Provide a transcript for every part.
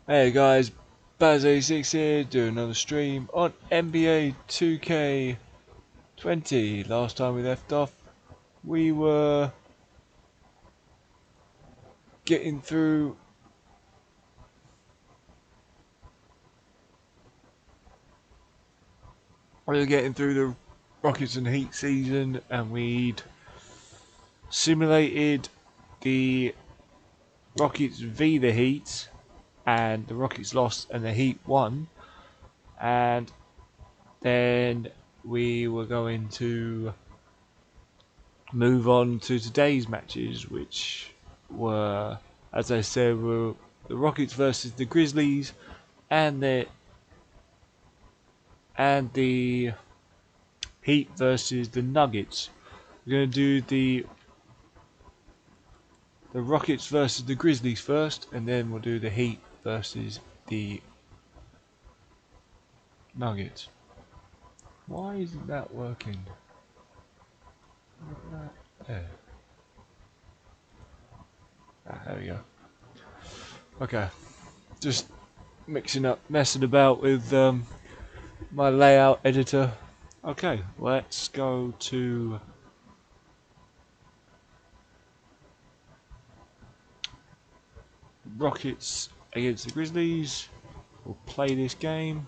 Hey guys, Baz86 here, doing another stream on NBA 2K20. Last time we left off, we were getting through the Rockets and Heat season, and we'd simulated the Rockets v the Heat, and the Rockets lost and the Heat won, and then we were going to move on to today's matches, which were, as I said, were the Rockets versus the Grizzlies and the Heat versus the Nuggets. We're going to do the Rockets versus the Grizzlies first, and then we'll do the Heat versus the Nuggets. Why isn't that working? There. There we go. Okay, just messing about with my layout editor. Okay, let's go to Rockets against the Grizzlies. We'll play this game.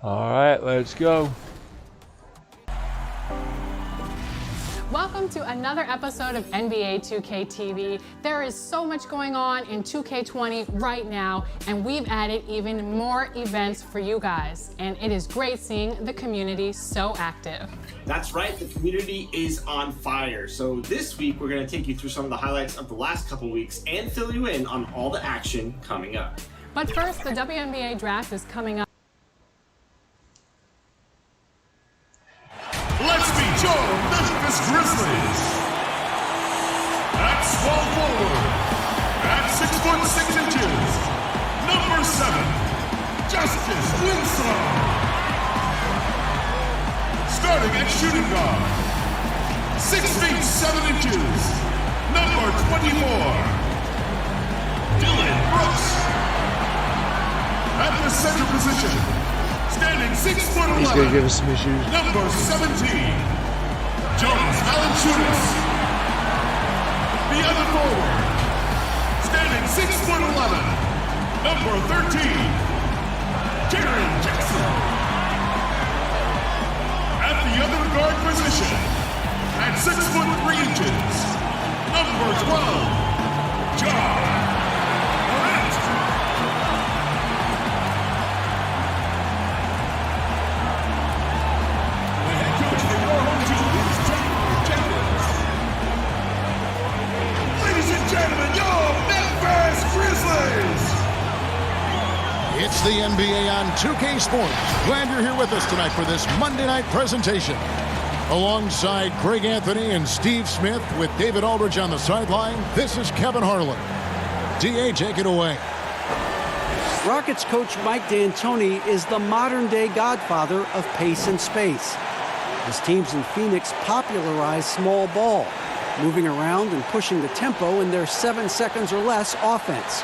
Alright, let's go. Welcome to another episode of NBA 2K TV. There is so much going on in 2K20 right now, and we've added even more events for you guys. And it is great seeing the community so active. That's right, the community is on fire. So this week, we're going to take you through some of the highlights of the last couple weeks and fill you in on all the action coming up. But first, the WNBA draft is coming up. Let's meet your Memphis Grizzlies. At small forward, at 6'6" number 7, Justice Winslow. Starting at shooting guard, 6'7", number 24, Dillon Brooks. At the center position, standing 6'11", He's going to give us some issues. number 17, Jonas Valanciunas. The other forward, standing 6'11", number 13, Jaren Jackson. At the other guard position, at 6'3", number 12, Ja Morant. Ladies and gentlemen, your Memphis Grizzlies! It's the NBA on 2K Sports. Glad you're here with us tonight for this Monday night presentation. Alongside Craig Anthony and Steve Smith with David Aldridge on the sideline, this is Kevin Harlan. DA, take it away. Rockets coach Mike D'Antoni is the modern-day godfather of pace and space. His teams in Phoenix popularized small ball, moving around and pushing the tempo in their 7 seconds or less offense.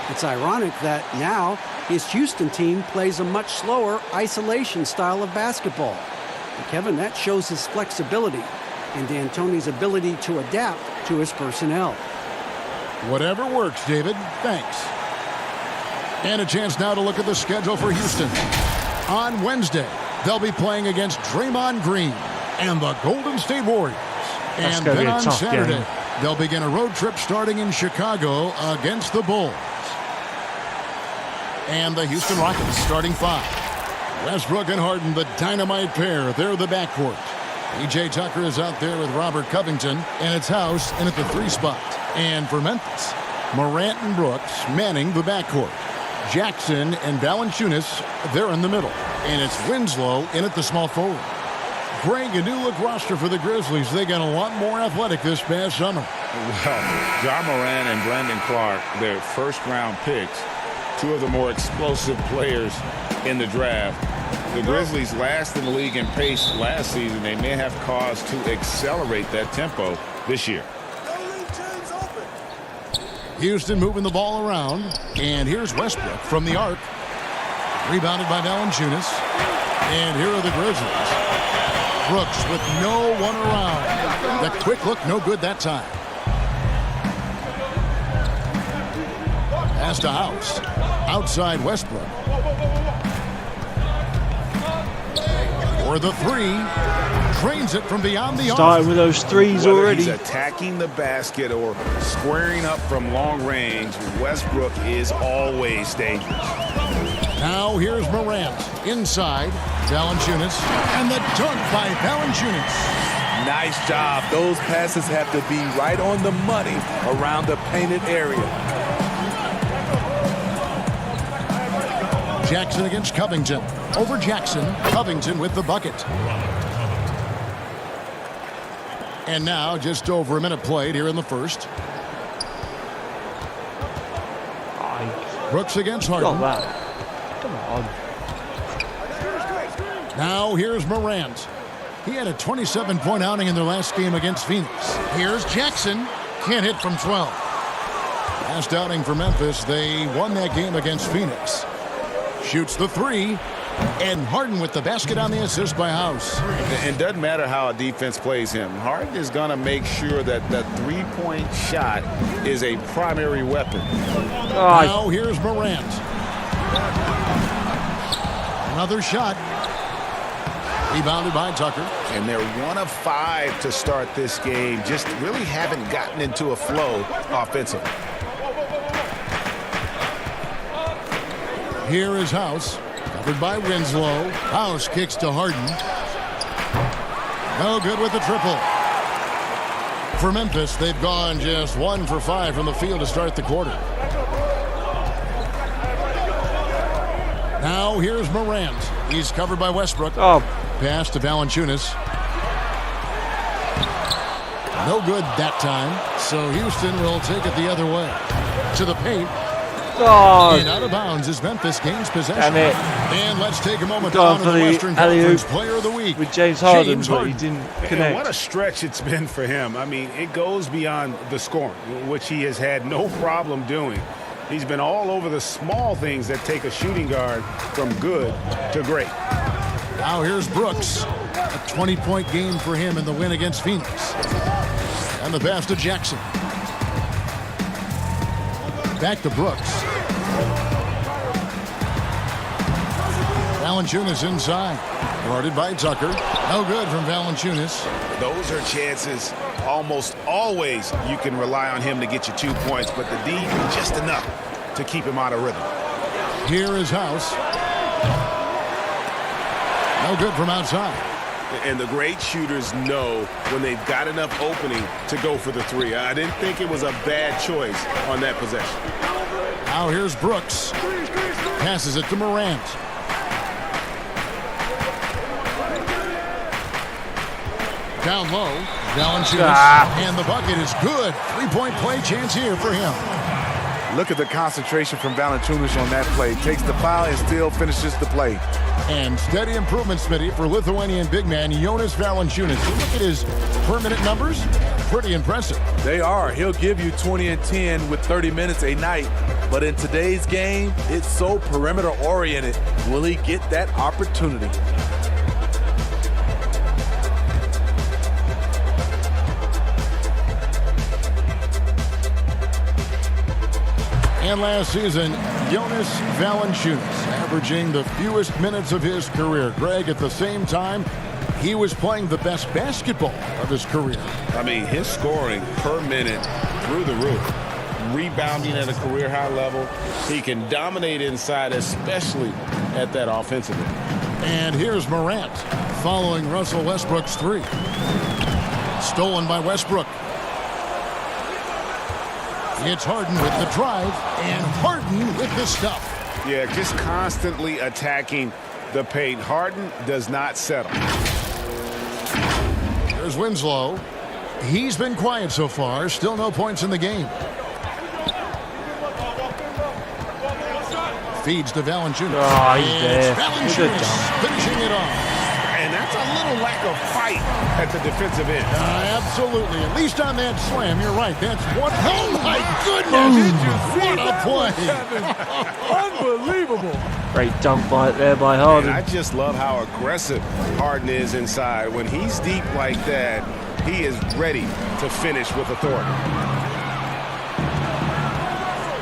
It's ironic that now his Houston team plays a much slower isolation style of basketball. And Kevin, that shows his flexibility and D'Antoni's ability to adapt to his personnel. Whatever works, David. Thanks. And a chance now to look at the schedule for Houston. On Wednesday, they'll be playing against Draymond Green and the Golden State Warriors. That's And gonna then be a on tough Saturday, game. they'll begin a road trip starting in Chicago against the Bulls. And the Houston Rockets starting 5. Westbrook and Harden, the dynamite pair. They're the backcourt. PJ Tucker is out there with Robert Covington, and it's House in at the 3 spot. And for Memphis, Morant and Brooks manning the backcourt. Jackson and Valanciunas, they're in the middle. And it's Winslow in at the small forward. Greg, a new look roster for the Grizzlies. They got a lot more athletic this past summer. Well, John Moran and Brandon Clark, their first-round picks, two of the more explosive players in the draft. The Grizzlies last in the league in pace last season. They may have cause to accelerate that tempo this year. Houston moving the ball around. And here's Westbrook from the arc. Rebounded by Valanciunas. And here are the Grizzlies. Brooks with no one around. The quick look, no good that time. Pass to House. Outside Westbrook. For the three. Trains it from beyond the arc. Starting with those threes Whether already. he's attacking the basket or squaring up from long range, Westbrook is always dangerous. Now here's Morant. Inside. Valanciunas. And the dunk by Valanciunas. Nice job. Those passes have to be right on the money around the painted area. Jackson against Covington. Over Jackson. Covington with the bucket. And now just over a minute played here in the first. Brooks against Harden. Got that. Come on. Now here's Morant. He had a 27-point outing in their last game against Phoenix. Here's Jackson. Can't hit from 12. Last outing for Memphis. They won that game against Phoenix. Shoots the three. And Harden with the basket on the assist by House. It doesn't matter how a defense plays him. Harden is going to make sure that that three-point shot is a primary weapon. Now here's Morant. Another shot. Rebounded by Tucker. And they're 1 of 5 to start this game. Just really haven't gotten into a flow offensively. Here is House. Covered by Winslow. House kicks to Harden. No good with the triple. For Memphis, they've gone just 1 for 5 from the field to start the quarter. Now here's Morant. He's covered by Westbrook. Oh. Pass to Valanciunas. No good that time. So Houston will take it the other way. To the paint. Oh. And out of bounds as Memphis gains possession. Damn it. And let's take a moment to Gone honor for the the Western alley-oop Conference Player of the Week. With James Harden, James but he Harden. didn't And connect. what a stretch it's been for him. I mean, it goes beyond the scoring, which he has had no problem doing. He's been all over the small things that take a shooting guard from good to great. Now here's Brooks. A 20-point game for him in the win against Phoenix. And the pass to Jackson. Back to Brooks. Valanciunas inside. Guarded by Tucker. No good from Valanciunas. Those are chances almost always you can rely on him to get you 2 points, but the D just enough to keep him out of rhythm. Here is House. No good from outside. And the great shooters know when they've got enough opening to go for the three. I didn't think it was a bad choice on that possession. Now here's Brooks. Passes it to Morant. Down low. Valanciunas. And the bucket is good. 3-point play chance here for him. Look at the concentration from Valanciunas on that play. Takes the foul and still finishes the play. And steady improvement, Smitty, for Lithuanian big man Jonas Valanciunas. You look at his per-minute numbers, pretty impressive. They are. He'll give you 20 and 10 with 30 minutes a night. But in today's game, it's so perimeter-oriented. Will he get that opportunity? And last season, Jonas Valanciunas averaging the fewest minutes of his career. Greg, at the same time, he was playing the best basketball of his career. I mean, his scoring per minute through the roof. Rebounding at a career high level. He can dominate inside, especially at that offensive end. And here's Morant following Russell Westbrook's three. Stolen by Westbrook. It's Harden with the drive, and Harden with the stuff. Yeah, just constantly attacking the paint. Harden does not settle. There's Winslow. He's been quiet so far. Still no points in the game. Feeds to Valanciunas. Oh, he's there. Valanciunas finishing it off. And that's a little lack of fight at the defensive end. Absolutely. At least on that slam, you're right. That's one. Oh, my goodness. What a play. Unbelievable. Great dunk there by Harden. And I just love how aggressive Harden is inside. When he's deep like that, he is ready to finish with authority.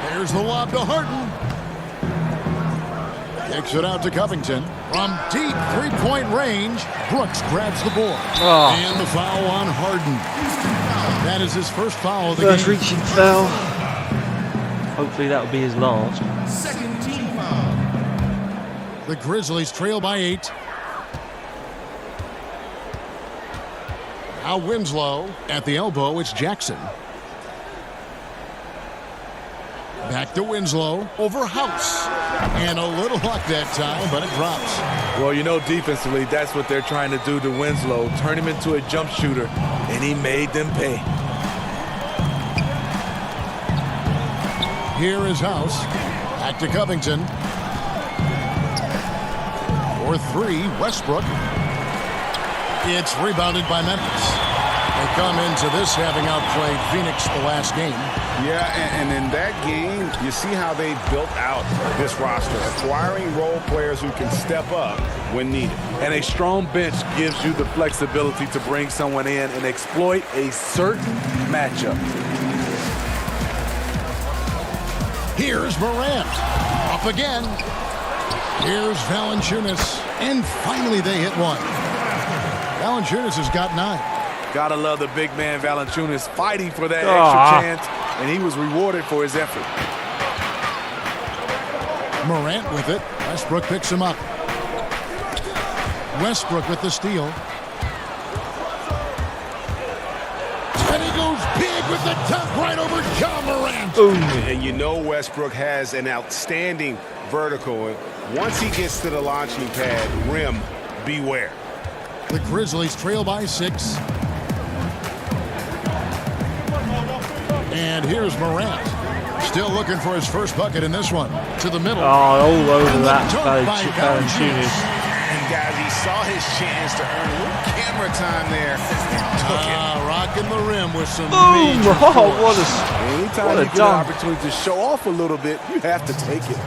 There's the lob to Harden. Kicks it out to Covington. From deep three-point range, Brooks grabs the board. Oh. And the foul on Harden. That is his first foul of the First game. reaching foul. Hopefully that'll be his last. Second team foul. The Grizzlies trail by 8. Now Winslow at the elbow. It's Jackson. Back to Winslow over House. And a little luck that time, but it drops. Well, you know, defensively, that's what they're trying to do to Winslow. Turn him into a jump shooter, and he made them pay. Here is House. Back to Covington. For 3, Westbrook. It's rebounded by Memphis. They come into this having outplayed Phoenix the last game. Yeah, and in that game, you see how they built out this roster, acquiring role players who can step up when needed. And a strong bench gives you the flexibility to bring someone in and exploit a certain matchup. Here's Morant. Up again. Here's Valanciunas. And finally they hit one. Valanciunas has got 9. Gotta love the big man Valanciunas fighting for that extra chance, and he was rewarded for his effort. Morant with it. Westbrook picks him up. Westbrook with the steal. And he goes big with the dunk right over John Morant. And you know Westbrook has an outstanding vertical. Once he gets to the launching pad, rim, beware. The Grizzlies trail by 6. And here's Morant. Still looking for his first bucket in this one. To the middle. Oh, all over And the that dunk by Valanciunas. And guys, he saw his chance to earn a little camera time there. Rocking the rim with some Boom! major Oh, force. Anytime you get an opportunity to show off a little bit, you have to take it.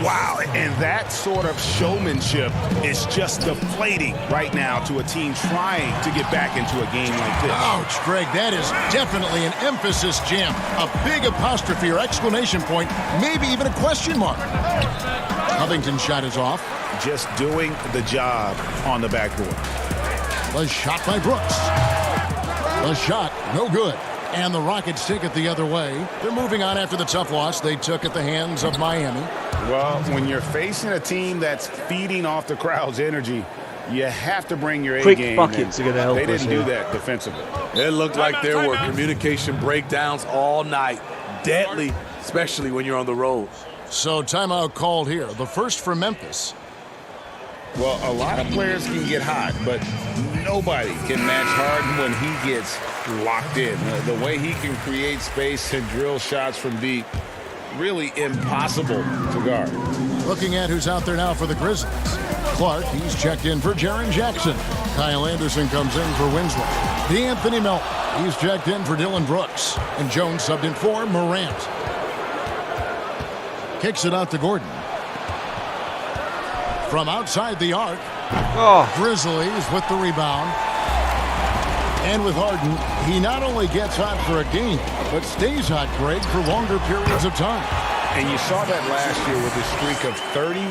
Wow, and that sort of showmanship is just deflating right now to a team trying to get back into a game like this. Ouch, Greg, that is definitely an emphasis jam. A big apostrophe or exclamation point, maybe even a question mark. Covington's shot is off. Just doing the job on the backboard. The shot by Brooks. The shot, no good. And the Rockets take it the other way. They're moving on after the tough loss they took at the hands of Miami. Well, when you're facing a team that's feeding off the crowd's energy, you have to bring your Quick A-game. buckets are going to help They us didn't here. do that defensively. It looked like there were communication breakdowns all night. Deadly, especially when you're on the road. So timeout called here. The first for Memphis. Well, a lot of players can get hot, but nobody can match Harden when he gets locked in. The way he can create space and drill shots from deep, really impossible to guard. Looking at who's out there now for the Grizzlies. Clark, he's checked in for Jaren Jackson. Kyle Anderson comes in for Winslow. D'Anthony Melton, he's checked in for Dylan Brooks. And Jones subbed in for Morant. Kicks it out to Gordon. From outside the arc, Grizzlies with the rebound. And with Harden, he not only gets hot for a game, but stays hot, Greg, for longer periods of time. And you saw that last year with his streak of 30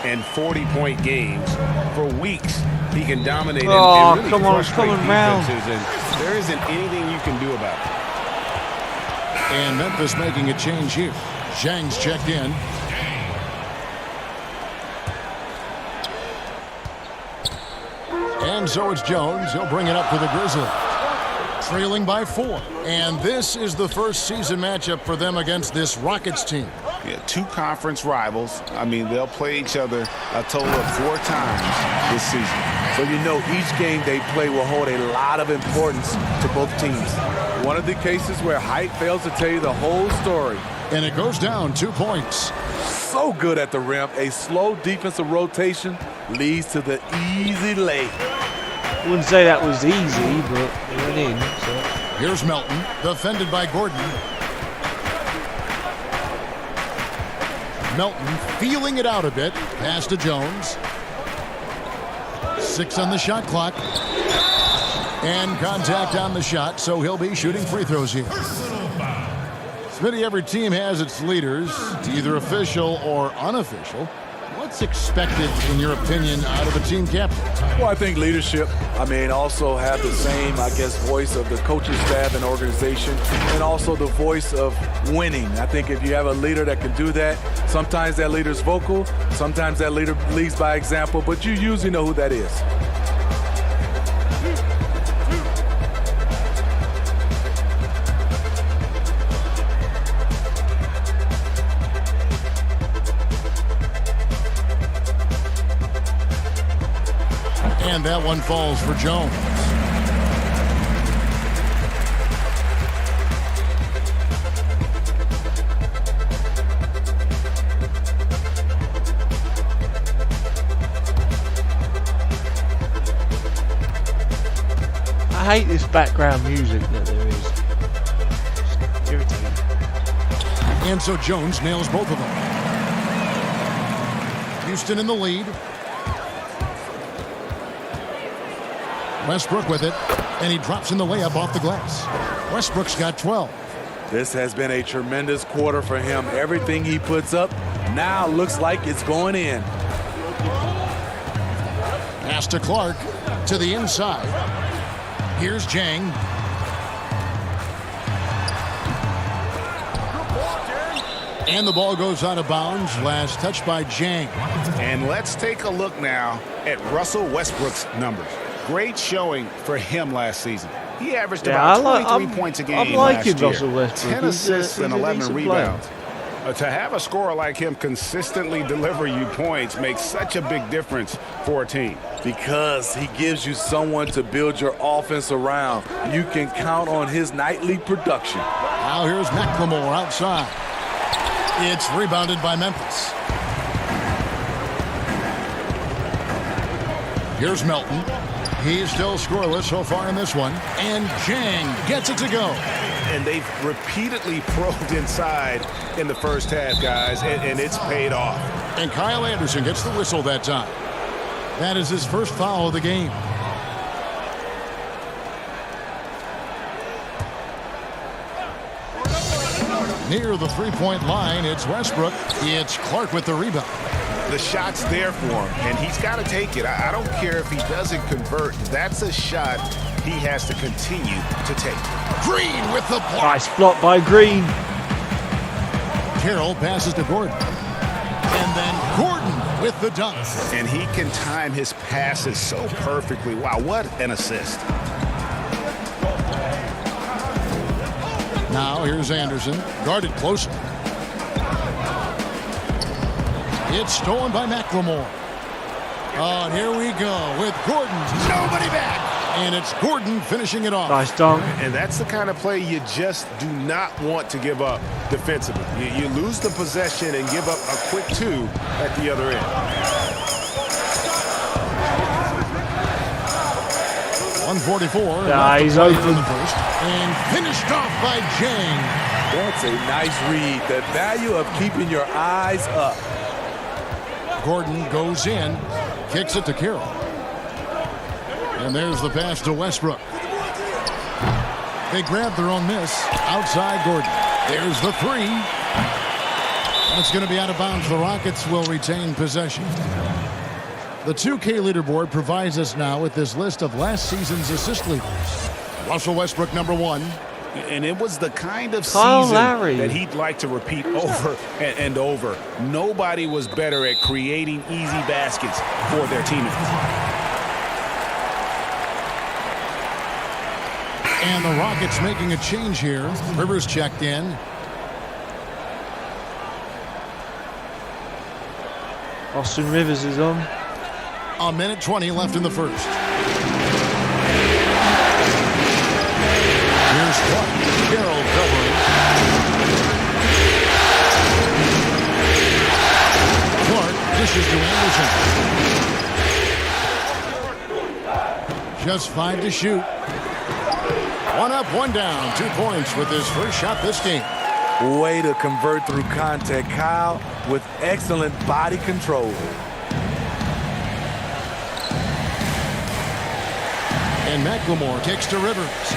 and 40-point games. For weeks, he can dominate and really come on, it's frustrate coming round. defenses, and there isn't anything you can do about it. And Memphis making a change here. Zhang's checked in. And so it's Jones. He'll bring it up for the Grizzlies. Trailing by 4. And this is the first season matchup for them against this Rockets team. Yeah, 2 conference rivals. I mean, they'll play each other a total of 4 times this season. So you know each game they play will hold a lot of importance to both teams. One of the cases where height fails to tell you the whole story. And it goes down 2 points. So good at the rim. A slow defensive rotation leads to the easy lay. I wouldn't say that was easy, but it went in. So. Here's Melton, defended by Gordon. Melton feeling it out a bit. Pass to Jones. 6 on the shot clock. And contact on the shot, so he'll be shooting free throws here. Smitty, every team has its leaders, either official or unofficial. What's expected, in your opinion, out of a team captain? Well, I think leadership. Also have the same, voice of the coaching staff and organization, and also the voice of winning. I think if you have a leader that can do that, sometimes that leader's vocal, sometimes that leader leads by example, but you usually know who that is. And that one falls for Jones. I hate this background music that there is. It's irritating. And so Jones nails both of them. Houston in the lead. Westbrook with it, and he drops in the layup off the glass. Westbrook's got 12. This has been a tremendous quarter for him. Everything he puts up now looks like it's going in. Pass to Clark to the inside. Here's Jang. And the ball goes out of bounds. Last touch by Jang. And let's take a look now at Russell Westbrook's numbers. Great showing for him last season. He averaged about 23 points a game last year, Russell Westbrook. 10 assists and 11 rebounds. To have a scorer like him consistently deliver you points makes such a big difference for a team. Because he gives you someone to build your offense around. You can count on his nightly production. Now here's McLemore outside. It's rebounded by Memphis. Here's Melton. He's still scoreless so far in this one. And Jang gets it to go. And they've repeatedly probed inside in the first half, guys, and it's paid off. And Kyle Anderson gets the whistle that time. That is his first foul of the game. Near the three-point line, it's Westbrook. It's Clark with the rebound. The shot's there for him, and he's got to take it. I don't care if he doesn't convert. That's a shot he has to continue to take. Green with the block. Nice block by Green. Carroll passes to Gordon. And then Gordon with the dunk. And he can time his passes so perfectly. Wow, what an assist. Now here's Anderson, guarded closely. It's stolen by McLemore. Oh, and here we go with Gordon. Nobody back. And it's Gordon finishing it off. Nice dunk. And that's the kind of play you just do not want to give up defensively. You lose the possession and give up a quick two at the other end. 144. Yeah, he's open. In the first, and finished off by Jang. That's a nice read. The value of keeping your eyes up. Gordon goes in, kicks it to Carroll. And there's the pass to Westbrook. They grab their own miss outside Gordon. There's the three. And it's going to be out of bounds. The Rockets will retain possession. The 2K leaderboard provides us now with this list of last season's assist leaders. Russell Westbrook, #1. And it was the kind of Kyle season Lowry that he'd like to repeat over and over. Nobody was better at creating easy baskets for their teammates. And the Rockets making a change here. Rivers checked in. Austin Rivers is on. 1:20 left in the first. Here's Clark. Carroll covering. Clark dishes to Anderson. Just 5 to shoot. 1 up, 1 down. 2 points with his first shot this game. Way to convert through contact, Kyle, with excellent body control. And McLemore kicks to Rivers.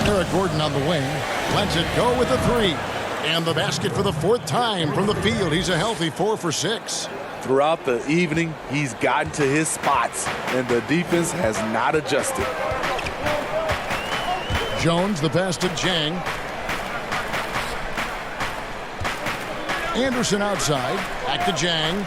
Eric Gordon on the wing. Lets it go with the 3. And the basket for the 4th time from the field. He's a healthy 4 for 6. Throughout the evening, he's gotten to his spots, and the defense has not adjusted. Jones, the pass to Jang. Anderson outside. Back to Jang.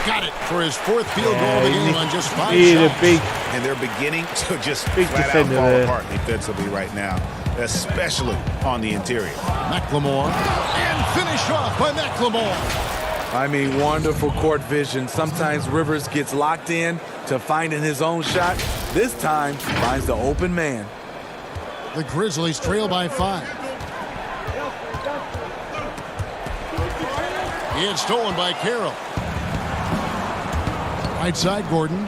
Got it for his 4th field goal of the game on just 5 shots. And they're beginning to just big flat out fall there. apart defensively right now, especially on the interior. McLemore. And finished off by McLemore. I mean, wonderful court vision. Sometimes Rivers gets locked in to finding his own shot. This time, finds the open man. The Grizzlies trail by 5. It's stolen by Carroll. Right side, Gordon.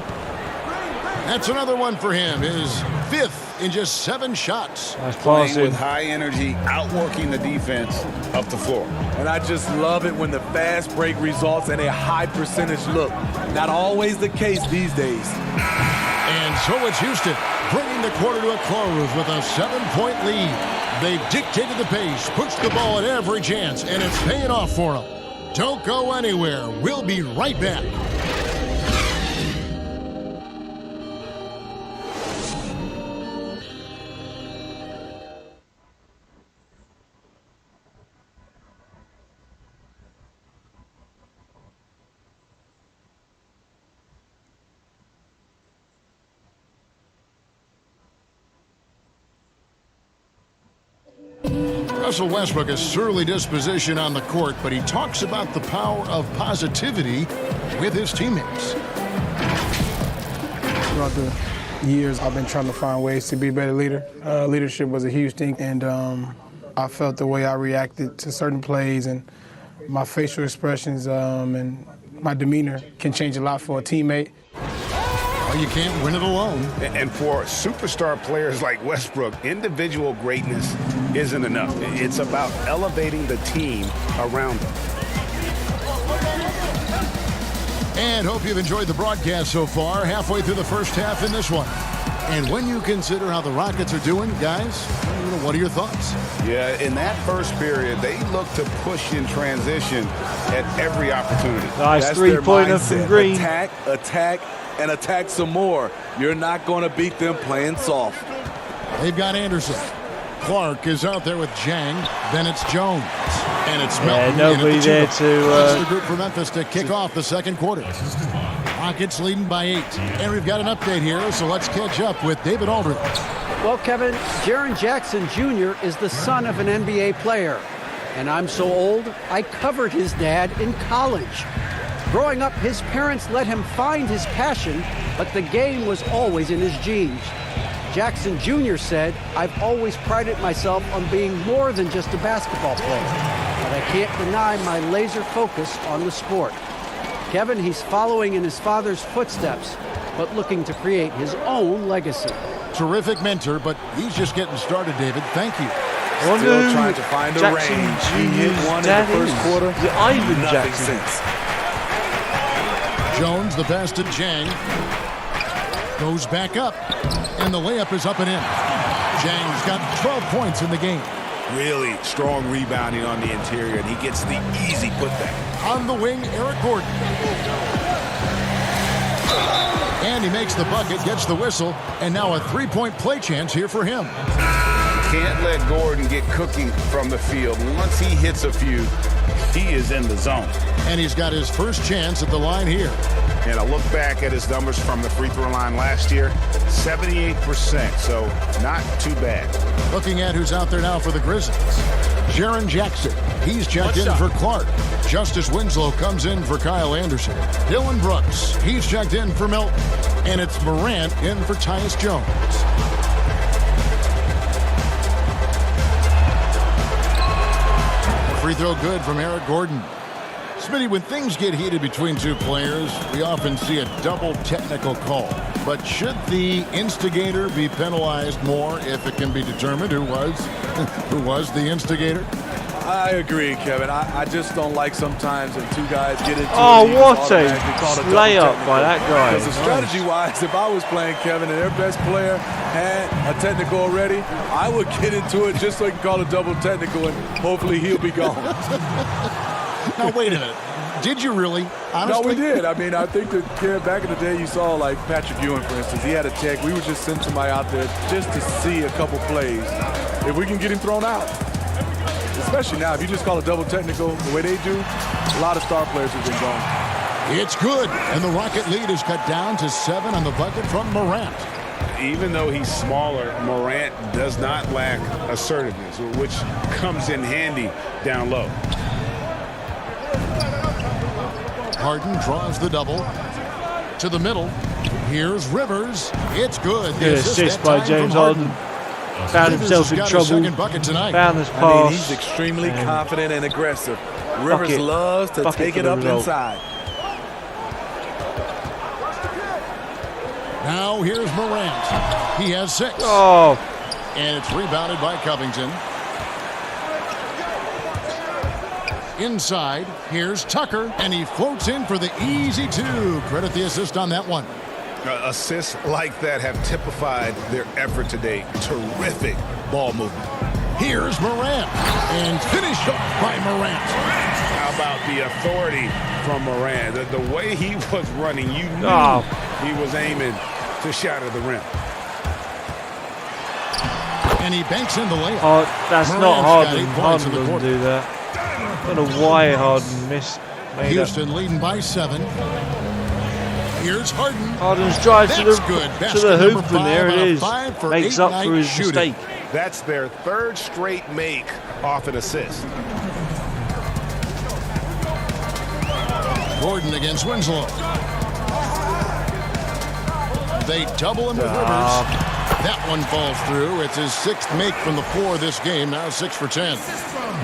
That's another one for him. His 5th in just 7 shots. Nice Playing passing. with high energy, outworking the defense up the floor. And I just love it when the fast break results in a high percentage look. Not always the case these days. And so it's Houston bringing the quarter to a close with a 7-point lead. They've dictated the pace, pushed the ball at every chance, and it's paying off for them. Don't go anywhere. We'll be right back. Russell Westbrook, a surly disposition on the court, but he talks about the power of positivity with his teammates. Throughout the years, I've been trying to find ways to be a better leader. Leadership was a huge thing, and I felt the way I reacted to certain plays and my facial expressions and my demeanor can change a lot for a teammate. Well, you can't win it alone. And for superstar players like Westbrook, individual greatness isn't enough. It's about elevating the team around them. And hope you've enjoyed the broadcast so far. Halfway through the first half in this one. And when you consider how the Rockets are doing, guys, what are your thoughts? Yeah, in that first period, they looked to push in transition at every opportunity. Nice That's 3-pointer their from mindset. Green. Attack, and attack some more. You're not going to beat them playing soft. They've got Anderson. Clark is out there with Jang. Then it's Jones. And it's Melton. Nobody there That's to... the group for Memphis to kick off the second quarter. Rockets leading by 8. And we've got an update here, so let's catch up with David Aldridge. Well, Kevin, Jaren Jackson Jr. is the son of an NBA player. And I'm so old, I covered his dad in college. Growing up, his parents let him find his passion, but the game was always in his genes. Jackson Jr. said, "I've always prided myself on being more than just a basketball player, but I can't deny my laser focus on the sport." Kevin, he's following in his father's footsteps, but looking to create his own legacy. Terrific mentor, but he's just getting started, David. Thank you. Still trying to find the Jackson range. He hit Jr.'s one in the dad first is. quarter. Is it Ivan Nothing Jackson? since. Jones, the pass to Jang. Goes back up, and the layup is up and in. Jang's got 12 points in the game. Really strong rebounding on the interior, and he gets the easy putback. On the wing, Eric Gordon. And he makes the bucket, gets the whistle, and now a three-point play chance here for him. Can't let Gordon get cooking from the field. Once he hits a few, he is in the zone. And he's got his first chance at the line here. And I look back at his numbers from the free throw line last year, 78%, so not too bad. Looking at who's out there now for the Grizzlies. Jaren Jackson, he's checked in for Clark. Justice Winslow comes in for Kyle Anderson. Dylan Brooks, he's checked in for Milton. And it's Morant in for Tyus Jones. Free throw good from Eric Gordon. Smitty, when things get heated between two players, we often see a double technical call. But should the instigator be penalized more if it can be determined who was the instigator? I agree, Kevin. I just don't like sometimes when two guys get into Oh, it. what a layup by that guy. Because strategy-wise, if I was playing Kevin and their best player had a technical already, I would get into it just so I can call a double technical and hopefully he'll be gone. Now, wait a minute. Did you really? Honestly? No, we did. I mean, I think that back in the day, you saw like Patrick Ewing, for instance. He had a tech. We would just send somebody out there just to see a couple plays. If we can get him thrown out. Especially now, if you just call a double technical the way they do, a lot of star players have been gone. It's good, and the Rocket lead is cut down to 7 on the bucket from Morant. Even though he's smaller, Morant does not lack assertiveness, which comes in handy down low. Harden draws the double to the middle. Here's Rivers. It's good. Good assist by James Harden. Found himself in trouble. Found this pass. I mean, he's extremely confident and aggressive. Rivers loves to take it up inside. Now here's Morant. He has 6. Oh. And it's rebounded by Covington. Inside, here's Tucker, and he floats in for the easy 2. Credit the assist on that one. Assists like that have typified their effort today. Terrific ball movement. Here's Morant, and finished off by Morant. How about the authority from Morant? The way he was running, you knew he was aiming to shatter the rim. And he banks in the layup. Oh, that's not Harden. Harden doesn't do that. I don't know why Harden missed. Houston leading by 7. Here's Harden. Harden's drive to the hoop, and there it is. Makes up for his mistake. That's their 3rd straight make off an assist. Gordon against Winslow. They double him with Rivers. That one falls through. It's his 6th make from the floor this game. Now 6 for 10.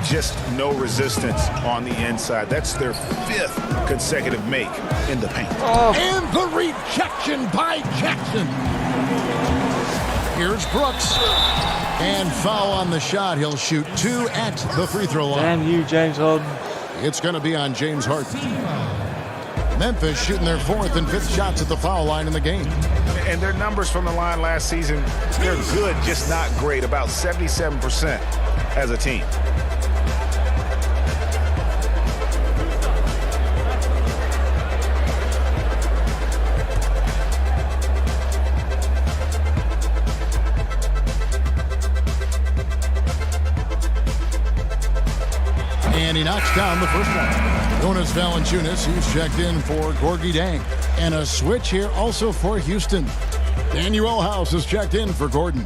Just no resistance on the inside. That's their 5th consecutive make in the paint. And the rejection by Jackson. Here's Brooks. And foul on the shot. He'll shoot 2 at the free throw line. Damn you, James Harden. It's going to be on James Harden. Memphis shooting their 4th and 5th shots at the foul line in the game. And their numbers from the line last season, they're good, just not great. About 77% as a team. And he knocks down the first one. Jonas Valanciunas, he's checked in for Gorgui Dieng. And a switch here also for Houston. Daniel House is checked in for Gordon.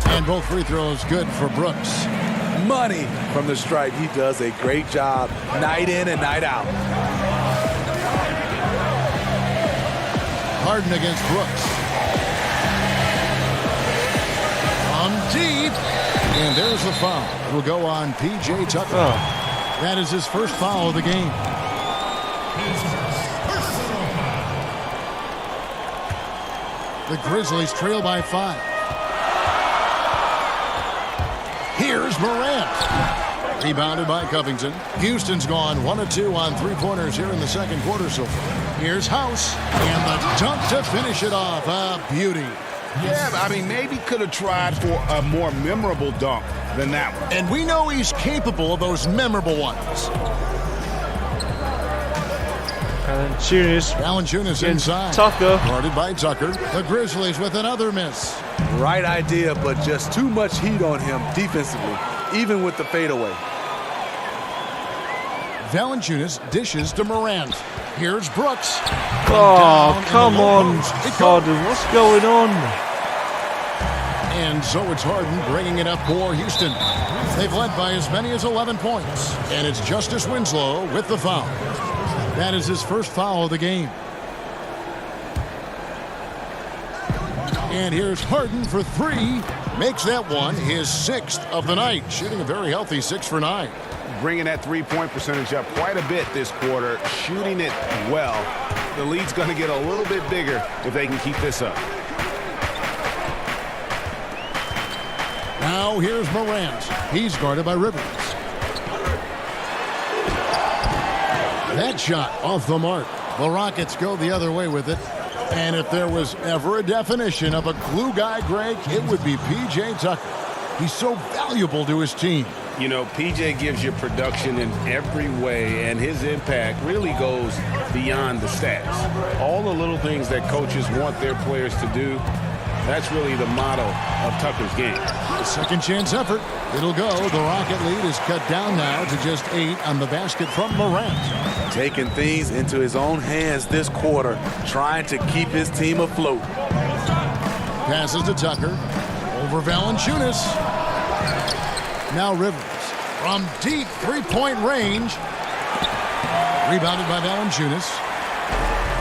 And both free throws good for Brooks. Money from the stripe. He does a great job night in and night out. Harden against Brooks. From deep. And there's the foul. It will go on P.J. Tucker. That is his first foul of the game. The Grizzlies trail by 5. Here's Morant. Rebounded by Covington. Houston's gone 1 of 2 on 3-pointers here in the second quarter so far. Here's House. And the dunk to finish it off. A beauty. Yeah, I mean, maybe could have tried for a more memorable dunk than that one. And we know he's capable of those memorable ones. Valanciunas inside. Tucker. Guarded by Tucker. The Grizzlies with another miss. Right idea, but just too much heat on him defensively, even with the fadeaway. Valanciunas dishes to Morant. Here's Brooks. Oh, come on, Harden. What's going on? And so it's Harden bringing it up for Houston. They've led by as many as 11 points. And it's Justice Winslow with the foul. That is his first foul of the game. And here's Harden for three. Makes that one his 6th of the night. Shooting a very healthy 6 for 9. Bringing that three-point percentage up quite a bit this quarter. Shooting it well. The lead's going to get a little bit bigger if they can keep this up. Now here's Morant. He's guarded by Rivers. That shot off the mark. The Rockets go the other way with it. And if there was ever a definition of a glue guy, Greg, it would be P.J. Tucker. He's so valuable to his team. You know, P.J. gives you production in every way, and his impact really goes beyond the stats. All the little things that coaches want their players to do, that's really the motto of Tucker's game. Second chance effort. It'll go. The Rocket lead is cut down now to just 8 on the basket from Morant. Taking things into his own hands this quarter, trying to keep his team afloat. Passes to Tucker. Over Valanciunas. Now Rivers from deep three-point range. Rebounded by Valanciunas.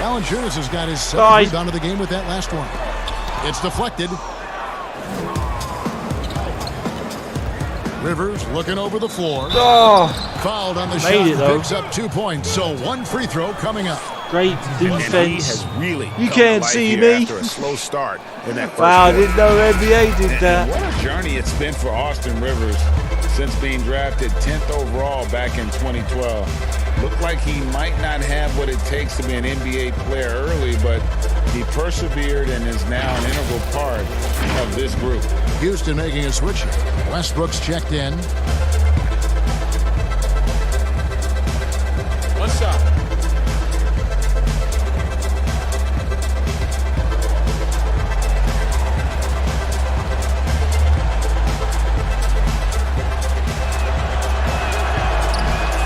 Valanciunas has got his 7th rebound of the game with that last one. It's deflected. Rivers looking over the floor. Fouled on the shot. Picks up 2 points. So 1 free throw coming up. Great defense. And he has really you can't see me. After a slow start in that first wow, I quarter. didn't know NBA did that. And what a journey it's been for Austin Rivers since being drafted 10th overall back in 2012. Looked like he might not have what it takes to be an NBA player early, but he persevered and is now an integral part of this group. Houston making a switch. Westbrook's checked in. One shot.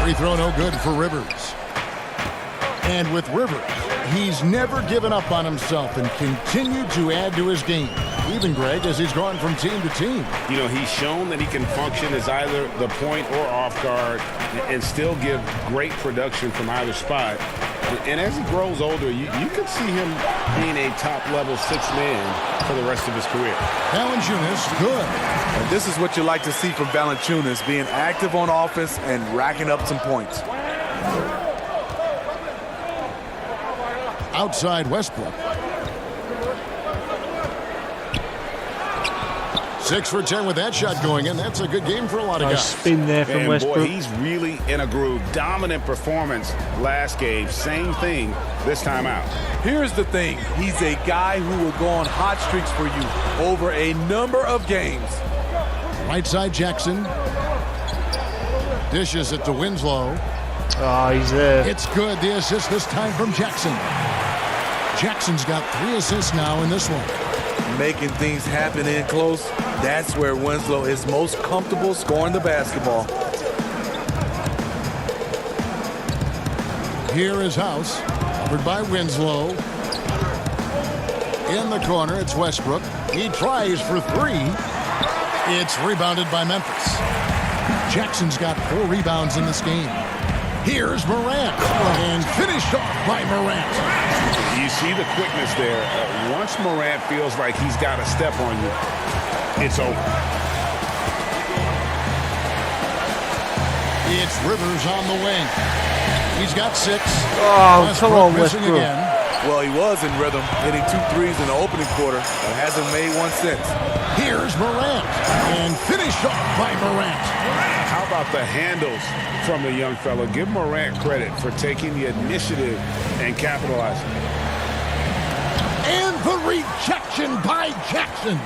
Free throw no good for Rivers. And with Rivers, he's never given up on himself and continued to add to his game. Even, Greg, as he's gone from team to team. You know, he's shown that he can function as either the point or off guard and still give great production from either spot. And as he grows older, you can see him being a top-level 6th man for the rest of his career. Valanciunas, good. And this is what you like to see from Valanciunas, being active on offense and racking up some points. Outside Westbrook. 6 for 10 with that shot going in. That's a good game for a lot of guys. Spin there from Westbrook. Boy, he's really in a groove. Dominant performance last game. Same thing this time out. Here's the thing. He's a guy who will go on hot streaks for you over a number of games. Right side Jackson. Dishes it to Winslow. Oh, he's there. It's good. The assist this time from Jackson. Jackson's got 3 assists now in this one. Making things happen in close. That's where Winslow is most comfortable scoring the basketball. Here is House. Covered by Winslow. In the corner, it's Westbrook. He tries for 3. It's rebounded by Memphis. Jackson's got 4 rebounds in this game. Here's Morant. And finished off by Morant. You see the quickness there. Once Morant feels like he's got a step on you, it's over. It's Rivers on the wing. He's got 6. Oh, come on, Westbrook. Again. Well, he was in rhythm, hitting 2 threes in the opening quarter, but hasn't made one since. Here's Morant. And finished off by Morant. How about the handles from the young fella? Give Morant credit for taking the initiative and capitalizing. And the rejection by Jackson.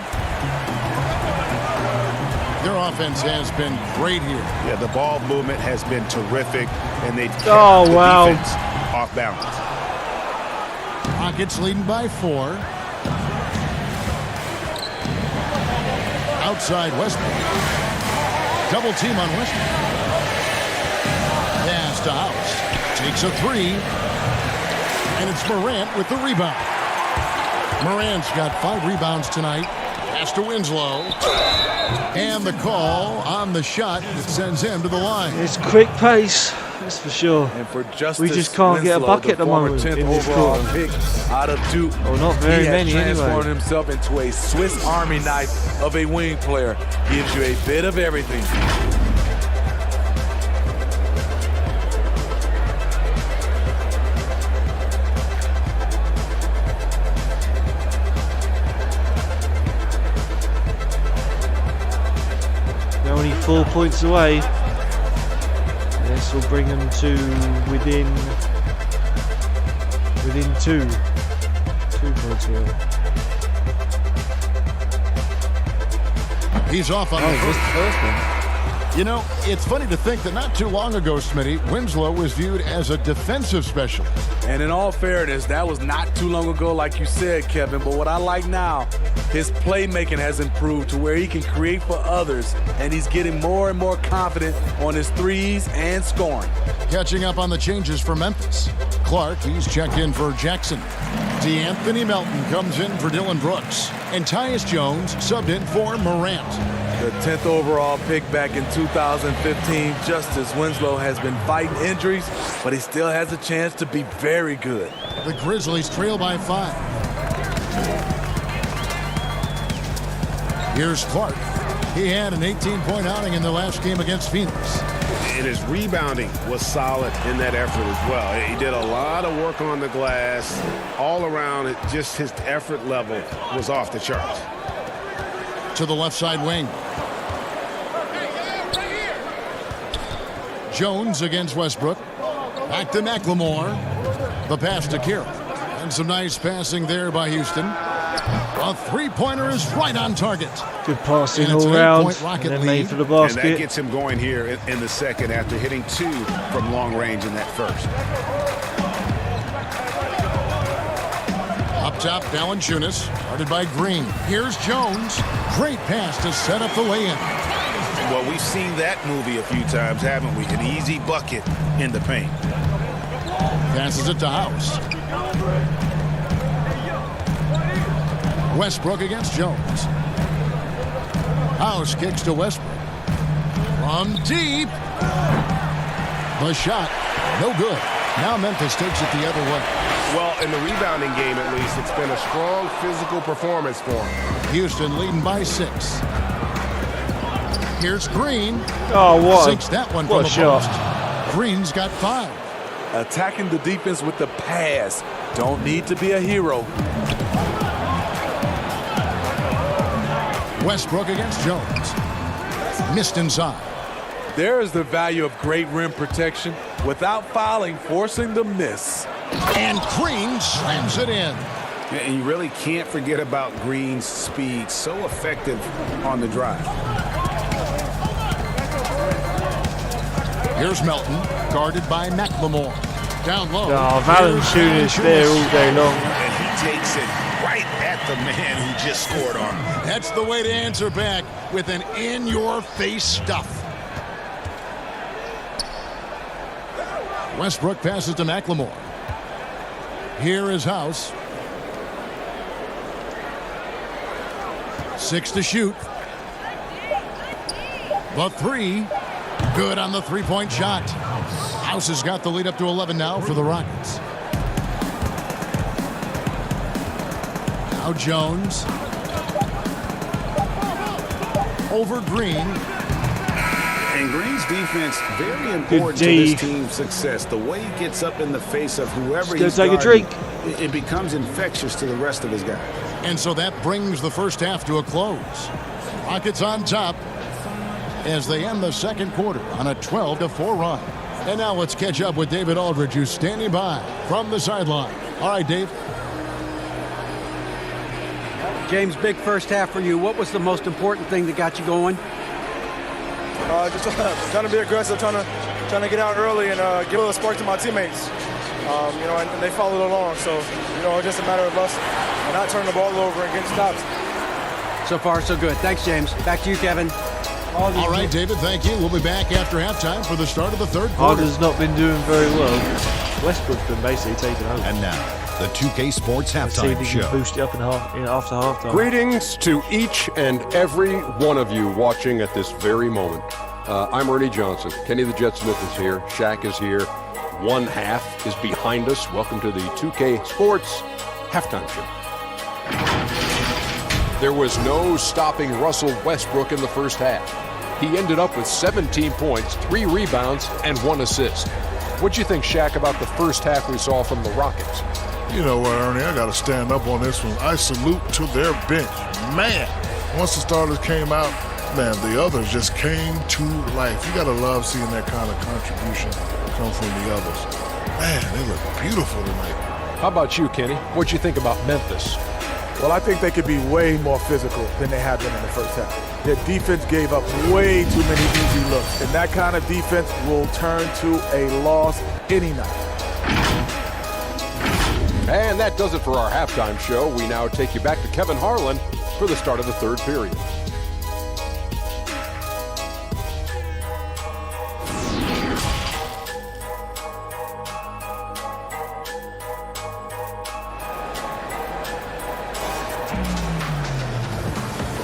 Their offense has been great here. Yeah, the ball movement has been terrific, and they've kept the defense off balance. Rockets leading by 4. Outside Westbrook. Double team on Westbrook. Pass to House. Takes a three. And it's Morant with the rebound. Morant's got 5 rebounds tonight. Pass to Winslow. And the call on the shot that sends him to the line. It's quick pace, that's for sure. And for Justice we just can't Winslow, get a bucket at the former moment 10th in this overall quarter. pick out of Duke. Oh, not very many He has transformed anyway. himself into a Swiss Army knife of a wing player. Gives you a bit of everything. They're only 4 points away. This will bring them to within 2 points away. He's off on the first one. You know, it's funny to think that not too long ago, Smitty, Winslow was viewed as a defensive specialist. And in all fairness, that was not too long ago, like you said, Kevin. But what I like now, his playmaking has improved to where he can create for others, and he's getting more and more confident on his threes and scoring. Catching up on the changes for Memphis. Clark, he's checked in for Jackson. DeAnthony Melton comes in for Dylan Brooks. And Tyus Jones subbed in for Morant. The 10th overall pick back in 2015, Justice Winslow has been fighting injuries, but he still has a chance to be very good. The Grizzlies trail by 5. Here's Clark. He had an 18-point outing in the last game against Phoenix. And his rebounding was solid in that effort as well. He did a lot of work on the glass. All around, just his effort level was off the charts. To the left side wing. Jones against Westbrook. Back to McLemore. The pass to Carroll. And some nice passing there by Houston. A three-pointer is right on target. Good passing And it's all an round. 8-point Rocket And then lead. made for the And basket. that gets him going here in the second after hitting 2 from long range in that first. Up top, Valanciunas, guarded by Green. Here's Jones. Great pass to set up the lay-in. Well, we've seen that movie a few times, haven't we? An easy bucket in the paint. Passes it to House. Westbrook against Jones. House kicks to Westbrook. From deep. The shot, no good. Now Memphis takes it the other way. Well, in the rebounding game, at least, it's been a strong physical performance for him. Houston leading by 6. Here's Green. Oh, what? Sinks that one from What the a shot. post. Green's got 5. Attacking the defense with the pass. Don't need to be a hero. Westbrook against Jones. Missed inside. There is the value of great rim protection without fouling, forcing the miss. And Green slams it in. And you really can't forget about Green's speed. So effective on the drive. Here's Melton, guarded by McLemore. Down low. Oh, Valanciunas there all day long. And he takes it right at the man who just scored on him. That's the way to answer back with an in-your-face stuff. Westbrook passes to McLemore. Here is House. 6 to shoot. The 3. Good on the three-point shot. House has got the lead up to 11 now for the Rockets. Now Jones. Over Green. And Green's defense, very important to this team's success. The way he gets up in the face of whoever he's take a guarding, drink. it becomes infectious to the rest of his guys. And so that brings the first half to a close. Rockets on top as they end the second quarter on a 12-4 run. And now let's catch up with David Aldridge, who's standing by from the sideline. All right, Dave. James, big first half for you. What was the most important thing that got you going? Just trying to be aggressive, trying to get out early and give a little spark to my teammates. And they followed along. So, it's just a matter of us not turning the ball over and getting stops. So far, so good. Thanks, James. Back to you, Kevin. All right, David, thank you. We'll be back after halftime for the start of the third quarter. Harden's not been doing very well. Westbrook's been basically taken over. And now, the 2K Sports Halftime Show. Boost it up after halftime. Greetings to each and every one of you watching at this very moment. I'm Ernie Johnson. Kenny the Jet Smith is here. Shaq is here. One half is behind us. Welcome to the 2K Sports Halftime Show. There was no stopping Russell Westbrook in the first half. He ended up with 17 points, 3 rebounds, and 1 assist. What'd you think, Shaq, about the first half we saw from the Rockets? You know what, Ernie, I got to stand up on this one. I salute to their bench. Man, once the starters came out, man, the others just came to life. You got to love seeing that kind of contribution come from the others. Man, they look beautiful tonight. How about you, Kenny? What'd you think about Memphis? Well, I think they could be way more physical than they have been in the first half. Their defense gave up way too many easy looks, and that kind of defense will turn to a loss any night. And that does it for our halftime show. We now take you back to Kevin Harlan for the start of the third period.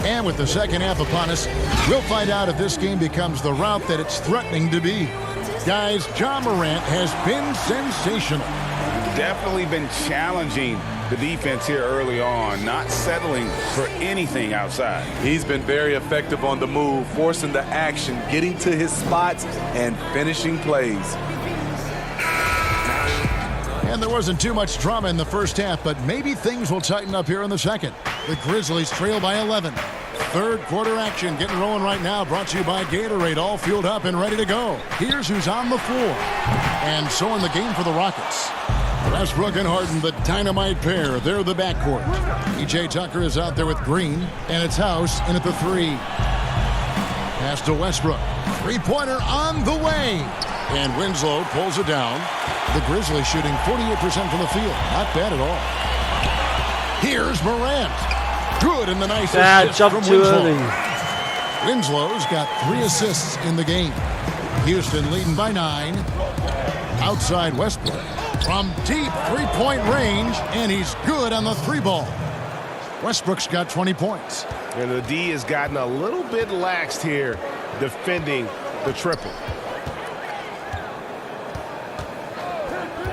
And with the second half upon us, we'll find out if this game becomes the rout that it's threatening to be. Guys, Ja Morant has been sensational. Definitely been challenging the defense here early on, not settling for anything outside. He's been very effective on the move, forcing the action, getting to his spots, and finishing plays. And there wasn't too much drama in the first half, but maybe things will tighten up here in the second. The Grizzlies trail by 11. Third quarter action getting rolling right now, brought to you by Gatorade, all fueled up and ready to go. Here's who's on the floor. And so in the game for the Rockets. Westbrook and Harden, the dynamite pair. They're the backcourt. PJ Tucker is out there with Green, and it's House in at the 3. Pass to Westbrook. Three-pointer on the way. And Winslow pulls it down. The Grizzlies shooting 48% from the field. Not bad at all. Here's Morant. Good in the nice assist jump from too Winslow. early. Winslow's got 3 assists in the game. Houston leading by 9. Outside Westbrook. From deep three-point range, and he's good on the 3-ball. Westbrook's got 20 points. And the D has gotten a little bit laxed here defending the triple.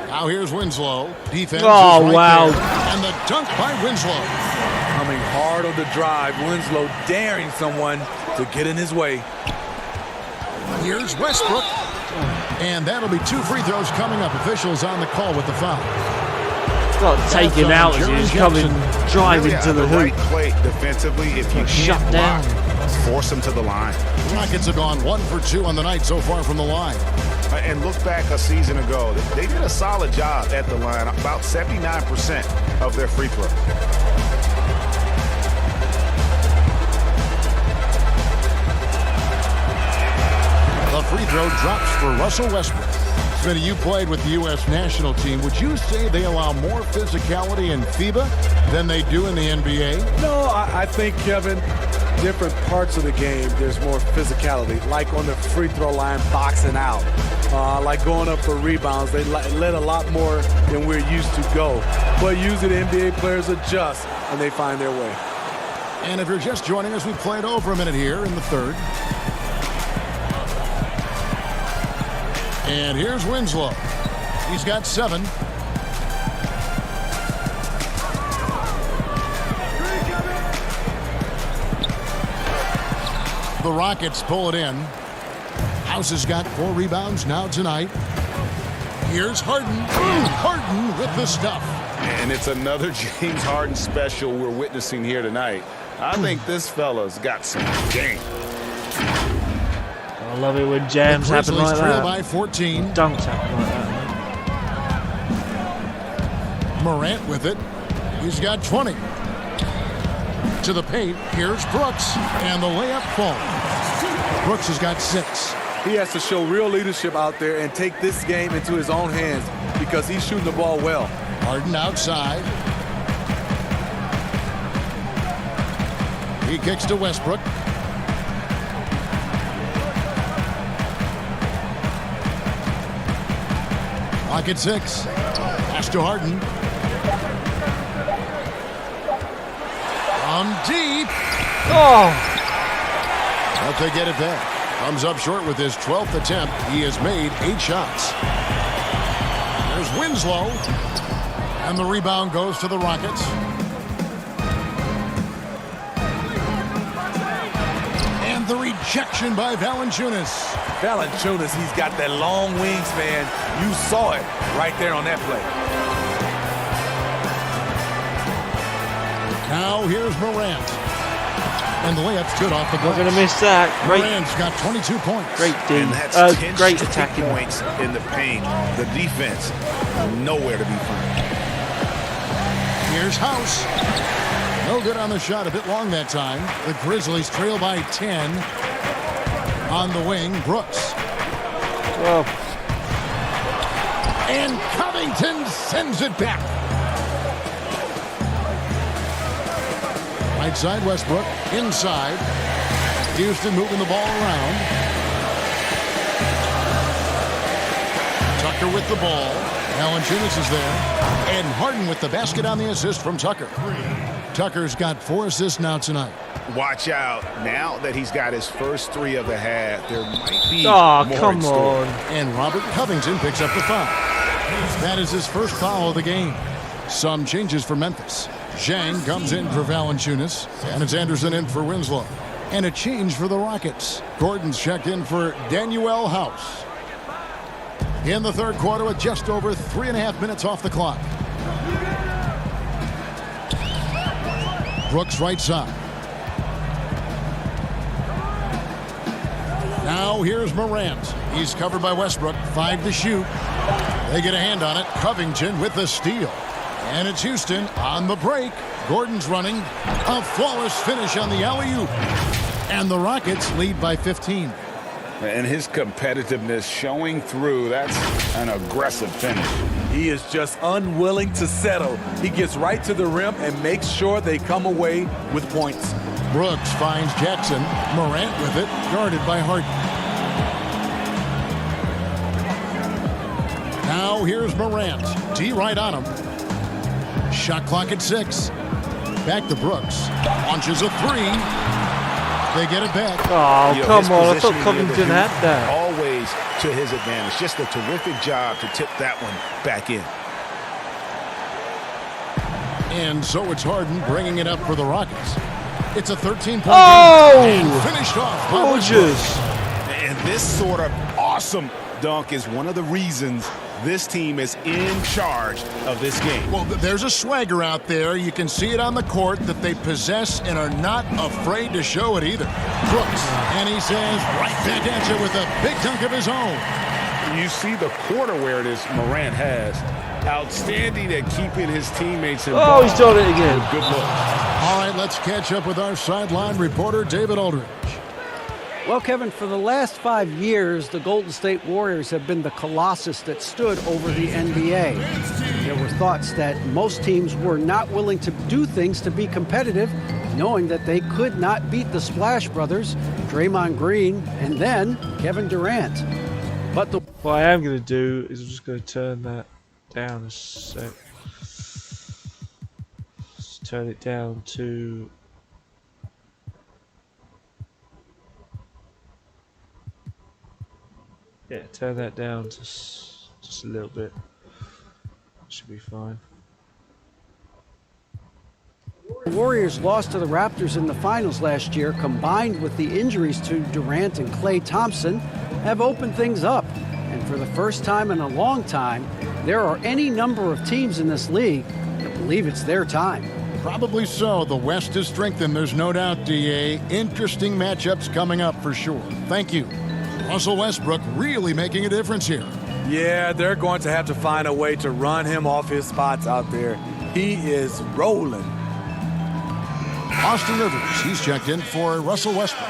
Now here's Winslow. Defense Oh, is right wow. there. And the dunk by Winslow. Coming hard on the drive, Winslow daring someone to get in his way. Here's Westbrook. And that'll be 2 free throws coming up. Officials on the call with the foul. Got taken out as he was coming driving to the hoop. Right play defensively, if you Shut can't down. block, force him to the line. The Rockets have gone 1 for 2 on the night so far from the line. And look back a season ago, they did a solid job at the line, about 79% of their free throw. The free throw drops for Russell Westbrook. Smitty, you played with the U.S. national team. Would you say they allow more physicality in FIBA than they do in the NBA? No, I think, Kevin, different parts of the game, there's more physicality. Like on the free throw line, boxing out. Like going up for rebounds, they let a lot more than we're used to go. But usually the NBA players adjust, and they find their way. And if you're just joining us, we played over a minute here in the third. And here's Winslow. He's got 7. The Rockets pull it in. House has got 4 rebounds now tonight. Here's Harden. Harden with the stuff. And it's another James Harden special we're witnessing here tonight. I think this fella's got some game. I love it when jams happen like trail that. by 14. Dunks happen like that. Morant with it. He's got 20. To the paint. Here's Brooks. And the layup falls. Brooks has got 6. He has to show real leadership out there and take this game into his own hands because he's shooting the ball well. Harden outside. He kicks to Westbrook. Clock at 6. Pass to Harden. From deep. Oh! But they get it back. Comes up short with his 12th attempt. He has made 8 shots. There's Winslow. And the rebound goes to the Rockets. And the rejection by Valanciunas. Valanciunas, he's got that long wingspan. You saw it right there on that play. Now here's Morant. And the layup's good off the glass. Not going to miss that. Great. Morant's got 22 points. Great D. And that's 10 great straight attacking points in the paint. The defense, nowhere to be found. Here's House. No good on the shot. A bit long that time. The Grizzlies trail by 10. On the wing, Brooks. Well. And Covington sends it back. Right side, Westbrook. Inside. Houston moving the ball around. Tucker with the ball. Valanciunas is there. And Harden with the basket on the assist from Tucker. Tucker's got 4 assists now tonight. Watch out. Now that he's got his first 3 of the half, there might be more come in store. on. And Robert Covington picks up the foul. That is his first foul of the game. Some changes for Memphis. Zhang comes in for Valanciunas, and it's Anderson in for Winslow. And a change for the Rockets. Gordon's checked in for Danuel House. In the third quarter with just over 3.5 minutes off the clock. Brooks right side. Now here's Morant. He's covered by Westbrook. 5 to shoot. They get a hand on it. Covington with the steal. And it's Houston on the break. Gordon's running. A flawless finish on the alley-oop. And the Rockets lead by 15. And his competitiveness showing through. That's an aggressive finish. He is just unwilling to settle. He gets right to the rim and makes sure they come away with points. Brooks finds Jackson. Morant with it, guarded by Harden. Now here's Morant. D right on him. Shot clock at 6. Back to Brooks. Launches a 3. They get it back. Oh, come on. I thought Covington had that. Always to his advantage. Just a terrific job to tip that one back in. And so it's Harden bringing it up for the Rockets. It's a 13-point game. And finished off by gorgeous. And this sort of awesome dunk is one of the reasons this team is in charge of this game. Well, there's a swagger out there. You can see it on the court that they possess and are not afraid to show it either. Brooks, and he says right back at you with a big dunk of his own. You see the court awareness Morant has. Outstanding at keeping his teammates involved. Oh, he's done it again. Good look. All right, let's catch up with our sideline reporter, David Aldridge. Well, Kevin, for the last 5 years, the Golden State Warriors have been the colossus that stood over the NBA. There were thoughts that most teams were not willing to do things to be competitive, knowing that they could not beat the Splash Brothers, Draymond Green, and then Kevin Durant. But what I am going to do is I'm just going to turn that down a sec. Let's turn it down to... Yeah, turn that down to just a little bit. Should be fine. The Warriors lost to the Raptors in the finals last year, combined with the injuries to Durant and Klay Thompson, have opened things up. And for the first time in a long time, there are any number of teams in this league that believe it's their time. Probably so. The West is strengthened, there's no doubt, DA. Interesting matchups coming up for sure. Thank you. Russell Westbrook really making a difference here. Yeah, they're going to have to find a way to run him off his spots out there. He is rolling. Austin Rivers, he's checked in for Russell Westbrook.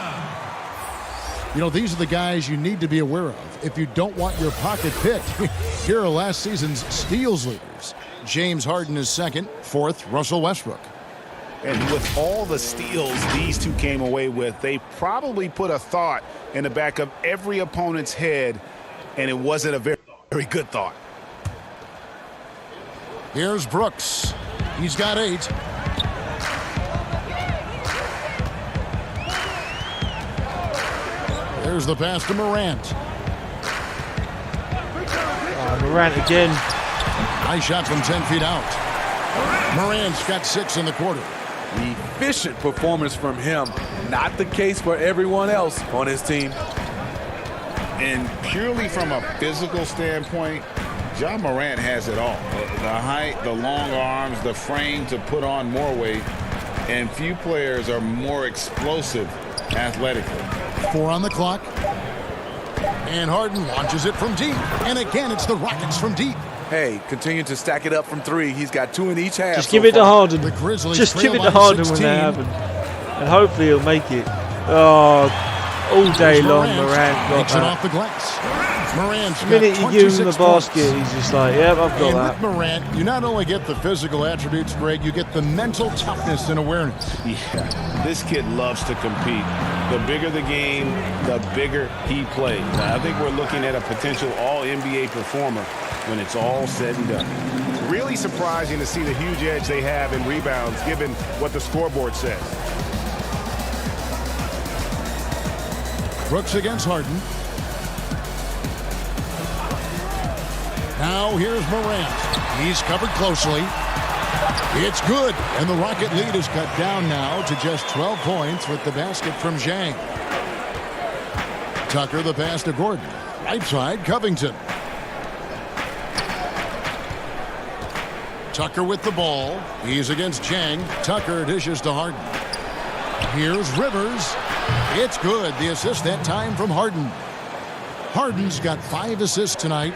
You know, these are the guys you need to be aware of if you don't want your pocket picked. Here are last season's steals leaders. James Harden is second, fourth, Russell Westbrook. And with all the steals these two came away with, they probably put a thought in the back of every opponent's head, and it wasn't a very, very good thought. Here's Brooks. He's got 8. There's the pass to Morant. Morant again. Nice shot from 10 feet out. Morant's got 6 in the quarter. Efficient performance from him. Not the case for everyone else on his team. And purely from a physical standpoint, Ja Morant has it all. The height, the long arms, the frame to put on more weight. And few players are more explosive athletically. 4 on the clock. And Harden launches it from deep. And again, it's the Rockets from deep. Hey, continue to stack it up from 3. He's got 2 in each half. Just give it to Harden. The Grizzlies Just give it to trail by Harden 16. when that happens. And hopefully he'll make it. Oh, all day long, Morant got Makes it that. off the glass. Morant's The minute got you give him 26 the basket, points. he's just like, yep, I've got And that. with Morant, you not only get the physical attributes, Greg, you get the mental toughness and awareness. Yeah, this kid loves to compete. The bigger the game, the bigger he plays. Now, I think we're looking at a potential all-NBA performer when it's all said and done. Really surprising to see the huge edge they have in rebounds, given what the scoreboard says. Brooks against Harden. Now here's Morant. He's covered closely. It's good, and the Rocket lead is cut down now to just 12 points with the basket from Zhang. Tucker the pass to Gordon. Right side, Covington. Tucker with the ball. He's against Zhang. Tucker dishes to Harden. Here's Rivers. It's good. The assist that time from Harden. Harden's got 5 assists tonight.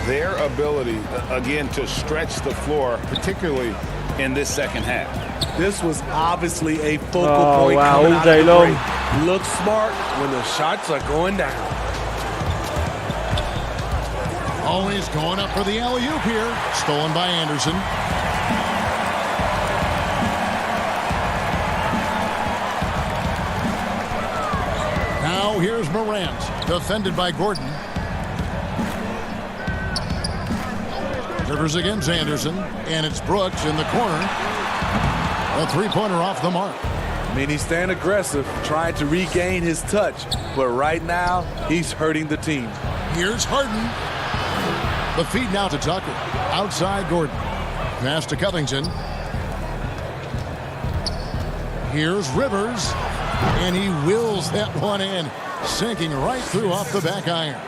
Their ability, again, to stretch the floor, particularly in this second half. This was obviously a focal point wow, coming all out day of the long. break. Look smart when the shots are going down. Always going up for the alley-oop here. Stolen by Anderson. Now here's Morant, defended by Gordon. Rivers against Anderson, and it's Brooks in the corner. A 3-pointer off the mark. I mean, he's staying aggressive, trying to regain his touch, but right now, he's hurting the team. Here's Harden. The feed now to Tucker. Outside Gordon. Pass to Covington. Here's Rivers. And he wills that one in, sinking right through off the back iron.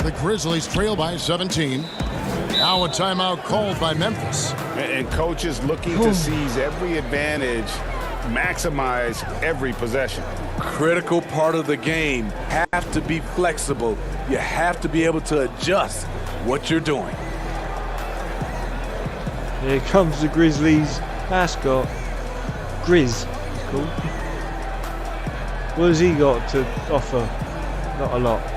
The Grizzlies trail by 17. Now a timeout called by Memphis. And coaches looking to seize every advantage, maximize every possession. Critical part of the game. Have to be flexible. You have to be able to adjust what you're doing. Here comes the Grizzlies mascot. Grizz, cool. What has he got to offer? Not a lot.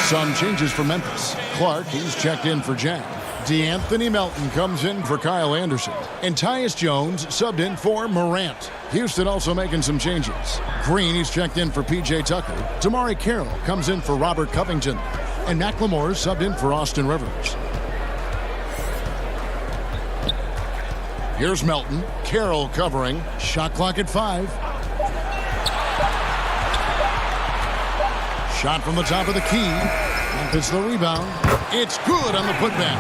Some changes for Memphis. Clark, he's checked in for Jack. D'Anthony Melton comes in for Kyle Anderson. And Tyus Jones subbed in for Morant. Houston also making some changes. Green, he's checked in for P.J. Tucker. Damari Carroll comes in for Robert Covington. And McLemore subbed in for Austin Rivers. Here's Melton. Carroll covering. Shot clock at 5. Shot from the top of the key. Memphis the rebound. It's good on the putback.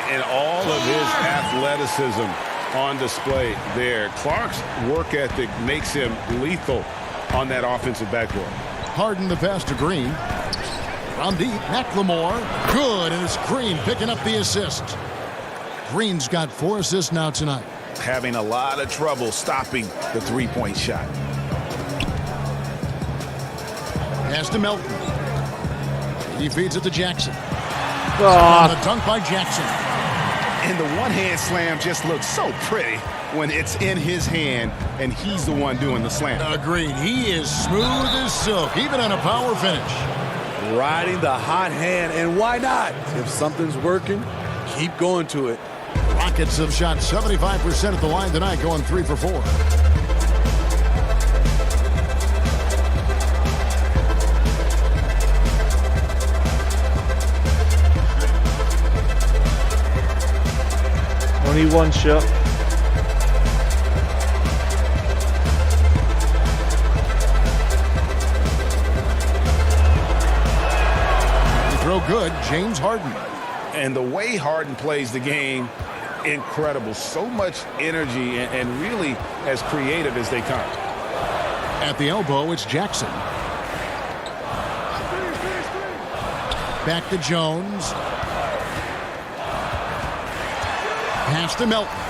And all of his athleticism on display there. Clark's work ethic makes him lethal on that offensive backboard. Harden the pass to Green. From deep, McLemore. Good, and it's Green picking up the assist. Green's got 4 assists now tonight. Having a lot of trouble stopping the three-point shot. Pass to Melton. He feeds it to Jackson. Oh. The dunk by Jackson. And the one-hand slam just looks so pretty when it's in his hand and he's the one doing the slam. Agreed. He is smooth as silk, even on a power finish. Riding the hot hand, and why not? If something's working, keep going to it. Rockets have shot 75% at the line tonight, going 3 for 4. Only one shot. Throw good, James Harden. And the way Harden plays the game, incredible. So much energy and really as creative as they come. At the elbow, it's Jackson. Back to Jones. Pass to Melton.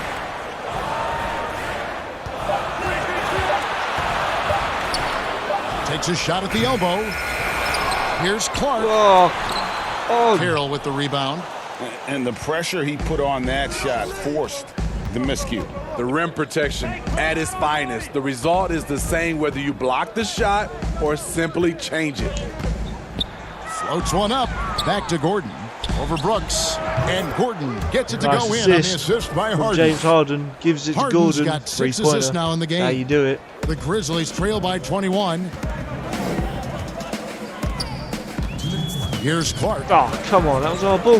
Takes a shot at the elbow. Here's Clark. Carroll with the rebound. And the pressure he put on that shot forced the miscue. The rim protection at its finest. The result is the same whether you block the shot or simply change it. Floats one up. Back to Gordon. Over Brooks. And Gordon gets it to Nice go in assist on the assist by from Harden. James Harden gives it to Harden's Gordon. got 6 Three-pointer. assists now in the game. How you do it? The Grizzlies trail by 21. Here's Clark. Oh, come on. That was our ball.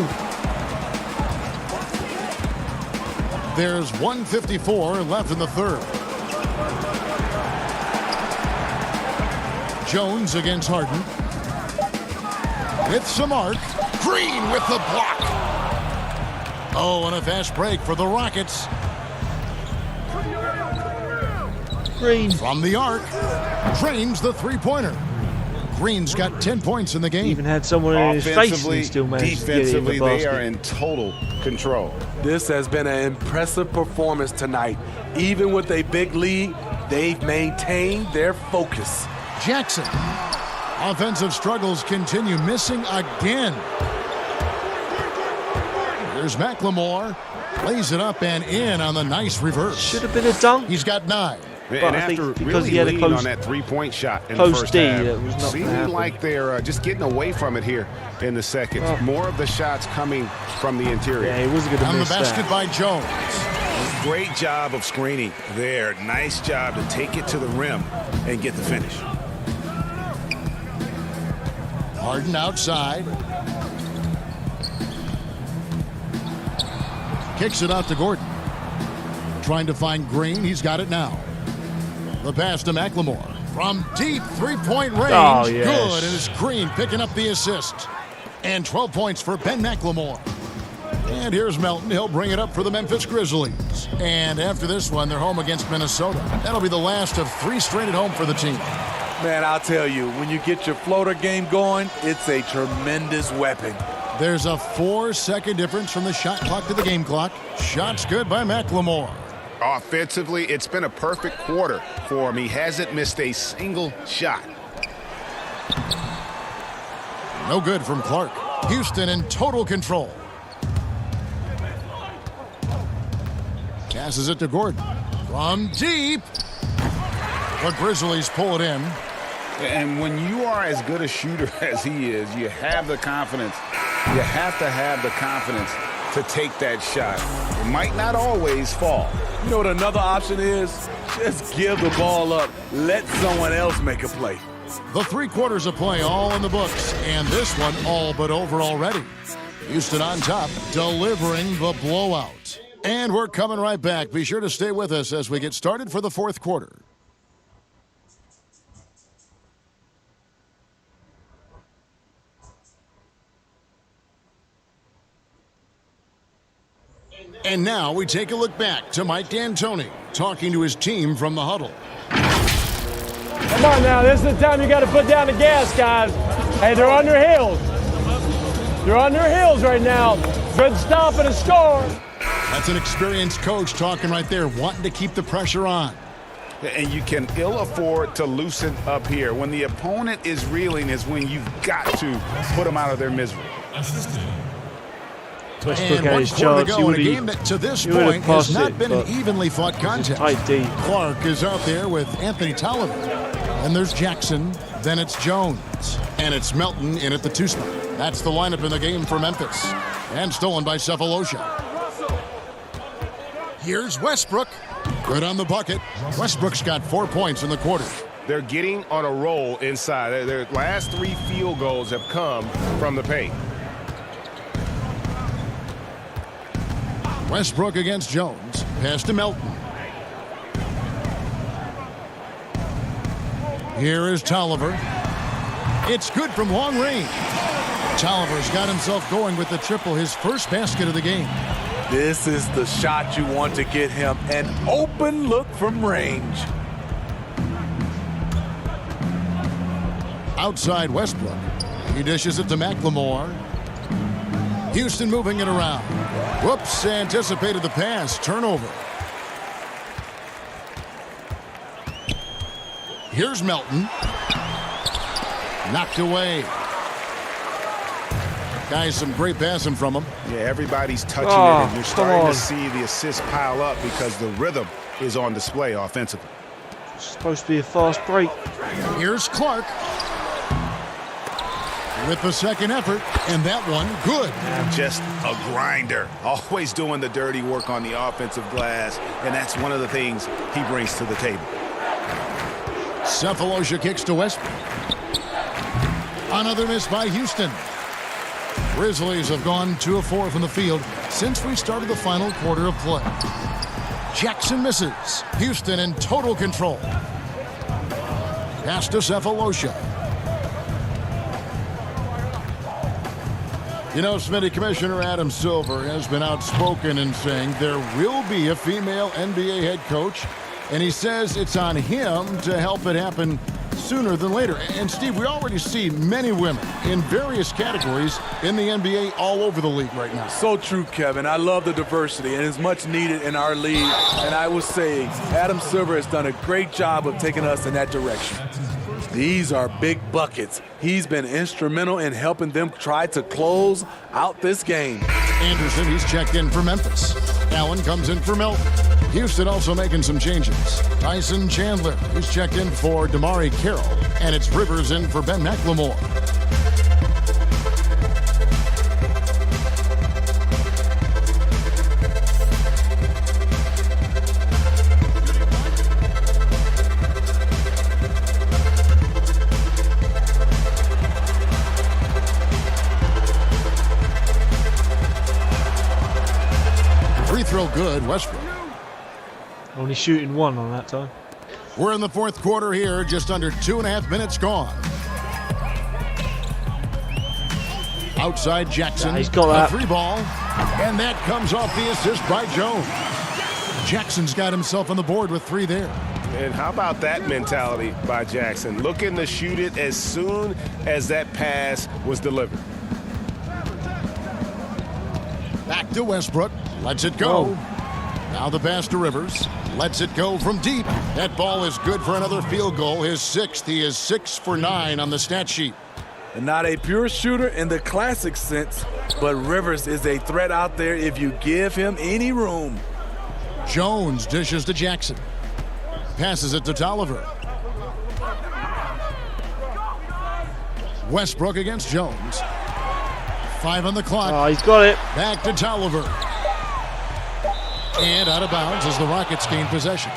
There's 1:54 left in the third. Jones against Harden. With some arc. Green with the block. Oh, and a fast break for the Rockets. Green. From the arc. Drains the three-pointer. Green's got 10 points in the game. Even had someone in his face and he still managed to get it in the defensively, basket. they are in total control. This has been an impressive performance tonight. Even with a big lead, they've maintained their focus. Jackson. Offensive struggles continue, missing again. Here's McLemore. Lays it up and in on the nice reverse. Should have been a dunk. He's got 9. But And I think after because really he had a leaning close- on that three-point shot in the Post first D, half, it was not gonna seeming happen. like they're just getting away from it here in the second. Oh. More of the shots coming from the interior. Yeah, he wasn't going to On the miss basket that. by Jones. Great job of screening there. Nice job to take it to the rim and get the finish. Harden outside. Kicks it out to Gordon. Trying to find Green. He's got it now. The pass to McLemore. From deep three-point range. Oh, yes. Good. And it's Green picking up the assist. And 12 points for Ben McLemore. And here's Melton. He'll bring it up for the Memphis Grizzlies. And after this one, they're home against Minnesota. That'll be the last of 3 straight at home for the team. Man, I'll tell you, when you get your floater game going, it's a tremendous weapon. There's a 4-second difference from the shot clock to the game clock. Shots good by McLemore. Offensively, it's been a perfect quarter for him. He hasn't missed a single shot. No good from Clark. Houston in total control. Passes it to Gordon. From deep. The Grizzlies pull it in. And when you are as good a shooter as he is, you have the confidence. You have to have the confidence to take that shot. It might not always fall. You know what another option is? Just give the ball up. Let someone else make a play. The 3 quarters of play all in the books, and this one all but over already. Houston on top, delivering the blowout. And we're coming right back. Be sure to stay with us as we get started for the 4th quarter. And now we take a look back to Mike D'Antoni talking to his team from the huddle. Come on now, this is the time you got to put down the gas, guys. Hey, they're on their heels. They're on their heels right now. Good stop and a score. That's an experienced coach talking right there, wanting to keep the pressure on. And you can ill afford to loosen up here. When the opponent is reeling is when you've got to put them out of their misery. Westbrook And had 1 his quarter to chance. go in a game that to this point has not been an evenly fought contest. Clark is out there with Anthony Tolliver. And there's Jackson Then it's Jones. And it's Melton in at the 2 spot. That's the lineup in the game for Memphis. And stolen by Cephalosha. Here's Westbrook. Good on the bucket. Westbrook's got 4 points in the quarter. They're getting on a roll inside. Their last 3 field goals have come from the paint. Westbrook against Jones. Pass to Melton. Here is Tolliver. It's good from long range. Tolliver's got himself going with the triple, his first basket of the game. This is the shot you want to get him, an open look from range. Outside Westbrook. He dishes it to McLemore. Houston moving it around. Whoops, anticipated the pass. Turnover. Here's Melton. Knocked away. Guys, some great passing from him. Yeah, everybody's touching it, and you're starting to see the assists pile up because the rhythm is on display offensively. It's supposed to be a fast break. Here's Clark. With the second effort, and that one good. Just a grinder, always doing the dirty work on the offensive glass, and that's one of the things he brings to the table. Cephalosha kicks to Westbrook. Another miss by Houston. Grizzlies have gone 2 of 4 from the field since we started the final quarter of play. Jackson misses. Houston in total control. Pass to Cephalosha. You know, Smitty, Commissioner Adam Silver has been outspoken in saying there will be a female NBA head coach, and he says it's on him to help it happen sooner than later. And Steve, we already see many women in various categories in the NBA all over the league right now. So true, Kevin. I love the diversity, and it's much needed in our league. And I will say Adam Silver has done a great job of taking us in that direction. These are big buckets. He's been instrumental in helping them try to close out this game. Anderson, he's checked in for Memphis. Allen comes in for Melton. Houston also making some changes. Tyson Chandler, who's checked in for Damari Carroll. And it's Rivers in for Ben McLemore. Free throw good, Westbrook. Only shooting 1 on that time. We're in the 4th quarter here, just under 2.5 minutes gone. Outside Jackson, he's got that. A 3 ball, and that comes off the assist by Jones. Jackson's got himself on the board with 3 there. And how about that mentality by Jackson? Looking to shoot it as soon as that pass was delivered. Back to Westbrook, lets it go. Now the pass to Rivers, lets it go from deep. That ball is good for another field goal, his 6th. He is 6 for 9 on the stat sheet. And not a pure shooter in the classic sense, but Rivers is a threat out there if you give him any room. Jones dishes to Jackson. Passes it to Tolliver. Westbrook against Jones. 5 on the clock. Oh, he's got it. Back to Tolliver. And out of bounds as the Rockets gain possession.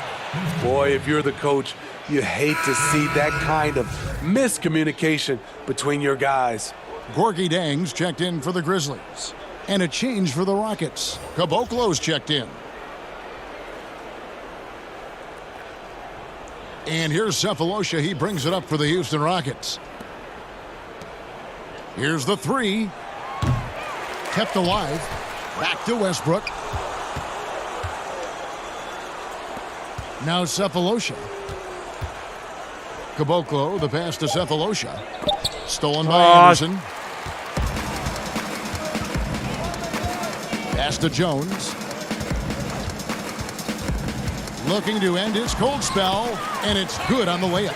Boy, if you're the coach, you hate to see that kind of miscommunication between your guys. Gorgie Dang's checked in for the Grizzlies. And a change for the Rockets. Caboclo's checked in. And here's Cephalosha. He brings it up for the Houston Rockets. Here's the 3. Kept alive. Back to Westbrook. Now Cephalosha. Caboclo, the pass to Cephalosha. Stolen by Anderson. Pass to Jones. Looking to end his cold spell, and it's good on the layup.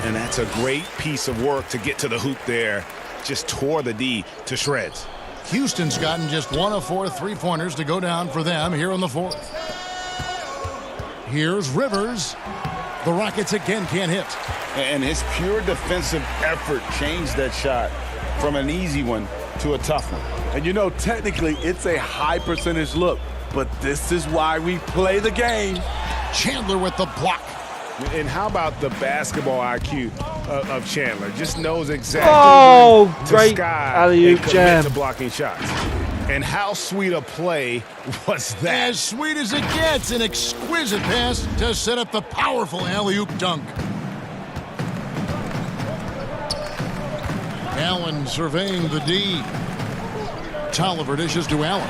And that's a great piece of work to get to the hoop there. Just tore the D to shreds. Houston's gotten just 1 of 4 3-pointers to go down for them here in the 4th. Here's Rivers. The Rockets again can't hit. And his pure defensive effort changed that shot from an easy one to a tough one. And you know, technically, it's a high percentage look, but this is why we play the game. Chandler with the block. And how about the basketball IQ of Chandler? Just knows exactly great alley-oop jam to blocking shots. And how sweet a play was that? As sweet as it gets, an exquisite pass to set up the powerful alley-oop dunk. Allen surveying the D. Tolliver dishes to Allen.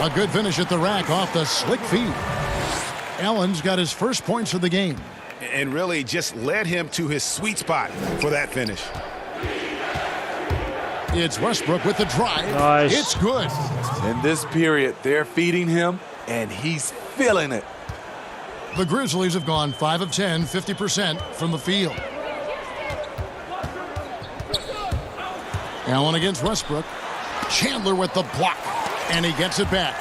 A good finish at the rack off the slick feed. Allen's got his first points of the game. And really just led him to his sweet spot for that finish. It's Westbrook with the drive. Nice. It's good. In this period, they're feeding him, and he's feeling it. The Grizzlies have gone 5 of 10, 50% from the field. Allen against Westbrook. Chandler with the block, and he gets it back.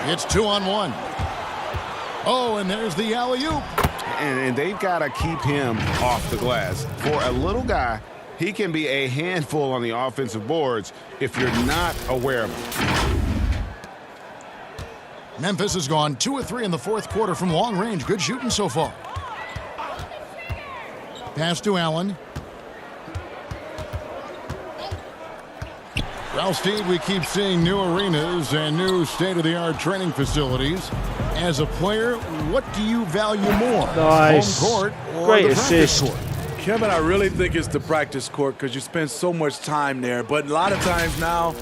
It's 2-on-1. Oh, and there's the alley-oop. And they've got to keep him off the glass. For a little guy, he can be a handful on the offensive boards if you're not aware of him. Memphis has gone 2 of 3 in the fourth quarter from long range. Good shooting so far. Pass to Allen. Ralph Steed, we keep seeing new arenas and new state-of-the-art training facilities. As a player, what do you value more? Nice. Home court or Great the practice assist. court? Kevin, I really think it's the practice court because you spend so much time there. But a lot of times now,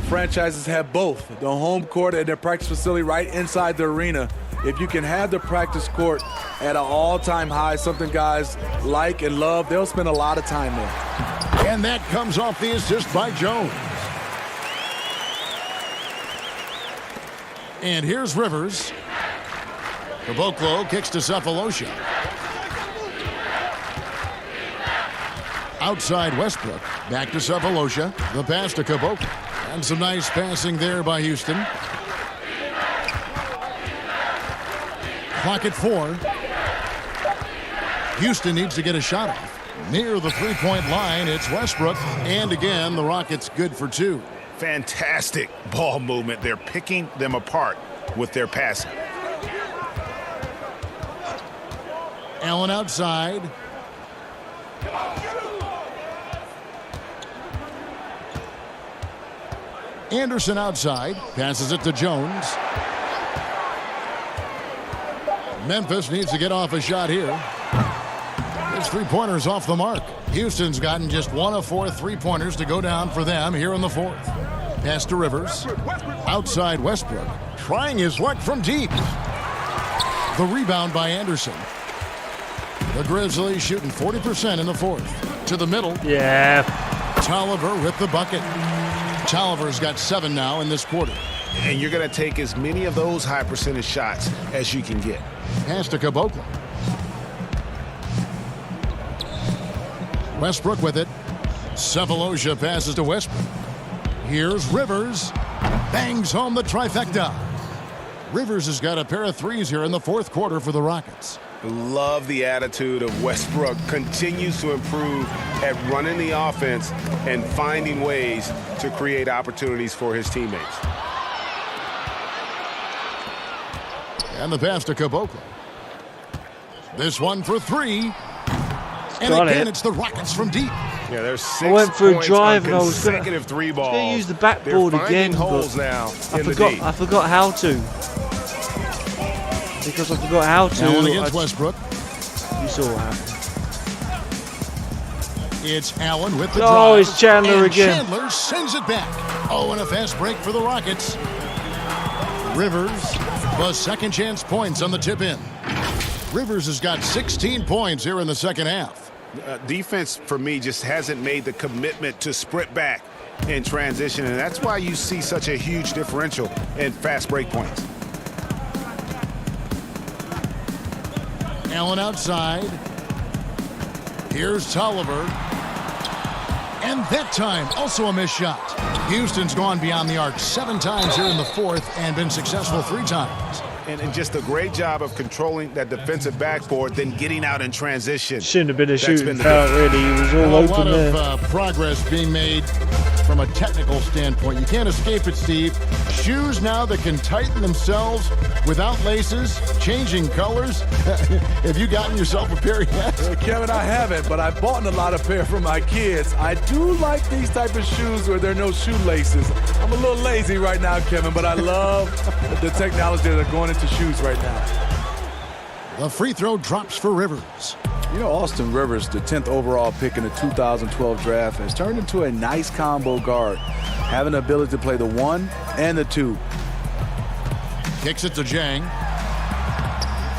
franchises have both, the home court and their practice facility right inside the arena. If you can have the practice court at an all-time high, something guys like and love, they'll spend a lot of time there. And that comes off the assist by Jones. And here's Rivers. Caboclo kicks to Cephalosha. Outside Westbrook. Back to Cephalosha. The pass to Caboclo. And some nice passing there by Houston. Clock at 4. Houston needs to get a shot off. Near the three-point line, it's Westbrook. And again, the Rockets good for 2. Fantastic ball movement. They're picking them apart with their passing. Allen outside. Anderson outside. Passes it to Jones. Memphis needs to get off a shot here. His three-pointers off the mark. Houston's gotten just 1 of 4 three-pointers to go down for them here in the fourth. Pass to Rivers. Outside Westbrook. Trying his luck from deep. The rebound by Anderson. The Grizzlies shooting 40% in the fourth. To the middle. Yeah. Tolliver with the bucket. Tolliver's got 7 now in this quarter. And you're going to take as many of those high percentage shots as you can get. Pass to Caboclo. Westbrook with it. Cephalosha passes to Westbrook. Here's Rivers. Bangs home the trifecta. Rivers has got a pair of threes here in the fourth quarter for the Rockets. Love the attitude of Westbrook. Continues to improve at running the offense and finding ways to create opportunities for his teammates. And the pass to Caboclo. This one for 3. And Got again, it. it's the Rockets from deep. Yeah, there's 6 I went for a points drive on and I was gonna, consecutive three balls. use the backboard They're again, finding holes but now I in the forgot. D. I forgot how to. Because I forgot how to. Allen against Westbrook. You saw what happened. It's Allen with the Oh, drive. it's Chandler and again. Chandler sends it back. Oh, and a fast break for the Rockets. Rivers, the second chance points on the tip in. Rivers has got 16 points here in the second half. Defense, for me, just hasn't made the commitment to sprint back in transition, and that's why you see such a huge differential in fast break points. Allen outside. Here's Tolliver. And that time, also a missed shot. Houston's gone beyond the arc 7 times here in the fourth and been successful 3 times. and just a great job of controlling that defensive backboard, then getting out in transition. Shouldn't have been a shooting foul, really. He was all open there. A lot of progress being made from a technical standpoint. You can't escape it, Steve. Shoes now that can tighten themselves without laces, changing colors. Have you gotten yourself a pair yet? Kevin, I haven't, but I've bought a lot of pair for my kids. I do like these type of shoes where there are no shoelaces. I'm a little lazy right now, Kevin, but I love the technology that are going into shoes right now. The free throw drops for Rivers. You know, Austin Rivers, the 10th overall pick in the 2012 draft, has turned into a nice combo guard, having the ability to play the 1 and the 2. Kicks it to Jang.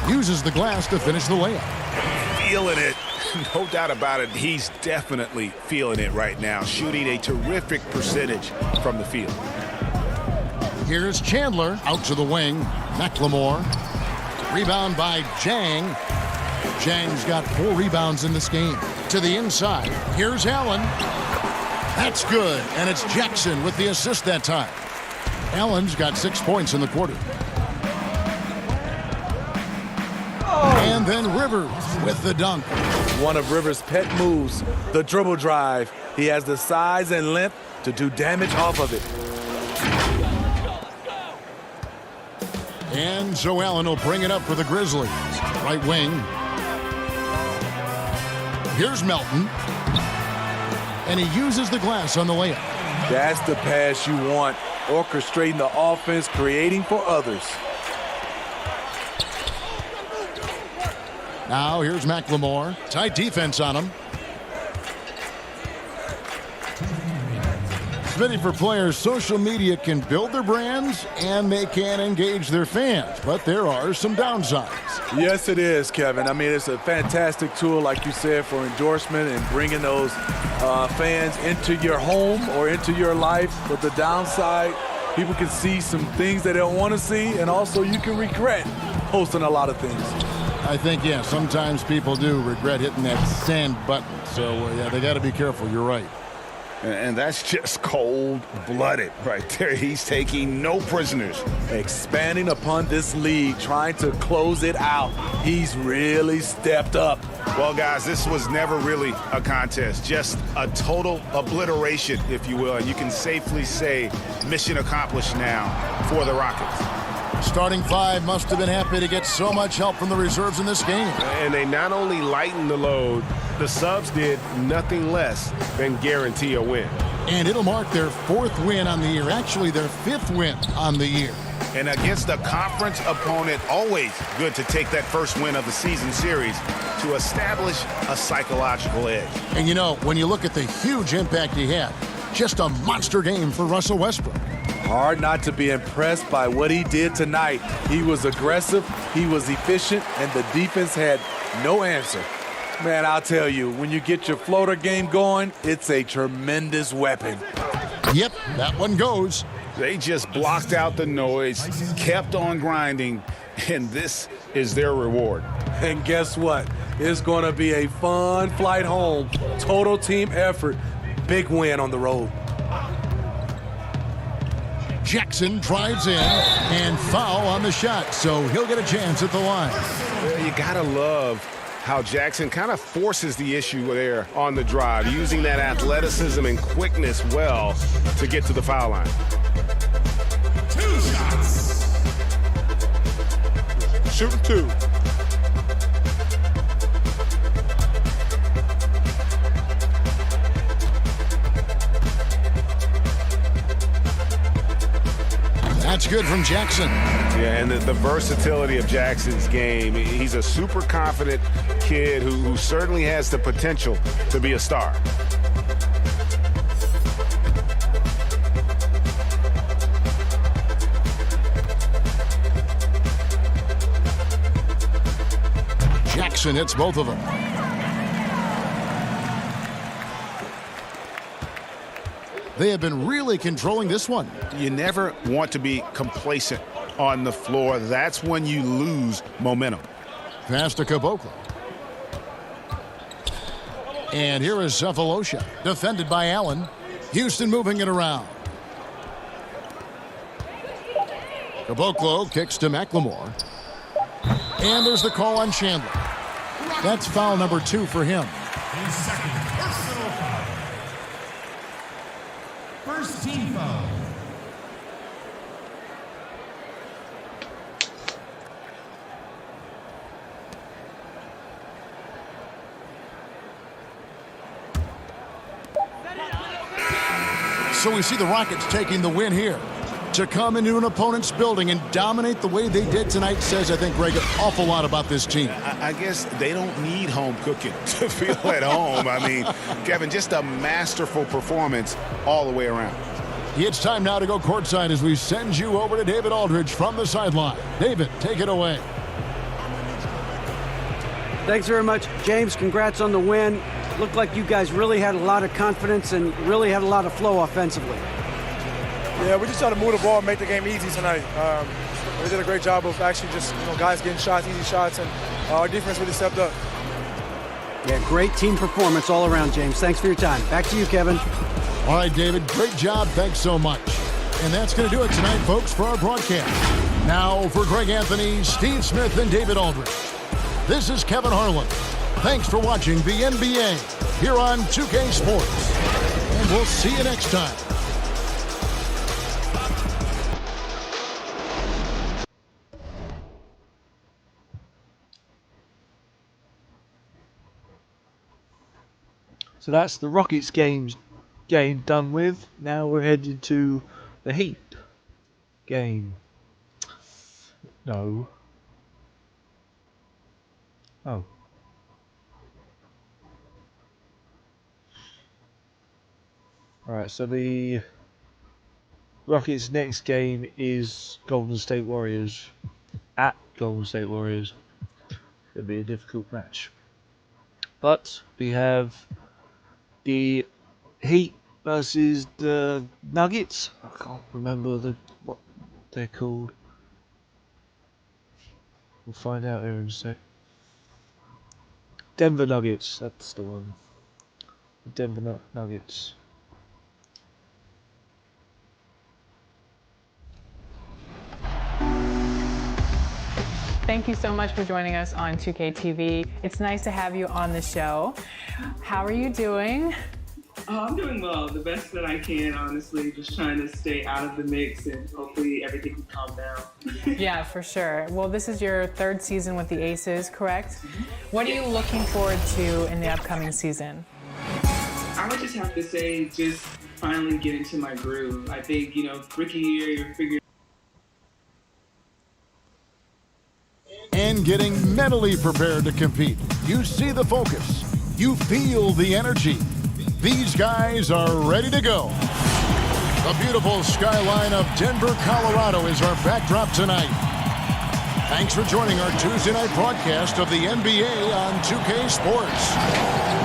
Uses the glass to finish the layup. Feeling it. No doubt about it. He's definitely feeling it right now, shooting a terrific percentage from the field. Here's Chandler out to the wing. McLemore. Rebound by Jang. Jang's got 4 rebounds in this game. To the inside. Here's Allen. That's good. And it's Jackson with the assist that time. Allen's got 6 points in the quarter. And then Rivers with the dunk. One of Rivers' pet moves, the dribble drive. He has the size and length to do damage off of it. And so Allen will bring it up for the Grizzlies. Right wing. Here's Melton. And he uses the glass on the layup. That's the pass you want. Orchestrating the offense, creating for others. Now here's McLemore. Tight defense on him. Smitty, for players, social media can build their brands and they can engage their fans, but there are some downsides. Yes, it is, Kevin. I mean, it's a fantastic tool, like you said, for endorsement and bringing those fans into your home or into your life. But the downside, people can see some things they don't want to see, and also you can regret posting a lot of things. I think, yeah, sometimes people do regret hitting that send button. So, yeah, they got to be careful. You're right. And that's just cold-blooded right there. He's taking no prisoners. Expanding upon this league, trying to close it out. He's really stepped up. Well, guys, this was never really a contest. Just a total obliteration, if you will. And you can safely say mission accomplished now for the Rockets. Starting 5 must have been happy to get so much help from the reserves in this game. And they not only lightened the load, the subs did nothing less than guarantee a win. And it'll mark their 4th win on the year, actually their 5th win on the year. And against a conference opponent, always good to take that first win of the season series to establish a psychological edge. And you know, when you look at the huge impact he had, just a monster game for Russell Westbrook. Hard not to be impressed by what he did tonight. He was aggressive, he was efficient, and the defense had no answer. Man, I'll tell you, when you get your floater game going, it's a tremendous weapon. Yep, that one goes. They just blocked out the noise, kept on grinding, and this is their reward. And guess what? It's going to be a fun flight home. Total team effort. Big win on the road. Jackson drives in and foul on the shot, so he'll get a chance at the line. Well, you gotta love how Jackson kind of forces the issue there on the drive, using that athleticism and quickness well to get to the foul line. 2 shots. Shooting 2. That's good from Jackson. Yeah, and the versatility of Jackson's game. He's a super confident kid who certainly has the potential to be a star. Jackson hits both of them. They have been really controlling this one. You never want to be complacent on the floor. That's when you lose momentum. Pass to Caboclo. And here is Cephalosha, defended by Allen. Houston moving it around. Caboclo kicks to McLemore. And there's the call on Chandler. That's foul number 2 for him. His second personal foul. First team foul. So we see the Rockets taking the win here. To come into an opponent's building and dominate the way they did tonight says, I think, Greg, an awful lot about this team. I guess they don't need home cooking to feel at home. I mean, Kevin, just a masterful performance all the way around. It's time now to go courtside as we send you over to David Aldridge from the sideline. David, take it away. Thanks very much, James. Congrats on the win. Looked like you guys really had a lot of confidence and really had a lot of flow offensively. Yeah, we just tried to move the ball and make the game easy tonight. We did a great job of actually just, guys getting shots, easy shots, and our defense really stepped up. Yeah, great team performance all around, James. Thanks for your time. Back to you, Kevin. All right, David, great job. Thanks so much. And that's going to do it tonight, folks, for our broadcast. Now, for Greg Anthony, Steve Smith, and David Aldridge, this is Kevin Harlan. Thanks for watching the NBA here on 2K Sports. And we'll see you next time. So that's the Rockets game done with. Now we're headed to the Heat game. No. Oh. Alright, so the Rockets' next game is Golden State Warriors. At Golden State Warriors. It'll be a difficult match. But we have the Heat versus the Nuggets. I can't remember what they're called. We'll find out here in a sec. Denver Nuggets, that's the one. The Denver Nuggets. Thank you so much for joining us on 2K TV. It's nice to have you on the show. How are you doing? I'm doing well, the best that I can, honestly. Just trying to stay out of the mix and hopefully everything can calm down. Yeah, for sure. Well, this is your 3rd season with the Aces, correct? What are you looking forward to in the upcoming season? I would just have to say, just finally get into my groove. I think, rookie year, you're figuring. And getting mentally prepared to compete. You see the focus. You feel the energy. These guys are ready to go. The beautiful skyline of Denver, Colorado is our backdrop tonight. Thanks for joining our Tuesday night broadcast of the NBA on 2K Sports.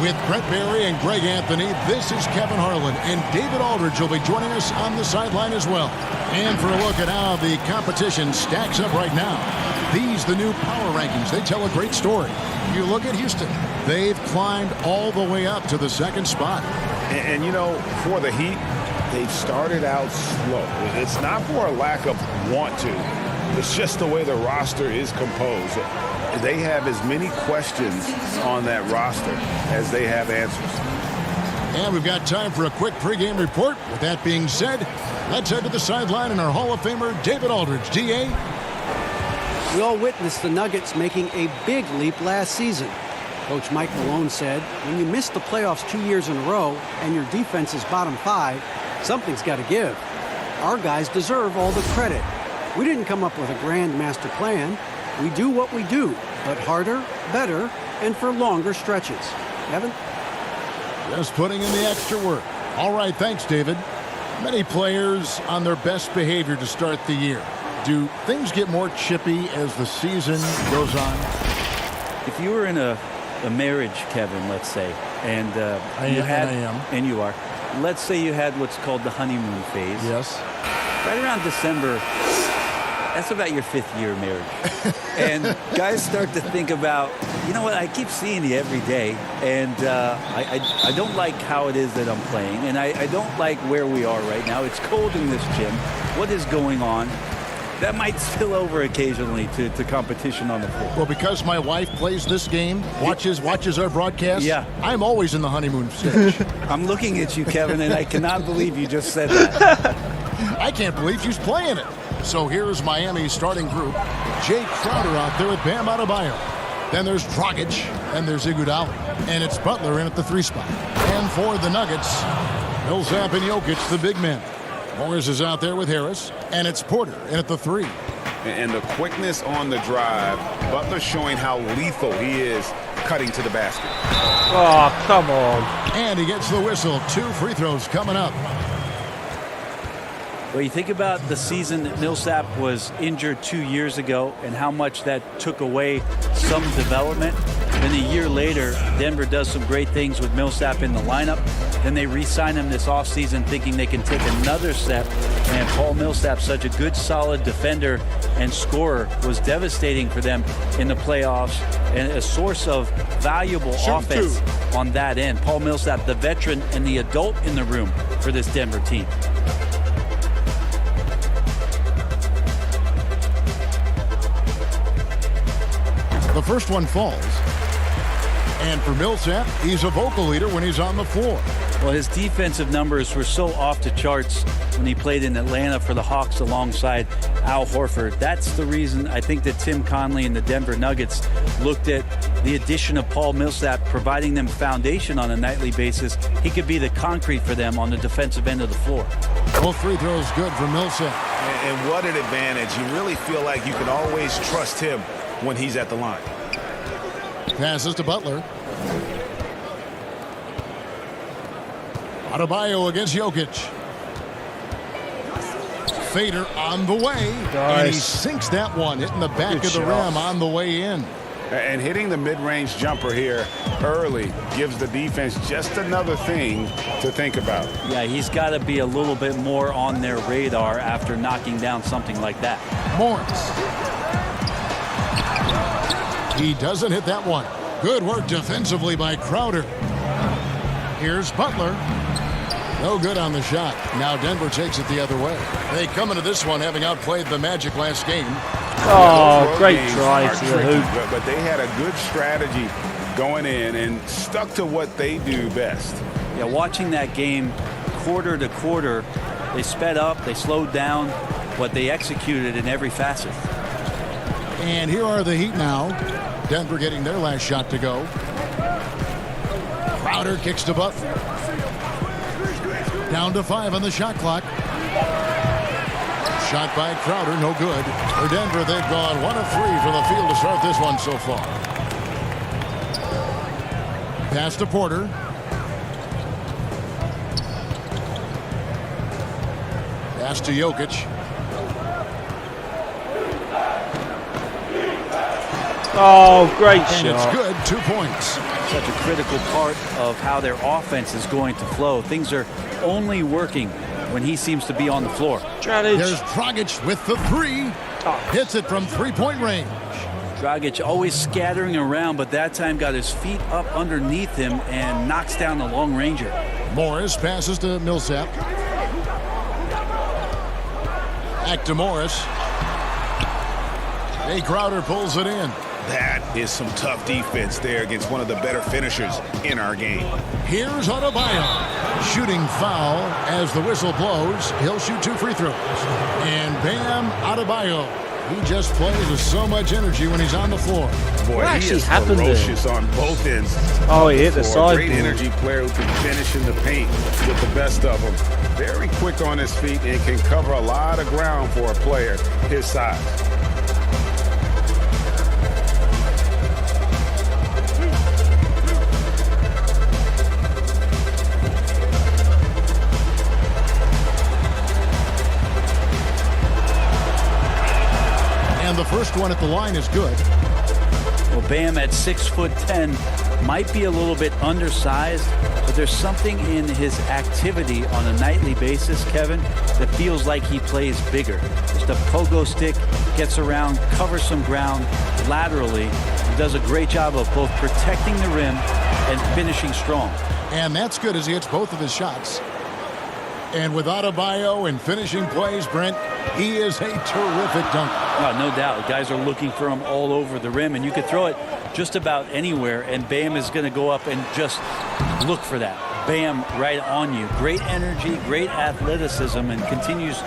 With Brett Barry and Greg Anthony, this is Kevin Harlan, and David Aldridge will be joining us on the sideline as well. And for a look at how the competition stacks up right now, these the new power rankings. They tell a great story. You look at Houston. They've climbed all the way up to the 2nd spot. And for the Heat, they've started out slow. It's not for a lack of want to. It's just the way the roster is composed. They have as many questions on that roster as they have answers. And we've got time for a quick pregame report. With that being said, let's head to the sideline and our Hall of Famer, David Aldridge. D.A.? We all witnessed the Nuggets making a big leap last season. Coach Mike Malone said, when you miss the playoffs 2 years in a row and your defense is bottom 5, something's got to give. Our guys deserve all the credit. We didn't come up with a grand master plan. We do what we do, but harder, better, and for longer stretches. Kevin? Just putting in the extra work. All right, thanks, David. Many players on their best behavior to start the year. Do things get more chippy as the season goes on? If you were in a marriage, Kevin, let's say, and I am. And you are. Let's say you had what's called the honeymoon phase. Yes. Right around December, that's about your 5th year of marriage. And guys start to think about, you know what, I keep seeing you every day, and I don't like how it is that I'm playing, and I don't like where we are right now. It's cold in this gym. What is going on? that might spill over occasionally to competition on the floor. Well, because my wife plays this game, watches our broadcast, yeah. I'm always in the honeymoon stage. I'm looking at you, Kevin, and I cannot believe you just said that. I can't believe she's playing it. So here's Miami's starting group. Jay Crowder out there with Bam Adebayo. Then there's Dragic, and there's Iguodala. And it's Butler in at the 3 spot. And for the Nuggets, Millsap and Jokic, the big men. Morris is out there with Harris, and it's Porter in at the 3. And the quickness on the drive, Butler showing how lethal he is cutting to the basket. Oh, come on. And he gets the whistle. 2 free throws coming up. Well, you think about the season that Millsap was injured 2 years ago and how much that took away some development. Then a year later, Denver does some great things with Millsap in the lineup. Then they re-sign him this offseason thinking they can take another step. And Paul Millsap, such a good, solid defender and scorer, was devastating for them in the playoffs and a source of valuable offense on that end. Paul Millsap, the veteran and the adult in the room for this Denver team. The first one falls. And for Millsap, he's a vocal leader when he's on the floor. Well, his defensive numbers were so off the charts when he played in Atlanta for the Hawks alongside Al Horford. That's the reason I think that Tim Connelly and the Denver Nuggets looked at the addition of Paul Millsap, providing them foundation on a nightly basis. He could be the concrete for them on the defensive end of the floor. Both free throws good for Millsap. And what an advantage. You really feel like you can always trust him when he's at the line. Passes to Butler. Adebayo against Jokic. Fader on the way. Nice. And he sinks that one, hitting the back of the rim on the way in. And hitting the mid-range jumper here early gives the defense just another thing to think about. Yeah, he's got to be a little bit more on their radar after knocking down something like that. Morris. He doesn't hit that one. Good work defensively by Crowder. Here's Butler. No good on the shot. Now Denver takes it the other way. They come into this one having outplayed the Magic last game. Oh, great try to the hoop. But they had a good strategy going in and stuck to what they do best. Yeah, watching that game quarter to quarter, they sped up, they slowed down, but they executed in every facet. And here are the Heat now. Denver getting their last shot to go. Crowder kicks to Butler. Down to 5 on the shot clock. Shot by Crowder, no good. For Denver, they've gone 1 of 3 from the field to start this one so far. Pass to Porter. Pass to Jokic. Oh, great and shot. It's good, 2 points. Such a critical part of how their offense is going to flow. Things are only working when he seems to be on the floor. There's Dragic with the 3. Hits it from 3-point range. Dragic always scattering around, but that time got his feet up underneath him and knocks down the long ranger. Morris passes to Millsap. Back to Morris. Jay Crowder pulls it in. That is some tough defense there against one of the better finishers in our game. Here's Adebayo. Shooting foul as the whistle blows. He'll shoot 2 free throws. And Bam Adebayo. He just plays with so much energy when he's on the floor. Boy, he is ferocious on both ends. Oh, he hit the side. Great energy player who can finish in the paint with the best of them. Very quick on his feet and can cover a lot of ground for a player his size. The first one at the line is good. Well, Bam at 6'10" might be a little bit undersized, but there's something in his activity on a nightly basis, Kevin, that feels like he plays bigger. Just a pogo stick, gets around, covers some ground laterally, and does a great job of both protecting the rim and finishing strong. And that's good as he hits both of his shots. And with Adebayo and finishing plays, Brent, He is a terrific dunker. Oh, no doubt. Guys are looking for him all over the rim, and you could throw it just about anywhere, and Bam is going to go up and just look for that. Bam, right on you. Great energy, great athleticism, and continues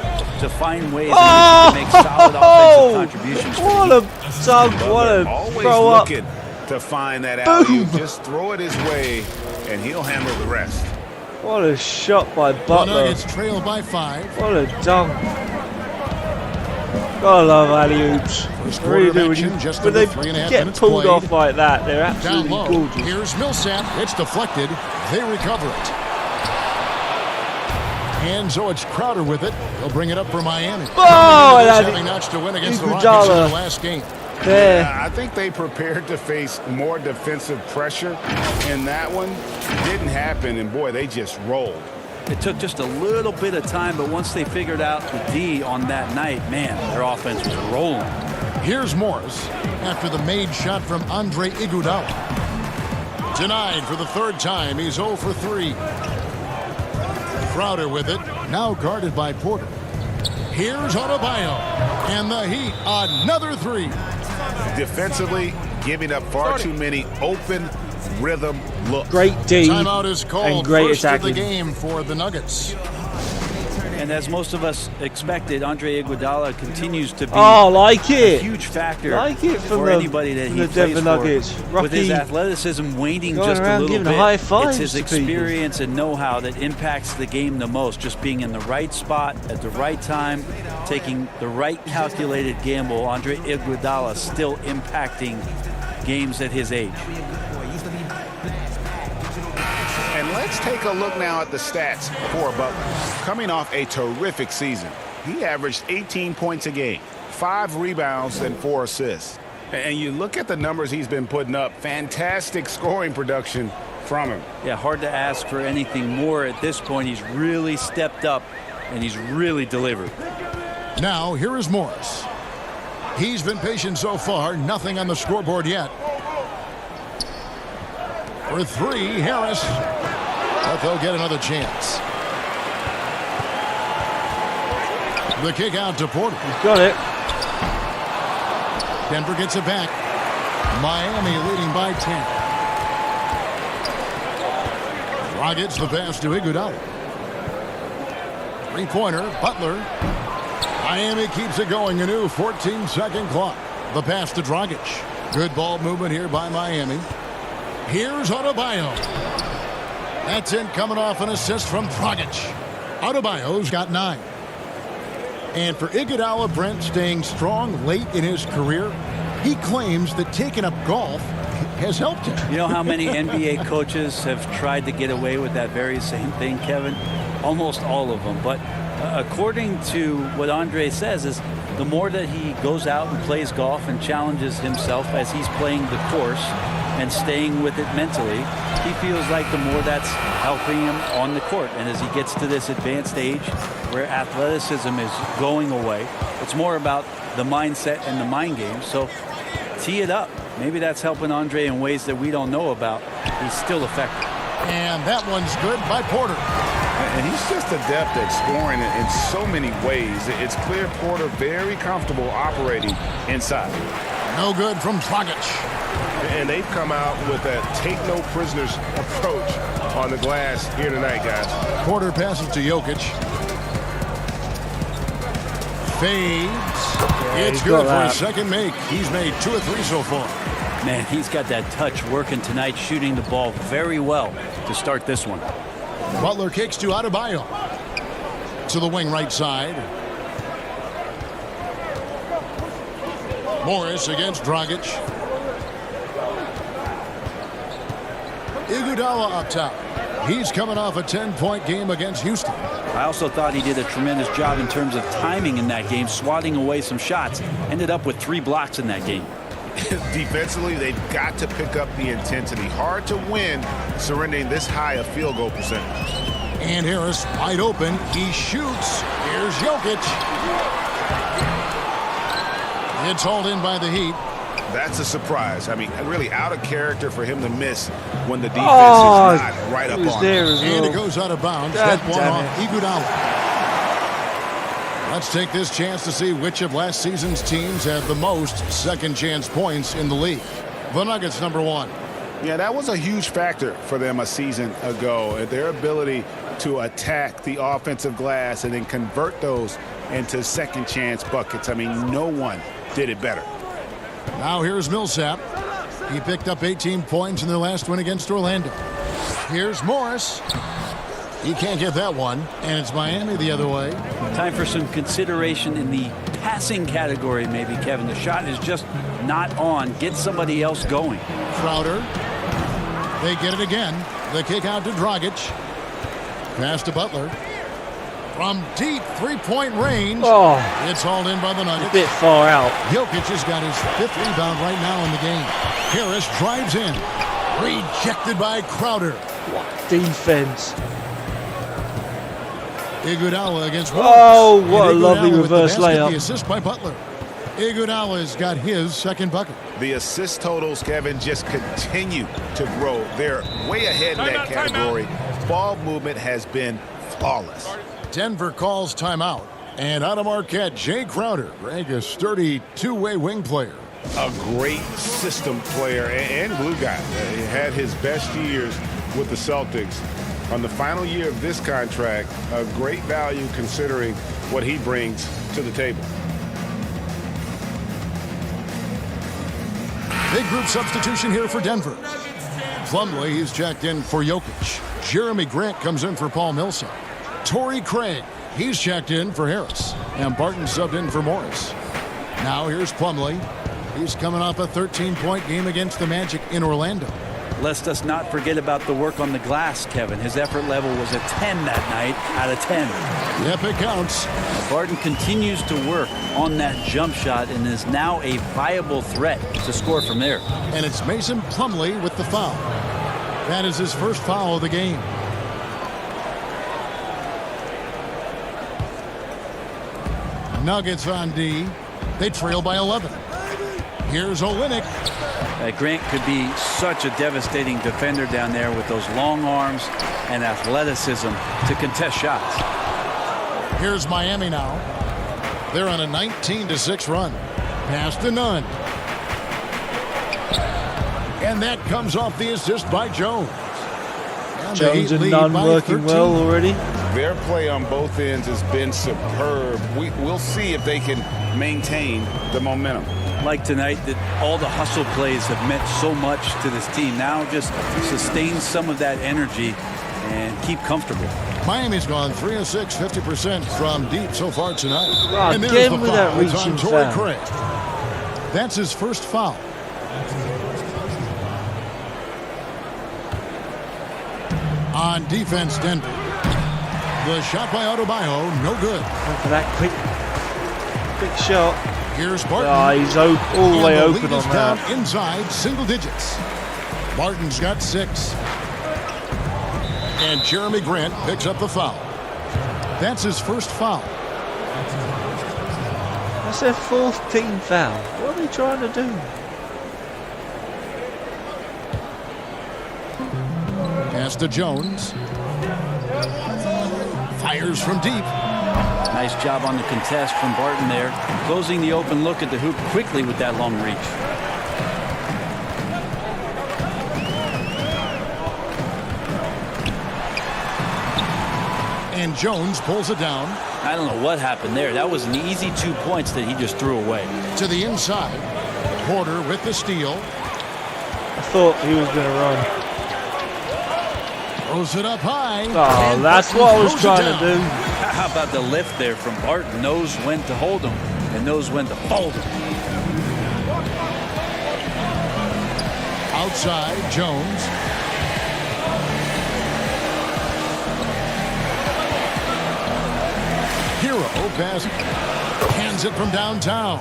to find ways to make solid offensive contributions. What a dunk, what a always throw up. looking to find that alley-oop. Just throw it his way, and he'll handle the rest. What a shot by The Butler. Nuggets trail by 5. What a dunk. Gotta love alley-oops. First I really quarter do. of action, just under 3.5 get minutes pulled played. off like that, they're Down absolutely low. gorgeous. Here's Millsap. It's deflected. They recover it. And so it's Crowder with it. He'll bring it up for Miami. Oh, and having notched to win against the Rockets in Iguodala. the last game. There. Yeah, I think they prepared to face more defensive pressure, and that one didn't happen, and boy, they just rolled. It took just a little bit of time, but once they figured out the D on that night, man, their offense was rolling. Here's Morris after the made shot from Andre Iguodala. Denied for the third time. He's 0 for 3. Crowder with it. Now guarded by Porter. Here's Adebayo. And the Heat, another 3. Defensively, giving up far too many open rhythm looks. Great D Timeout is called. and great First of the attacking. game for the Nuggets. And as most of us expected, Andre Iguodala continues to be Oh, like a it. huge factor Like it from for the- anybody that from he the plays Denver for. Nuggets. With his Rocky athleticism waning going just a around little giving bit, high fives it's his to people. experience and know-how that impacts the game the most. Just being in the right spot at the right time, taking the right calculated gamble. Andre Iguodala still impacting games at his age. And let's take a look now at the stats for Butler. Coming off a terrific season, he averaged 18 points a game, 5 rebounds, and 4 assists. And you look at the numbers he's been putting up, fantastic scoring production from him. Yeah, hard to ask for anything more at this point. He's really stepped up, and he's really delivered. Now, here is Morris. He's been patient so far. Nothing on the scoreboard yet. For 3, Harris. But they'll get another chance. The kick out to Porter. He's got it. Denver gets it back. Miami leading by 10. Rockets the pass to Iguodala. 3-pointer, Butler. Miami keeps it going. A new 14-second clock. The pass to Dragic. Good ball movement here by Miami. Here's Adebayo. That's it, coming off an assist from Dragic. Adebayo's got 9. And for Iguodala, Brent staying strong late in his career, he claims that taking up golf has helped him. You know how many NBA coaches have tried to get away with that very same thing, Kevin? Almost all of them. But according to what Andre says, is the more that he goes out and plays golf and challenges himself as he's playing the course and staying with it mentally, he feels like the more that's helping him on the court. And as he gets to this advanced age where athleticism is going away, it's more about the mindset and the mind game. So tee it up. Maybe that's helping Andre in ways that we don't know about. He's still effective. And that one's good by Porter. And he's just adept at scoring in so many ways. It's clear Porter very comfortable operating inside. No good from Dragic. And they've come out with a take-no-prisoners approach on the glass here tonight, guys. Porter passes to Jokic. Fades. It's good for his second make. He's made 2 of 3 so far. Man, he's got that touch working tonight, shooting the ball very well to start this one. Butler kicks to Adebayo. To the wing right side. Morris against Dragic. Iguodala up top. He's coming off a 10-point game against Houston. I also thought he did a tremendous job in terms of timing in that game, swatting away some shots. Ended up with 3 blocks in that game. Defensively, they've got to pick up the intensity. Hard to win surrendering this high a field goal percentage. And Harris wide open. He shoots. Here's Jokic. It's hauled in by the Heat. That's a surprise. I mean, really out of character for him to miss when the defense is not right up on him. And it goes out of bounds. That one off Iguodala. Let's take this chance to see which of last season's teams had the most second chance points in the league. The Nuggets, number 1. Yeah, that was a huge factor for them a season ago. Their ability to attack the offensive glass and then convert those into second chance buckets. I mean, no one did it better. Now here's Millsap. He picked up 18 points in their last win against Orlando. Here's Morris. He can't get that one, and it's Miami the other way. Time for some consideration in the passing category, maybe, Kevin. The shot is just not on. Get somebody else going. Crowder. They get it again. The kick out to Dragic. Pass to Butler. From deep three-point range. Oh. It's hauled in by the Nuggets. A bit far out. Jokic has got his 5th rebound right now in the game. Harris drives in. Rejected by Crowder. What defense. Iguodala against Wolves. Oh, what a lovely reverse layup. The assist by Butler. Iguodala's got his second bucket. The assist totals, Kevin, just continue to grow. They're way ahead in that category. Ball movement has been flawless. Denver calls timeout. And out of Marquette, Jay Crowder, ranked a sturdy two-way wing player. A great system player and glue guy. He had his best years with the Celtics. On the final year of this contract, a great value considering what he brings to the table. Big group substitution here for Denver. Plumlee, he's checked in for Jokic. Jeremy Grant comes in for Paul Millsap. Torrey Craig, he's checked in for Harris. And Barton subbed in for Morris. Now here's Plumlee. He's coming off a 13-point game against the Magic in Orlando. Let's us not forget about the work on the glass, Kevin. His effort level was a 10 that night out of 10. Yep, it counts. Barton continues to work on that jump shot and is now a viable threat to score from there. And it's Mason Plumlee with the foul. That is his first foul of the game. Nuggets on D. They trail by 11. Here's Olynyk. Grant could be such a devastating defender down there with those long arms and athleticism to contest shots. Here's Miami now. They're on a 19-6 run. Pass to Nunn. And that comes off the assist by Jones. And Jones and Nunn working 13. well already. Their play on both ends has been superb. We'll see if they can maintain the momentum. Like tonight, that all the hustle plays have meant so much to this team. Now just sustain some of that energy and keep comfortable. Miami's gone 3 of 6, 50% from deep so far tonight. Oh, and there's the with that foul. It's on reaching Torrey foul. Craig. That's his first foul. On defense, Denver. The shot by Adebayo, no good. For that quick shot. Here's Barton. Oh, he's all the way and open lead on is that. down inside single digits. Barton's got 6. And Jeremy Grant picks up the foul. That's his first foul. That's their 4th team foul. What are they trying to do? Pass to Jones. Fires from deep. Nice job on the contest from Barton there. Closing the open look at the hoop quickly with that long reach. And Jones pulls it down. I don't know what happened there. That was an easy 2 points that he just threw away. To the inside. Porter with the steal. I thought he was going to run. Throws it up high. Oh, that's what I was trying to do. How about the lift there from Barton? Knows when to hold him and knows when to fold him. Outside, Jones. Hero pass. Hands it from downtown.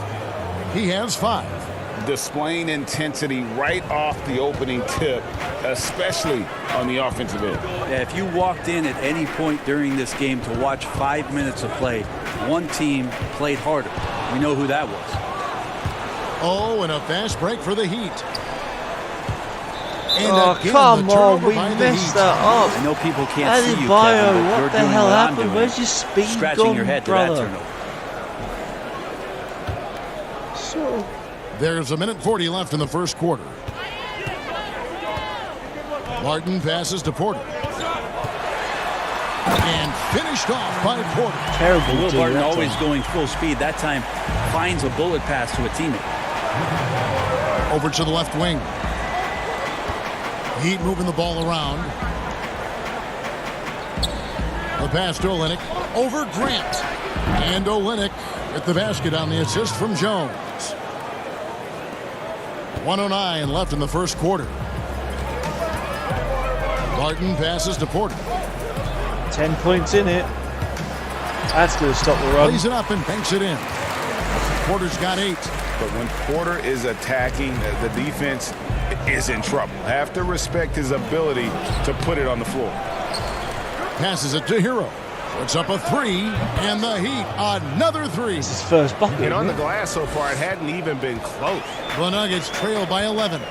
He has 5. Displaying intensity right off the opening tip, especially on the offensive end. Yeah, if you walked in at any point during this game to watch 5 minutes of play, one team played harder. We know who that was. Oh, and a fast break for the Heat. And Oh, again, come the on, turnover we by the messed Heat. that up. I know people can't see you, Adebayo, Kevin, but what you're the doing hell what I'm happened? doing. Where's your speed Scratching gone, your head to brother? that turnover. There's 1:40 left in the first quarter. Martin passes to Porter. And finished off by Porter. Terrible. Will Barton always going full speed. That time finds a bullet pass to a teammate. Over to the left wing. Heat moving the ball around. The pass to Olynyk. Over Grant. And Olynyk at the basket on the assist from Jones. 1:09 left in the first quarter. Barton passes to Porter. 10 points in it. That's going to stop the run. Plays it up and banks it in. Porter's got 8. But when Porter is attacking, the defense is in trouble. Have to respect his ability to put it on the floor. Passes it to Hero. Puts up a 3, and the Heat another 3. It's his first bucket. And on the glass so far, it hadn't even been close. The Nuggets trail by 11.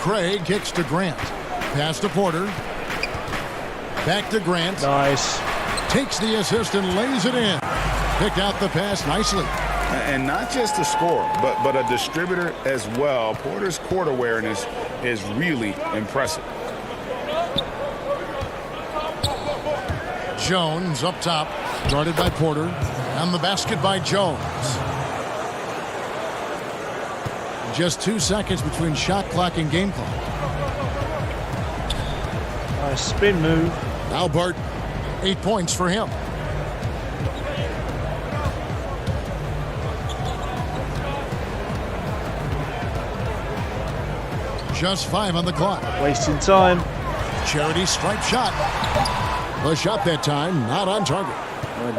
Craig kicks to Grant. Pass to Porter. Back to Grant. Nice. Takes the assist and lays it in. Picked out the pass nicely. And not just a scorer, but a distributor as well. Porter's court awareness is really impressive. Jones up top, guarded by Porter. On the basket by Jones. Just 2 seconds between shot clock and game clock. Nice spin move. Now Barton, 8 points for him. Just 5 on the clock. Wasting time. Charity stripe shot. The shot that time not on target.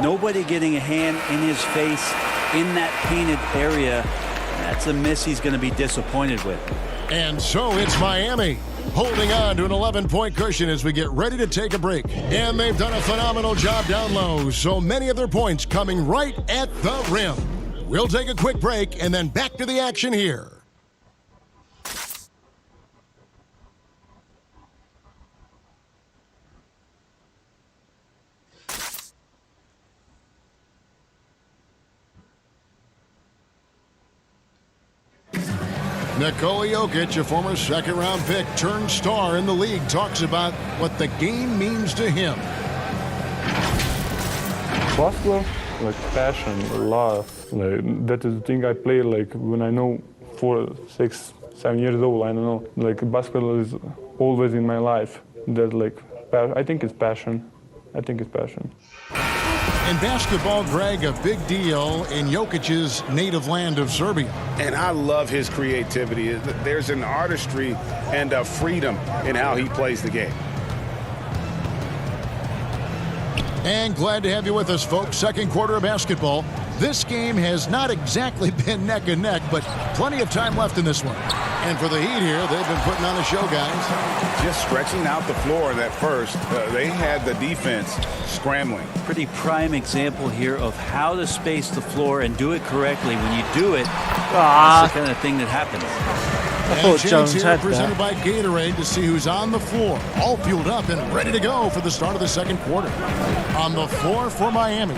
Nobody getting a hand in his face in that painted area. That's a miss he's going to be disappointed with. And so it's Miami holding on to an 11-point cushion as we get ready to take a break. And they've done a phenomenal job down low. So many of their points coming right at the rim. We'll take a quick break and then back to the action here. Nikola Jokic, a former second-round pick, turned star in the league, talks about what the game means to him. Basketball, like passion, love. Like, that is the thing I play like when I know 4, 6, 7 years old. I don't know. Like basketball is always in my life. That like I think it's passion. I think it's passion. In basketball, Greg, a big deal in Jokic's native land of Serbia. And I love his creativity. There's an artistry and a freedom in how he plays the game. And glad to have you with us, folks. Second quarter of basketball. This game has not exactly been neck and neck, but plenty of time left in this one. And for the Heat here, they've been putting on a show, guys. Just stretching out the floor that first. They had the defense scrambling. Pretty prime example here of how to space the floor and do it correctly. When you do it, that's the kind of thing that happens. I thought Jones here had presented that. by Gatorade to see who's on the floor, all fueled up and ready to go for the start of the second quarter. On the floor for Miami,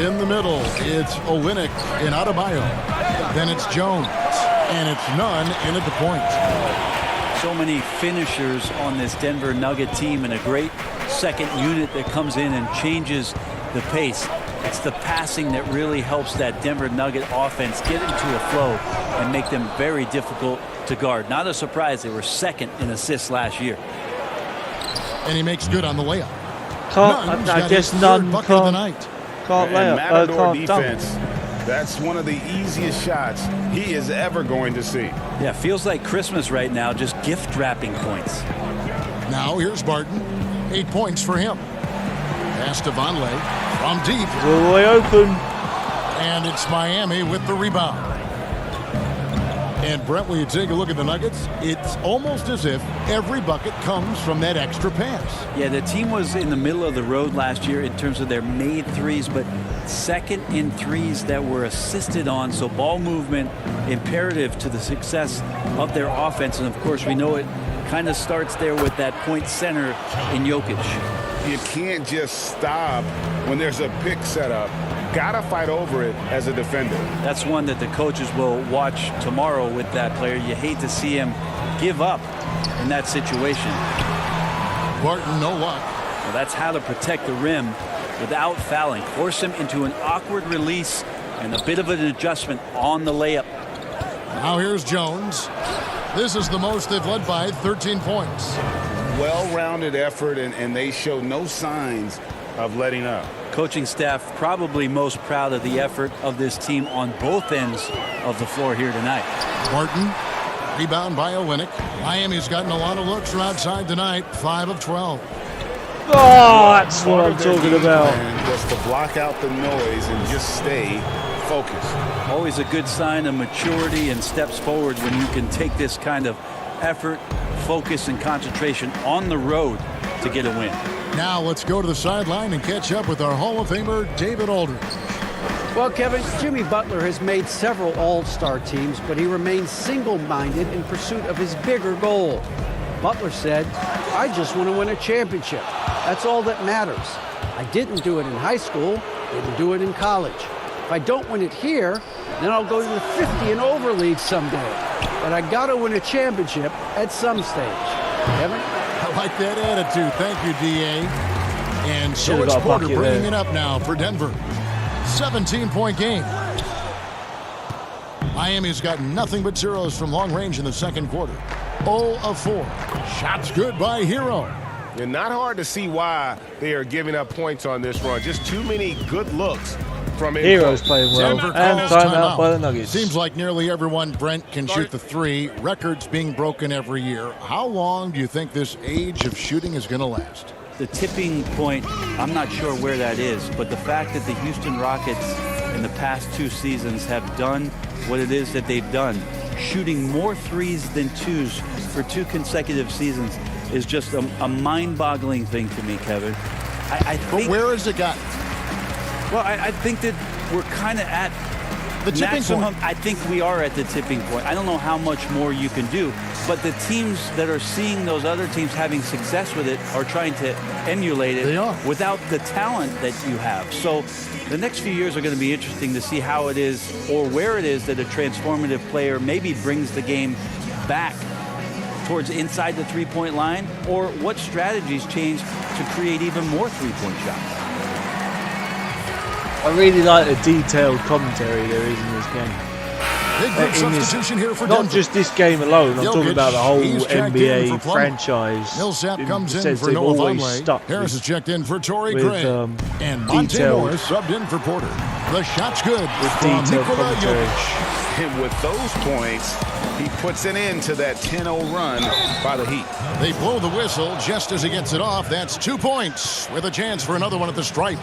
in the middle, it's Olynyk and Adebayo. Then it's Jones, and it's Nunn in at the point. So many finishers on this Denver Nugget team, and a great second unit that comes in and changes the pace. It's the passing that really helps that Denver Nugget offense get into a flow and make them very difficult to guard. Not a surprise, they were second in assists last year. And he makes good on the layup. I guess Nunn can't lay up. Matador Can't defense. dunk. That's one of the easiest shots he is ever going to see. Yeah, feels like Christmas right now, just gift wrapping points. Now here's Barton. 8 points for him. Pass to Vonleh from deep. All the way open. And it's Miami with the rebound. And Brent, when you take a look at the Nuggets, it's almost as if every bucket comes from that extra pass. Yeah, the team was in the middle of the road last year in terms of their made threes, but second in threes that were assisted on. So ball movement imperative to the success of their offense. And of course, we know it kind of starts there with that point center in Jokic. You can't just stop when there's a pick set up got to fight over it as a defender. That's one that the coaches will watch tomorrow with that player. You hate to see him give up in that situation. Barton, no luck. Well, that's how to protect the rim without fouling. Force him into an awkward release and a bit of an adjustment on the layup. Now here's Jones. This is the most they've led by, 13 points. Well-rounded effort, and they show no signs of letting up. Coaching staff probably most proud of the effort of this team on both ends of the floor here tonight. Barton, rebound by Olynyk. Miami's gotten a lot of looks from outside tonight, 5 of 12. Oh, that's what I'm talking about. Just to block out the noise and just stay focused. Always a good sign of maturity and steps forward when you can take this kind of effort, focus, and concentration on the road to get a win. Now let's go to the sideline and catch up with our Hall of Famer, David Aldridge. Well, Kevin, Jimmy Butler has made several all-star teams, but he remains single-minded in pursuit of his bigger goal. Butler said, "I just want to win a championship. That's all that matters. I didn't do it in high school, didn't do it in college. If I don't win it here, then I'll go to the 50 and over league someday. But I got to win a championship at some stage." Kevin? I like that attitude. Thank you, D.A. And so it's Porter bringing it up now for Denver. 17-point game. Miami's got nothing but zeros from long range in the second quarter. 0 of 4. Shots good by Hero. And not hard to see why they are giving up points on this run. Just too many good looks from Hero's playing well. Denver And calls timeout by the Nuggets. Seems like nearly everyone, Brent, can shoot the three. Records being broken every year. How long do you think this age of shooting is going to last? The tipping point, I'm not sure where that is, but the fact that the Houston Rockets in the past 2 seasons have done what it is that they've done, shooting more threes than twos for 2 consecutive seasons, is just a mind-boggling thing to me, Kevin. I think, but where has it gotten? Well, I think that we're kind of at the tipping point. I think we are at the tipping point. I don't know how much more you can do, but the teams that are seeing those other teams having success with it are trying to emulate it without the talent that you have. So the next few years are going to be interesting to see how it is or where it is that a transformative player maybe brings the game back towards inside the three-point line, or what strategies change to create even more three-point shots. I really like the detailed commentary there is in this game. Big substitution here for not Denver. just this game alone, I'm talking about the whole He's checked NBA in for Plumlee. franchise. Millsap comes in Since for they've Noah always Vonleh. stuck Harris is checked in for Torrey with, Craig. And Monte detailed- Morris subbed in for Porter. The shot's good with from detailed Nikola commentary. Jokic. And with those points, he puts an end to that 10-0 run by the Heat. They blow the whistle just as he gets it off. That's 2 points with a chance for another one at the stripe.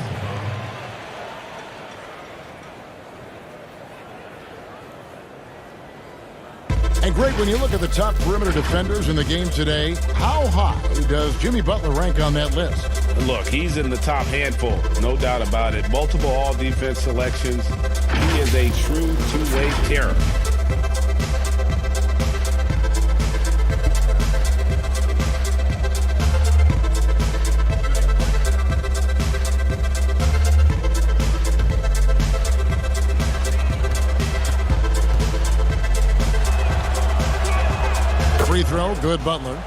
And great, when you look at the top perimeter defenders in the game today, how high does Jimmy Butler rank on that list? Look, he's in the top handful, no doubt about it. Multiple all-defense selections. He is a true two-way terror. Free throw, good Butler.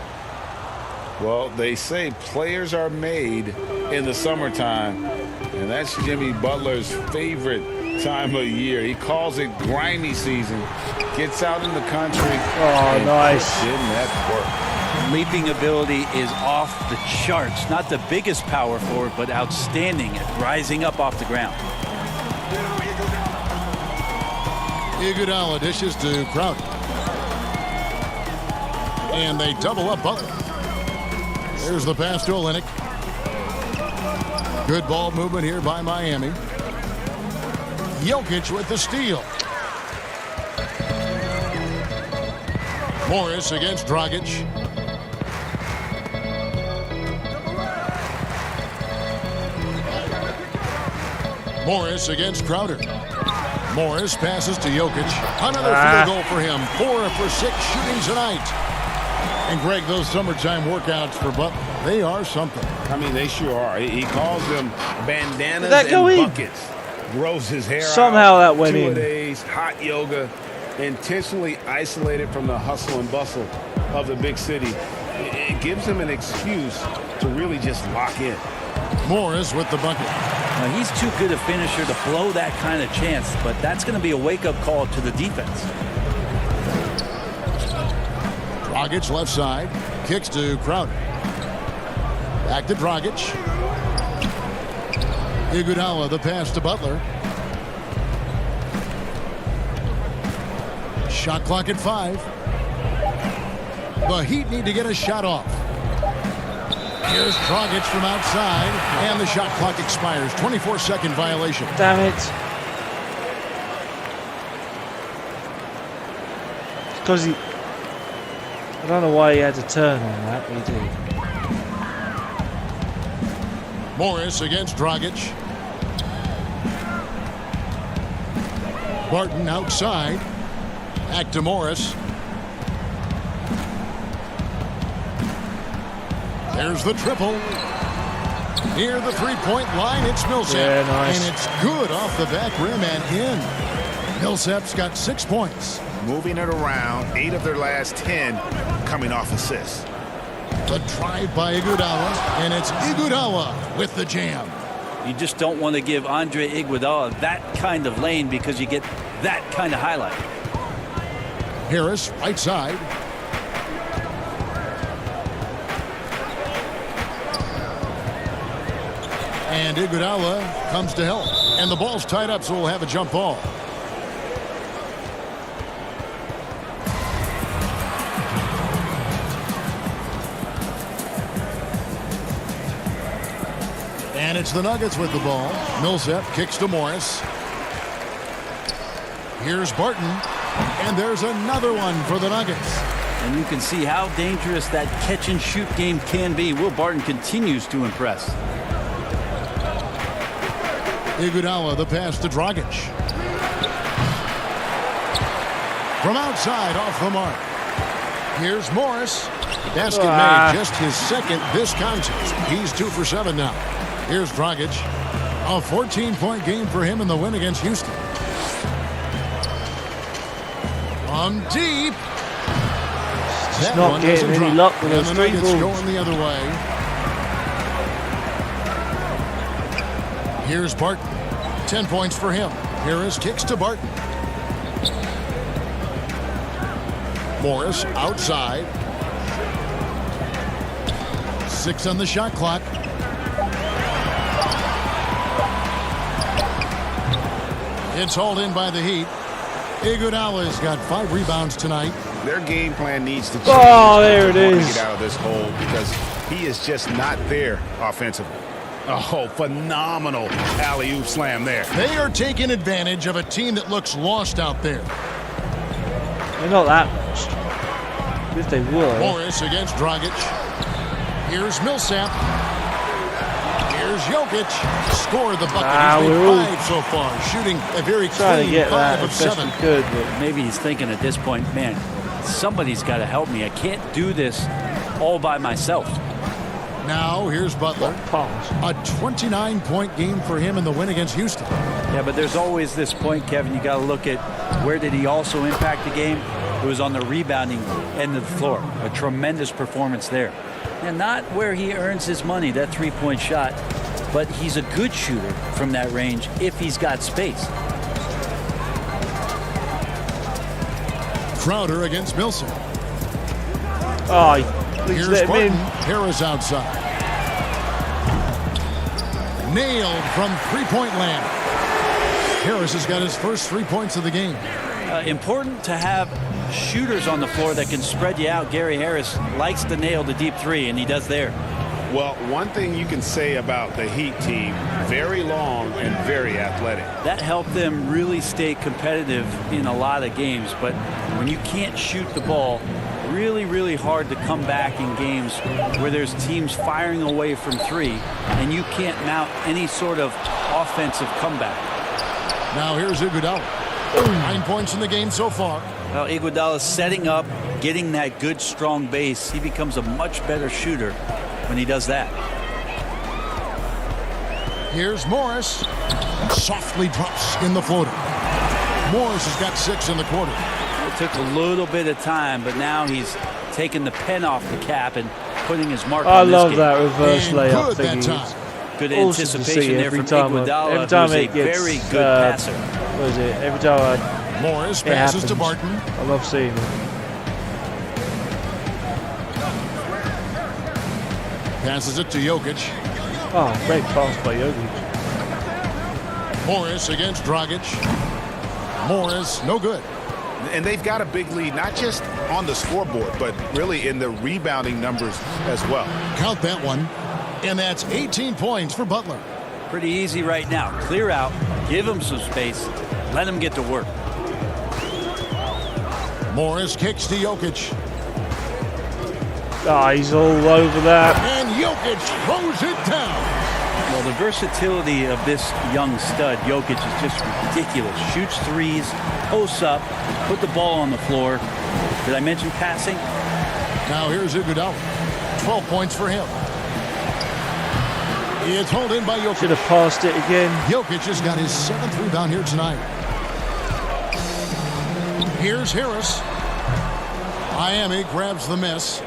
Well, they say players are made in the summertime, and that's Jimmy Butler's favorite time of year. He calls it grimy season. Gets out in the country. Oh, nice. In that work. Leaping iguality is off the charts. Not the biggest power forward, but outstanding at rising up off the ground. Iguodala dishes to Crowder. And they double up Butler. There's the pass to Olynyk. Good ball movement here by Miami. Jokic with the steal. Morris against Dragic. Morris against Crowder. Morris passes to Jokic. Another field goal for him. 4 for 6 shooting tonight. And Greg, those summertime workouts for Butler, they are something. I mean, they sure are. He calls them bandanas that and go in? buckets. grows his hair Somehow out. that went in. Two-a-days, hot yoga, intentionally isolated from the hustle and bustle of the big city. It gives him an excuse to really just lock in. Morris with the bucket. Now, he's too good a finisher to blow that kind of chance, but that's going to be a wake-up call to the defense. Dragic left side. Kicks to Crowder. Back to Dragic. Iguodala the pass to Butler. Shot clock at 5. The Heat need to get a shot off. Here's Dragic from outside, and the shot clock expires. 24-second violation. Damn it. Because he... I don't know why he had to turn on that, but he did. Morris against Dragic. Barton outside. Back to Morris. There's the triple. Near the three-point line, it's Millsap. Yeah, nice. And it's good off the back rim and in. Millsap's got 6 points. Moving it around, 8 of their last 10 coming off assists. The drive by Iguodala, and it's Iguodala with the jam. You just don't want to give Andre Iguodala that kind of lane because you get that kind of highlight. Harris, right side. And Iguodala comes to help. And the ball's tied up, so we'll have a jump ball. And it's the Nuggets with the ball. Millsap kicks to Morris. Here's Barton. And there's another one for the Nuggets. And you can see how dangerous that catch-and-shoot game can be. Will Barton continues to impress. Iguodala, the pass to Dragic. From outside, off the mark. Here's Morris. Basket made, just his second this contest. He's 2 for 7 now. Here's Dragic. A 14-point game for him in the win against Houston. From deep. Just not getting any luck with those three balls. Going the other way. Here's Barton. 10 points for him. Harris kicks to Barton. Morris outside. 6 on the shot clock. It's hauled in by the Heat. Iguodala's got 5 rebounds tonight. Their game plan needs to change. Oh, there it is. is. Get out of this hole because he is just not there offensively. Oh, phenomenal alley-oop slam there. They are taking advantage of a team that looks lost out there. They're not that much. If they were. Morris against Dragic. Here's Millsap. Here's Jokic. Scored the bucket. He's made 5 so far. Shooting a very clean 5 of 7. Good, but maybe he's thinking at this point, man, somebody's got to help me. I can't do this all by myself. Now here's Butler. A 29-point game for him in the win against Houston. Yeah, but there's always this point, Kevin. You got to look at where did he also impact the game. It was on the rebounding end of the floor. A tremendous performance there. And not where he earns his money, that three-point shot, but he's a good shooter from that range if he's got space. Crowder against Millsap. Oh, here's Barton. Harris outside. Nailed from three-point land. Harris has got his first 3 points of the game. Important to have shooters on the floor that can spread you out. Gary Harris likes to nail the deep three, and he does there. Well, one thing you can say about the Heat team, very long and very athletic. That helped them really stay competitive in a lot of games. But when you can't shoot the ball, really, really hard to come back in games where there's teams firing away from three, and you can't mount any sort of offensive comeback. Now here's Iguodala. 9 points in the game so far. Well, Iguodala setting up, getting that good, strong base. He becomes a much better shooter when he does that. Here's Morris. And softly drops in the floater. Morris has got 6 in the quarter. It took a little bit of time, but now he's taking the pen off the cap and putting his mark on this game. I love that reverse layup thing. Good anticipation there from Iguodala, every time who's it a gets, very good passer. What is it? Every time Morris passes to Barton. I love seeing it. Passes it to Jokic. Oh, great pass by Jokic. Morris against Dragic. Morris, no good. And they've got a big lead, not just on the scoreboard, but really in the rebounding numbers as well. Count that one. And that's 18 points for Butler. Pretty easy right now. Clear out, give him some space, let him get to work. Morris kicks to Jokic. Ah, he's all over that. And Jokic throws it down. Well, the versatility of this young stud, Jokic, is just ridiculous. Shoots threes, posts up, put the ball on the floor. Did I mention passing? Now here's Iguodala. 12 points for him. It's hauled in by Jokic. Should have passed it again. Jokic has got his 7th rebound here tonight. Here's Harris. Miami grabs the miss.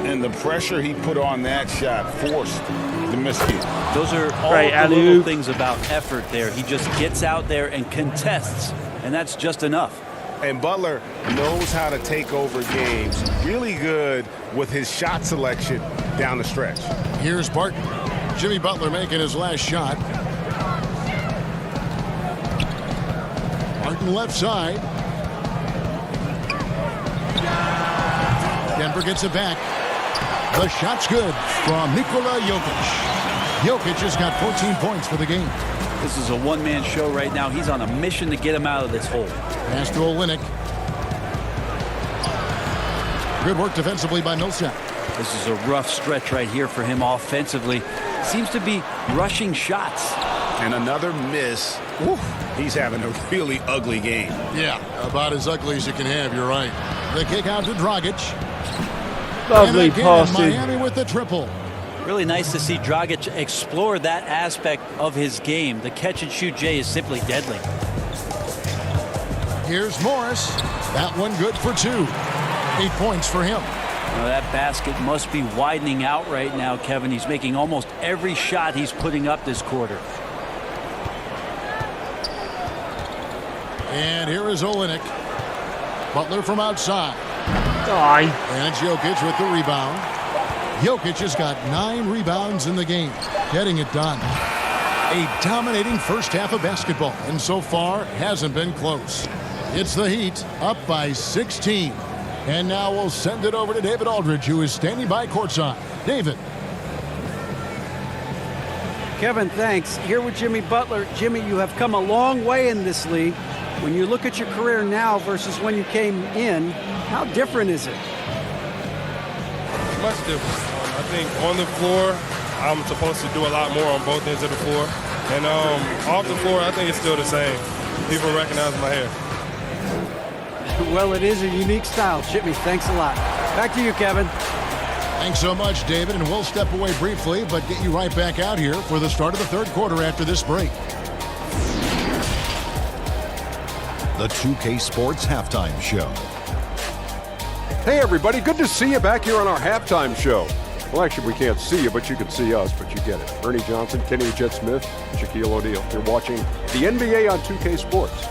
And the pressure he put on that shot forced the miscue. Those are all the little things about effort there. He just gets out there and contests, and that's just enough. And Butler knows how to take over games. Really good with his shot selection down the stretch. Here's Barton. Jimmy Butler making his last shot. Barton left side. Denver gets it back. The shot's good from Nikola Jokic. Jokic has got 14 points for the game. This is a one-man show right now. He's on a mission to get him out of this hole. Pass to Olynyk. Good work defensively by Millsap. This is a rough stretch right here for him offensively. Seems to be rushing shots. And another miss. Woo. He's having a really ugly game. Yeah, about as ugly as you can have, you're right. The kick out to Dragic. Lovely and again, passing. Miami with the triple. Really nice to see Dragic explore that aspect of his game. The catch-and-shoot J is simply deadly. Here's Morris. That one good for 2. 8 points for him. Now that basket must be widening out right now, Kevin. He's making almost every shot he's putting up this quarter. And here is Olynyk. Butler from outside. And it's Jokic with the rebound. Jokic has got 9 rebounds in the game, getting it done. A dominating first half of basketball, and so far hasn't been close. It's the Heat up by 16. And now we'll send it over to David Aldridge, who is standing by courtside. David. Kevin, thanks. Here with Jimmy Butler. Jimmy, you have come a long way in this league. When you look at your career now versus when you came in, how different is it? Much different. I think on the floor, I'm supposed to do a lot more on both ends of the floor. And off the floor, I think it's still the same. People recognize my hair. Well, it is a unique style. Jimmy, thanks a lot. Back to you, Kevin. Thanks so much, David. And we'll step away briefly, but get you right back out here for the start of the third quarter after this break. The 2K Sports Halftime Show. Hey, everybody. Good to see you back here on our halftime show. Well, actually, we can't see you, but you can see us, but you get it. Ernie Johnson, Kenny the Jet Smith, Shaquille O'Neal. You're watching the NBA on 2K Sports.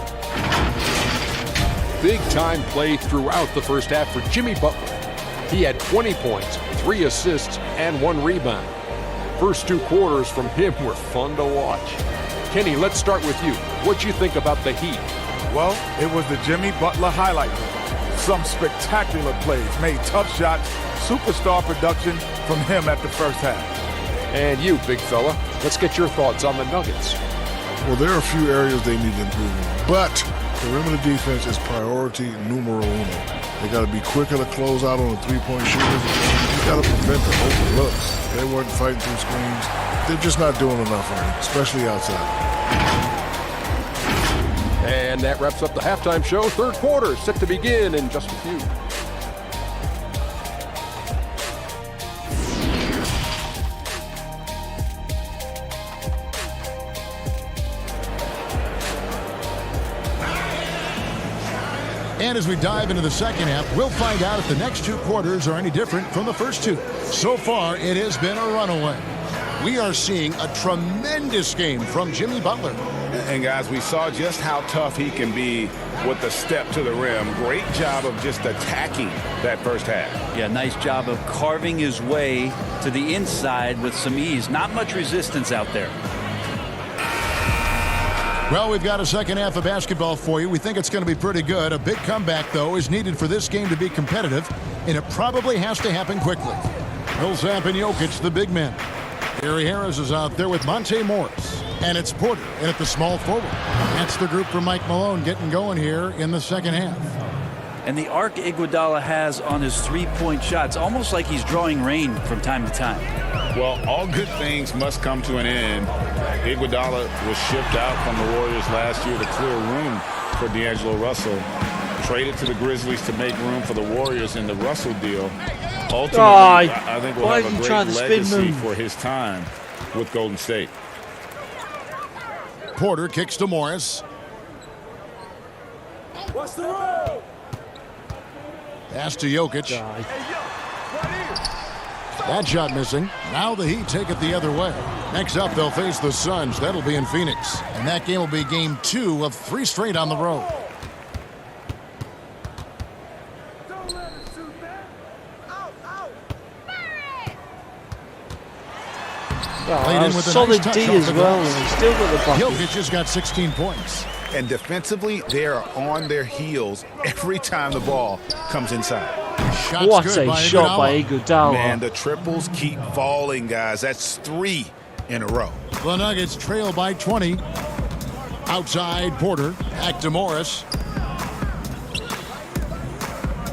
Big-time play throughout the first half for Jimmy Butler. He had 20 points, 3 assists, and 1 rebound. First 2 quarters from him were fun to watch. Kenny, let's start with you. What'd you think about the Heat? Well, it was the Jimmy Butler highlight reel. Some spectacular plays, made tough shots, superstar production from him at the first half. And you, big fella, let's get your thoughts on the Nuggets. Well, there are a few areas they need to improve in, but perimeter defense is priority numero uno. They got to be quicker to close out on the three-point shooters. You got to prevent the open looks. They weren't fighting through screens. They're just not doing enough right now, especially outside. And that wraps up the halftime show. Third quarter set to begin in just a few. And as we dive into the second half, we'll find out if the next 2 quarters are any different from the first 2. So far, it has been a runaway. We are seeing a tremendous game from Jimmy Butler. And guys, we saw just how tough he can be with the step to the rim. Great job of just attacking that first half. Yeah, nice job of carving his way to the inside with some ease. Not much resistance out there. Well, we've got a second half of basketball for you. We think it's going to be pretty good. A big comeback, though, is needed for this game to be competitive, and it probably has to happen quickly. Millsap and Jokic, the big men. Gary Harris is out there with Monte Morris. And it's Porter in at the small forward. That's the group for Mike Malone getting going here in the second half. And the arc Iguodala has on his three-point shots, almost like he's drawing rain from time to time. Well, all good things must come to an end. Iguodala was shipped out from the Warriors last year to clear room for D'Angelo Russell. Traded to the Grizzlies to make room for the Warriors in the Russell deal. Ultimately, I think we'll have a great legacy for his time with Golden State. Porter kicks to Morris. What's the roll? Pass to Jokic. That shot missing. Now the Heat take it the other way. Next up, they'll face the Suns. That'll be in Phoenix. And that game will be game 2 of 3 straight on the road. Played in with a solid nice D as well, and he's still got the bucket. Jokic has got 16 points. And defensively, they are on their heels every time the ball comes inside. What a shot by Iguodala. Man, the triples keep falling, guys. That's 3 in a row. The Nuggets trail by 20. Outside, Porter. Back to Morris.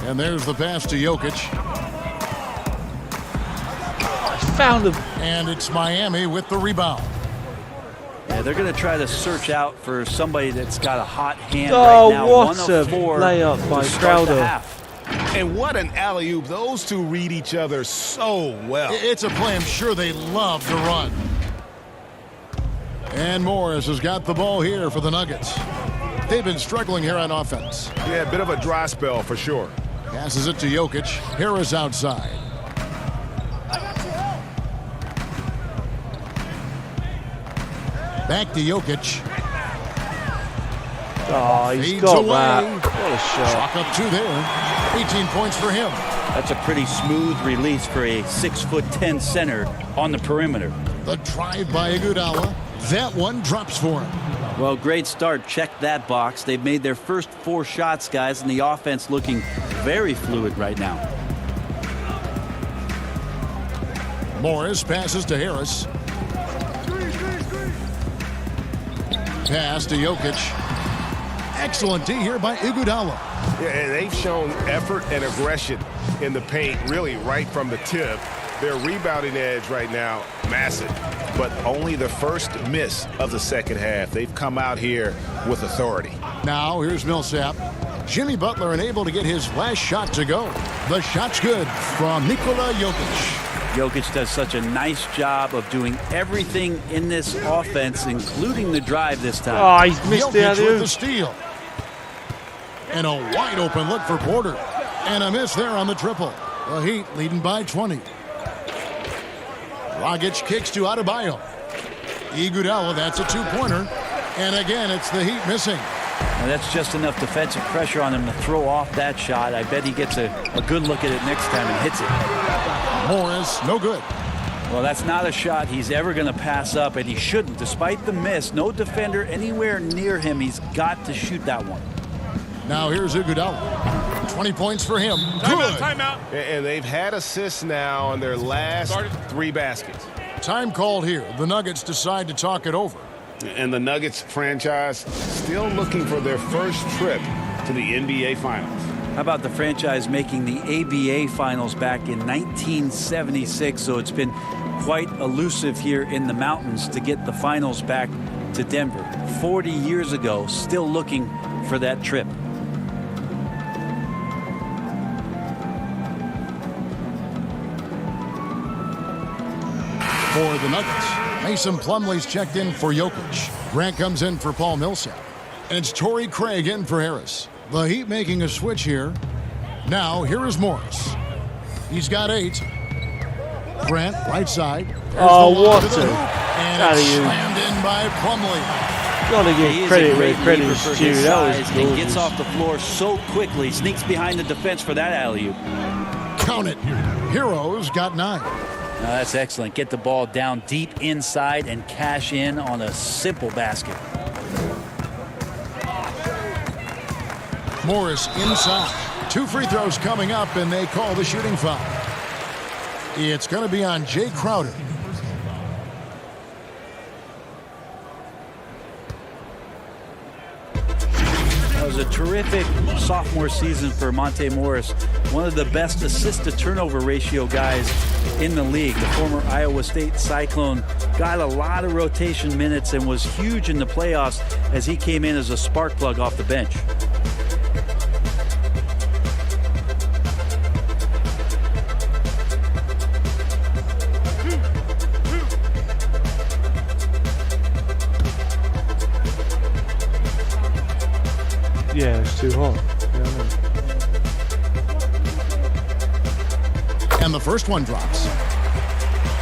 And there's the pass to Jokic. Found him. And it's Miami with the rebound. Yeah, they're going to try to search out for somebody that's got a hot hand right now. What a layup by Crowder. And what an alley-oop. Those two read each other so well. It's a play I'm sure they love to run. And Morris has got the ball here for the Nuggets. They've been struggling here on offense. Yeah, a bit of a dry spell for sure. Passes it to Jokic. Harris outside. Back to Jokic. Oh, he's Feeds got away. that. What a shot. Chalk up 2 there. 18 points for him. That's a pretty smooth release for a 6'10" center on the perimeter. The drive by Iguodala. That one drops for him. Well, great start. Check that box. They've made their first 4 shots, guys, and the offense looking very fluid right now. Morris passes to Harris. Pass to Jokic. Excellent D here by Iguodala. Yeah, and they've shown effort and aggression in the paint, really right from the tip. Their rebounding edge right now, massive, but only the first miss of the second half. They've come out here with authority. Now here's Millsap. Jimmy Butler unable to get his last shot to go. The shot's good from Nikola Jokic. Jokic does such a nice job of doing everything in this offense, including the drive this time. Oh, he's missed the Jokic with other. the steal. And a wide open look for Porter. And a miss there on the triple. The Heat leading by 20. Dragic kicks to Adebayo. Iguodala, that's a 2-pointer. And again, it's the Heat missing. Now that's just enough defensive pressure on him to throw off that shot. I bet he gets a good look at it next time and hits it. Morris, no good. Well, that's not a shot he's ever going to pass up, and he shouldn't. Despite the miss, no defender anywhere near him. He's got to shoot that one. Now here's Iguodala. 20 points for him. Good. Timeout. And they've had assists now on their last 3 baskets. Time called here. The Nuggets decide to talk it over. And the Nuggets franchise still looking for their first trip to the NBA Finals. How about the franchise making the ABA Finals back in 1976? So it's been quite elusive here in the mountains to get the finals back to Denver. 40 years ago, still looking for that trip. For the Nuggets, Mason Plumlee's checked in for Jokic. Grant comes in for Paul Millsap. And it's Torrey Craig in for Harris. The Heat making a switch here. Now, here is Morris. He's got 8. Grant, right side. Oh, what a... And slammed in by Plumlee. Gotta give credit where credit's due. That was gorgeous. He gets off the floor so quickly, sneaks behind the defense for that alley-oop. Count it. Heroes got 9. Now that's excellent. Get the ball down deep inside and cash in on a simple basket. Morris inside. 2 free throws coming up, and they call the shooting foul. It's going to be on Jay Crowder. It was a terrific sophomore season for Monte Morris. One of the best assist-to-turnover ratio guys in the league. The former Iowa State Cyclone got a lot of rotation minutes and was huge in the playoffs as he came in as a spark plug off the bench. Yeah, it's too hot. Yeah, and the first one drops.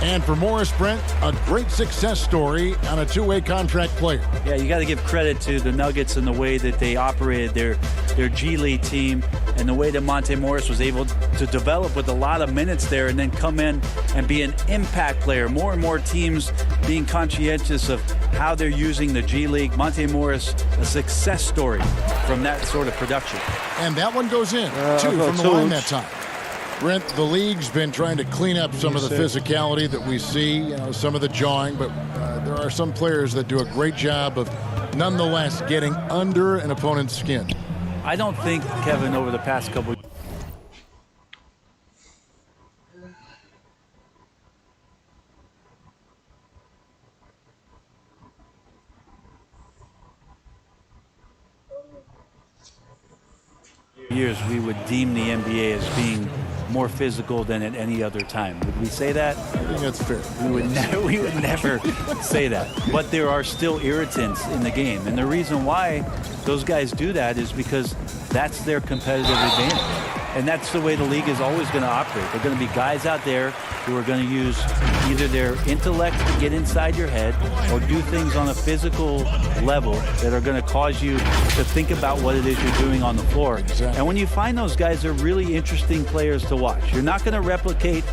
And for Morris, Brent, a great success story on a 2-way contract player. Yeah, you got to give credit to the Nuggets and the way that they operated their G League team and the way that Monte Morris was able to develop with a lot of minutes there and then come in and be an impact player. More and more teams being conscientious of how they're using the G League. Monte Morris, a success story from that sort of production. And that one goes in, 2 from the line that time. Brent, the league's been trying to clean up some of the physicality that we see, some of the jawing, but there are some players that do a great job of nonetheless getting under an opponent's skin. I don't think, Kevin, over the past couple years we would deem the NBA as being more physical than at any other time. Would we say that? I think that's fair. We would never say that. But there are still irritants in the game. And the reason why those guys do that is because that's their competitive advantage. And that's the way the league is always going to operate. There are going to be guys out there who are going to use either their intellect to get inside your head or do things on a physical level that are going to cause you to think about what it is you're doing on the floor. Exactly. And when you find those guys, they're really interesting players to watch. You're not going to replicate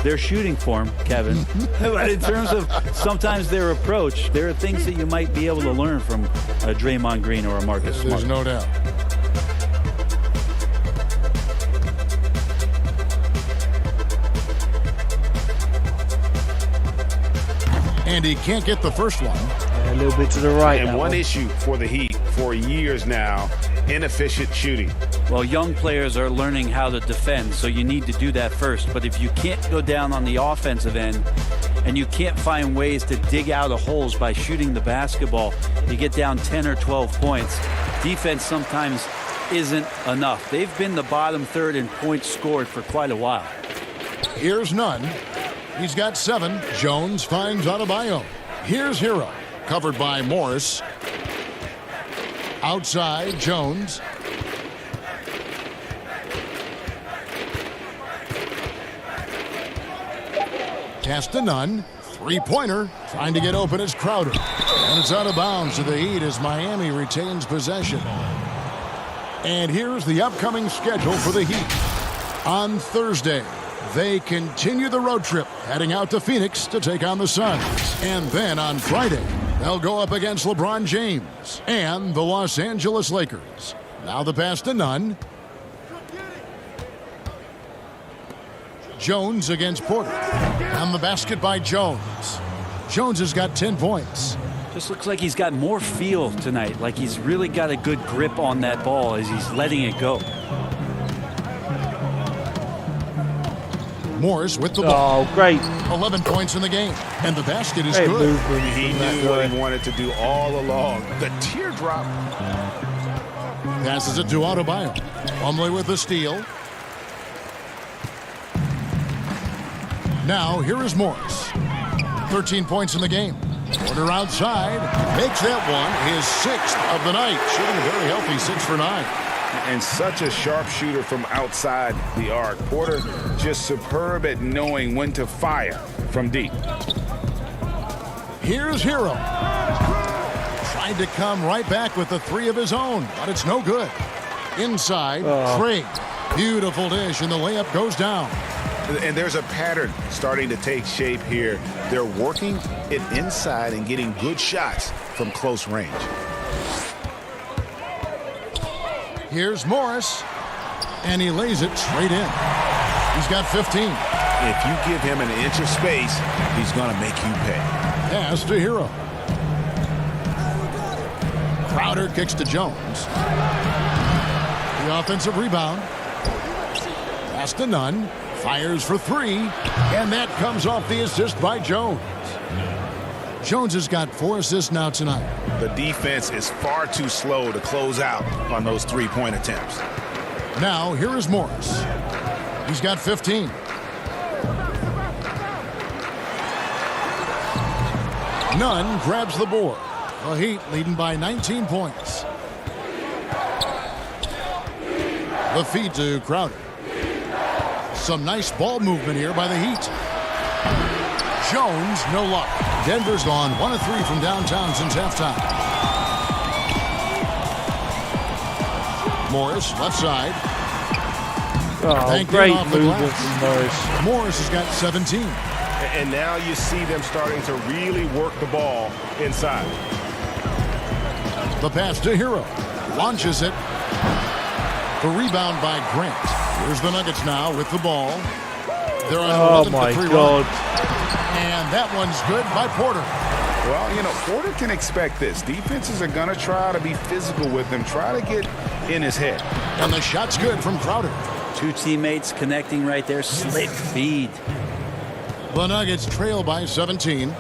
their shooting form, Kevin, but in terms of sometimes their approach, there are things that you might be able to learn from a Draymond Green or a Marcus Smart. There's no doubt. And he can't get the first one. A little bit to the right. And one issue for the Heat for years now, inefficient shooting. Well, young players are learning how to defend, so you need to do that first. But if you can't go down on the offensive end and you can't find ways to dig out of holes by shooting the basketball, you get down 10 or 12 points. Defense sometimes isn't enough. They've been the bottom third in points scored for quite a while. Here's none. He's got 7. Jones finds Adebayo. Here's Hero. Covered by Morris. Outside, Jones. Cast to none. 3-pointer. Trying to get open is Crowder. And it's out of bounds to the Heat as Miami retains possession. And here's the upcoming schedule for the Heat. On Thursday, they continue the road trip, heading out to Phoenix to take on the Suns. And then on Friday, they'll go up against LeBron James and the Los Angeles Lakers. Now the pass to none. Jones against Porter. And the basket by Jones. Jones has got 10 points. Just looks like he's got more feel tonight, like he's really got a good grip on that ball as he's letting it go. Morris with the ball. Oh, great. 11 points in the game. And the basket is great good. He knew what he wanted to do all along. The teardrop. Passes it to Adebayo. Plumlee with the steal. Now, here is Morris. 13 points in the game. Porter outside. Makes that one his 6th of the night. Shooting a very healthy 6 for 9. and such a sharpshooter from outside the arc. Porter just superb at knowing when to fire from deep. Here's Hero. Tried to come right back with the three of his own, but it's no good. Inside, Craig. Beautiful dish, and the layup goes down. And there's a pattern starting to take shape here. They're working it inside and getting good shots from close range. Here's Morris, and he lays it straight in. He's got 15. If you give him an inch of space, he's going to make you pay. Pass to Hero. Crowder kicks to Jones. The offensive rebound. Pass to Nunn. Fires for three, and that comes off the assist by Jones. Jones has got 4 assists now tonight. The defense is far too slow to close out on those three-point attempts. Now, here is Morris. He's got 15. Nunn grabs the board. The Heat leading by 19 points. The feed to Crowder. Some nice ball movement here by the Heat. Jones, no luck. Denver's gone 1 of 3 from downtown since halftime. Morris, left side. Great movement from Morris. Morris has got 17. And now you see them starting to really work the ball inside. The pass to Hero. Launches it. The rebound by Grant. Here's the Nuggets now with the ball. They're on 11 my for 3 God. And that one's good by Porter. Well, you know, Porter can expect this. Defenses are going to try to be physical with him, try to get in his head. And the shot's good from Crowder. 2 teammates connecting right there. Slick feed. The Nuggets trail by 17.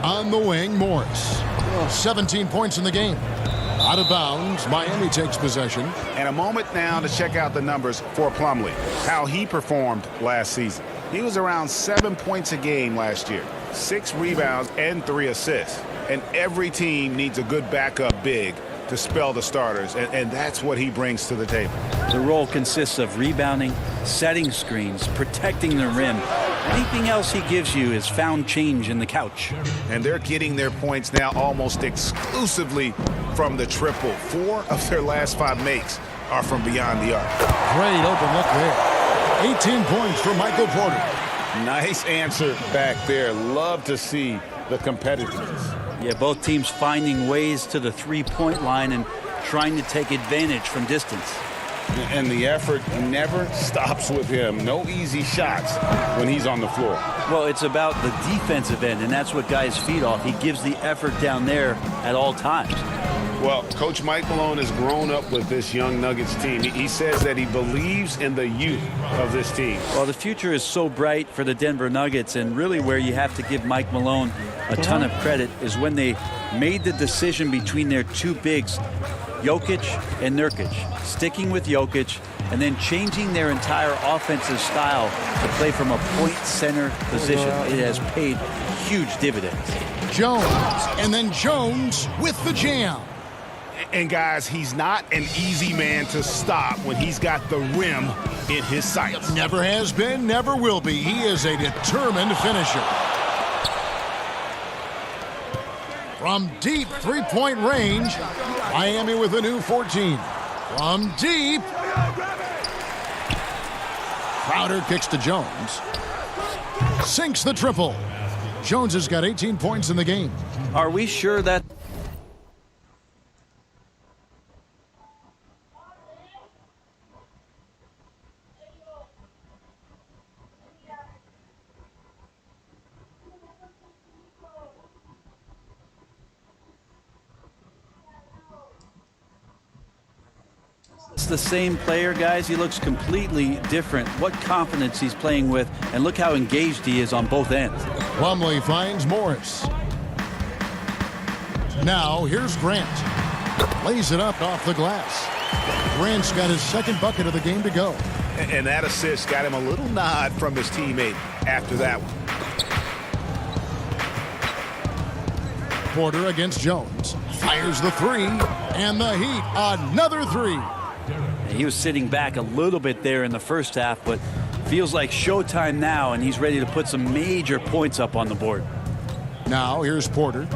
On the wing, Morris. 17 points in the game. Out of bounds, Miami takes possession. And a moment now to check out the numbers for Plumlee, how he performed last season. He was around 7 points a game last year, 6 rebounds and 3 assists. And every team needs a good backup big to spell the starters, and that's what he brings to the table. The role consists of rebounding, setting screens, protecting the rim. Anything else he gives you is found change in the couch. And they're getting their points now almost exclusively from the triple. 4 of their last 5 makes are from beyond the arc. Great open look there. 18 points for Michael Porter. Nice answer back there. Love to see the competitiveness. Yeah, both teams finding ways to the three-point line and trying to take advantage from distance. And the effort never stops with him. No easy shots when he's on the floor. Well, it's about the defensive end, and that's what guys feed off. He gives the effort down there at all times. Well, Coach Mike Malone has grown up with this young Nuggets team. He says that he believes in the youth of this team. Well, the future is so bright for the Denver Nuggets, and really where you have to give Mike Malone a ton of credit is when they made the decision between their 2 bigs, Jokic and Nurkic, sticking with Jokic and then changing their entire offensive style to play from a point center position. It has paid huge dividends. Jones, and then Jones with the jam. And guys, he's not an easy man to stop when he's got the rim in his sights. Never has been, never will be. He is a determined finisher. From deep 3-point range, Miami with a new 14. From deep. Crowder kicks to Jones. Sinks the triple. Jones has got 18 points in the game. Are we sure that... It's the same player, guys. He looks completely different. What confidence he's playing with, and look how engaged he is on both ends. Plumlee finds Morris. Now here's Grant. Lays it up off the glass. Grant's got his 2nd bucket of the game to go. And that assist got him a little nod from his teammate after that one. Porter against Jones. Fires the three, and the Heat, another three. He was sitting back a little bit there in the first half, but feels like showtime now, and he's ready to put some major points up on the board. Now here's Porter.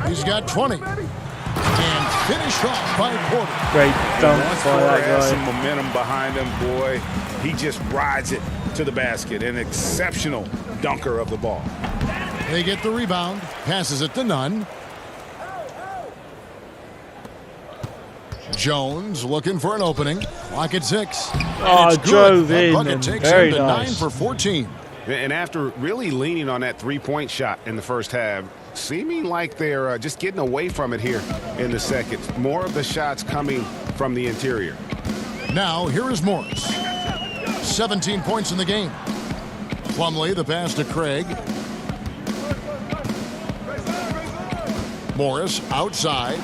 He's got 20. And finished off by Porter. Great dunk Once by Porter that has guy. some momentum behind him, boy, he just rides it to the basket. An exceptional dunker of the ball. They get the rebound. Passes it to Nunn. Jones looking for an opening. Clock at 6. Oh, And it's drove good. That in bucket and takes very him to 9 nice. for 14. And after really leaning on that three-point shot in the first half, seeming like they're just getting away from it here in the second. More of the shots coming from the interior. Now here is Morris. 17 points in the game. Plumlee the pass to Craig. Morris outside.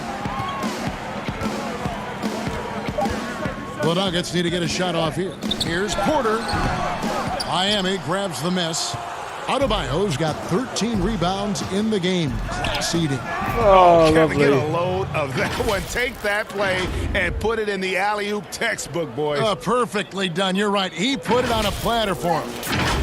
The Nuggets need to get a shot off here. Here's Porter. Miami grabs the miss. Adebayo's got 13 rebounds in the game. Class eating. Oh, Kevin, lovely. get a load of that one. Take that play and put it in the alley-oop textbook, boys. Perfectly done. You're right. He put it on a platter for him.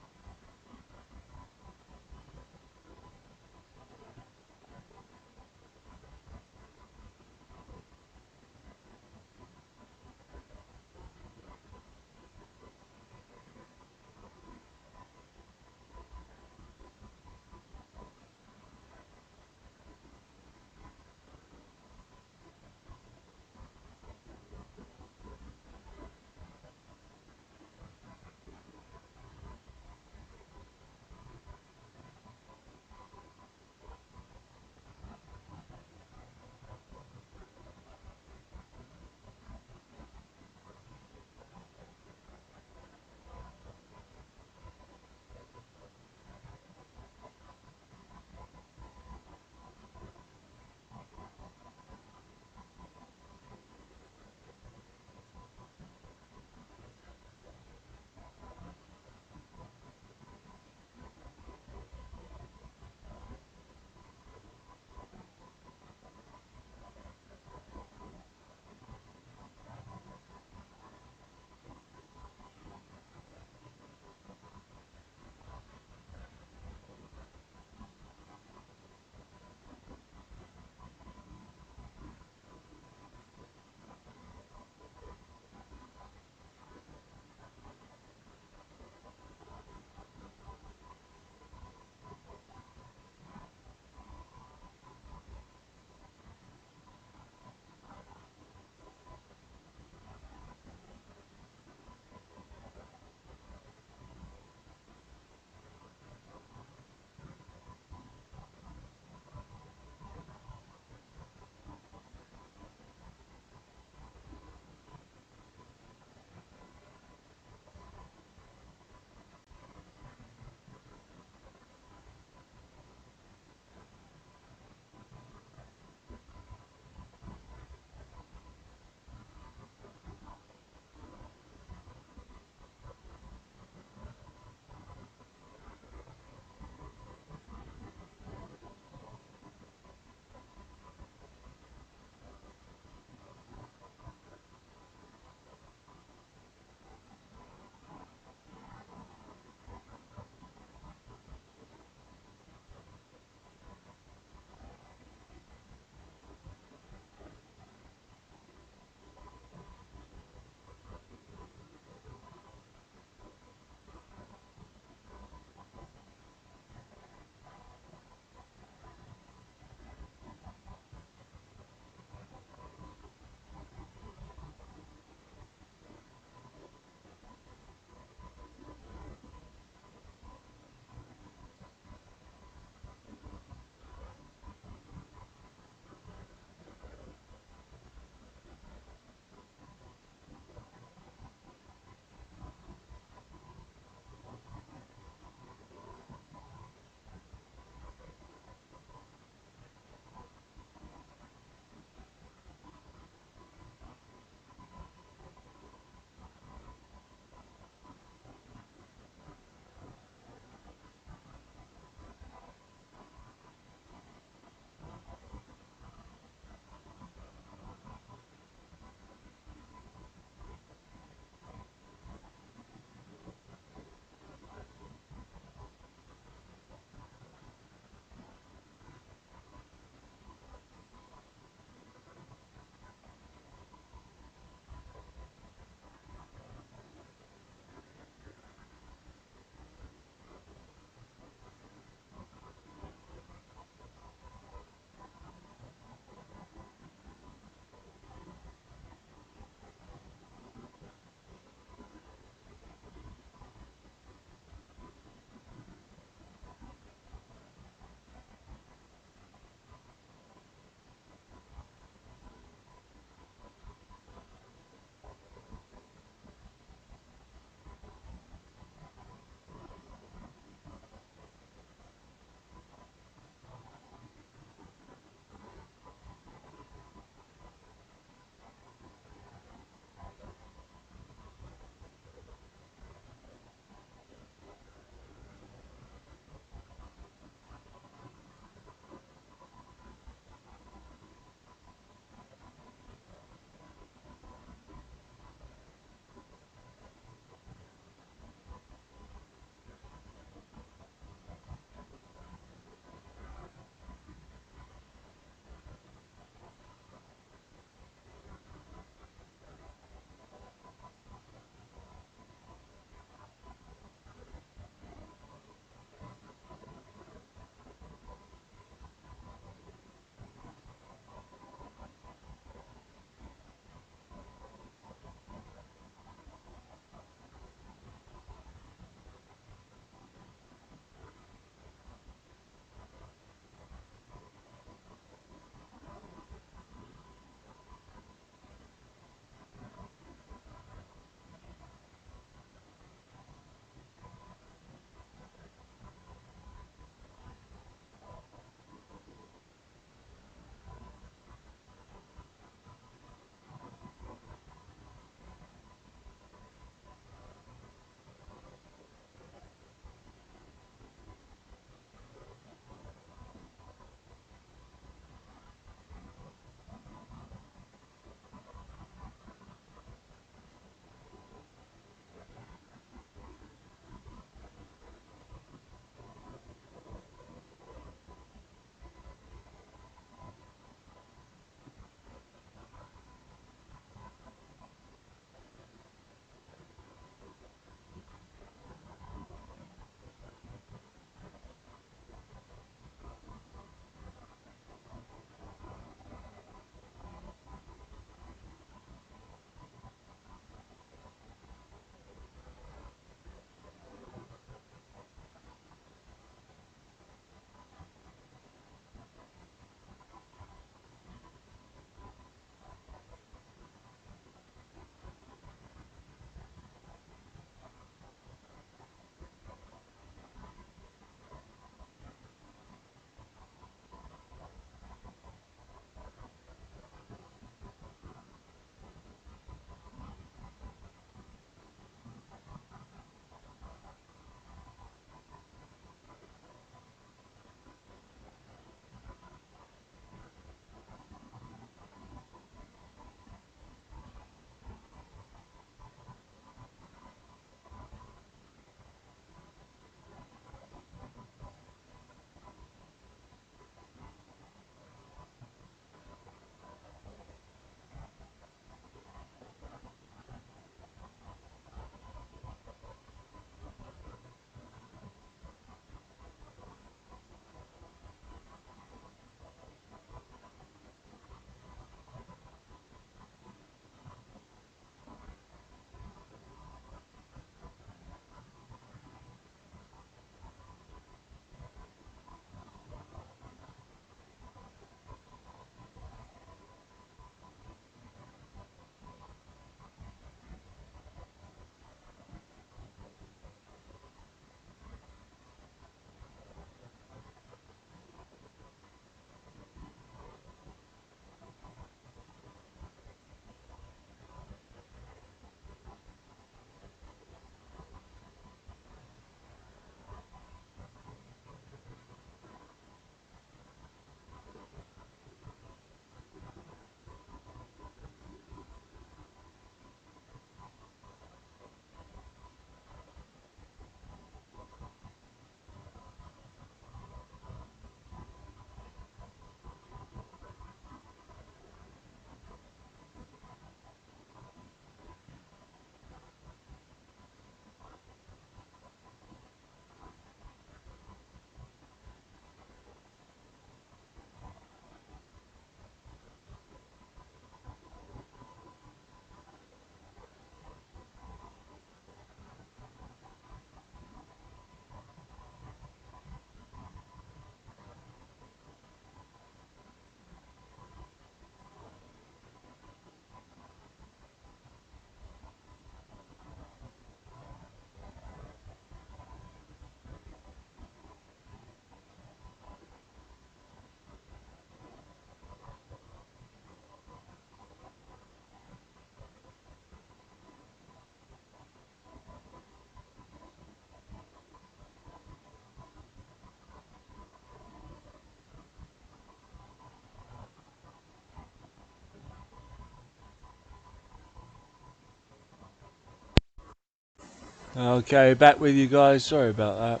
Okay, back with you guys. Sorry about that.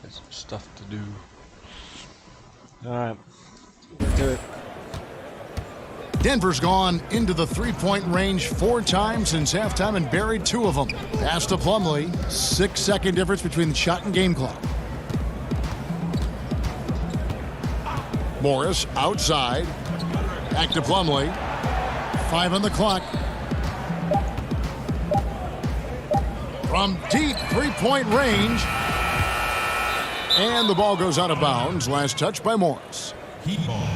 There's some stuff to do. Alright, do it. Denver's gone into the three-point range 4 times since halftime and buried 2 of them. Pass to Plumlee. 6-second difference between the shot and game clock. Morris outside. Back to Plumlee. 5 on the clock. From deep three-point range. And the ball goes out of bounds. Last touch by Morris. Heat ball.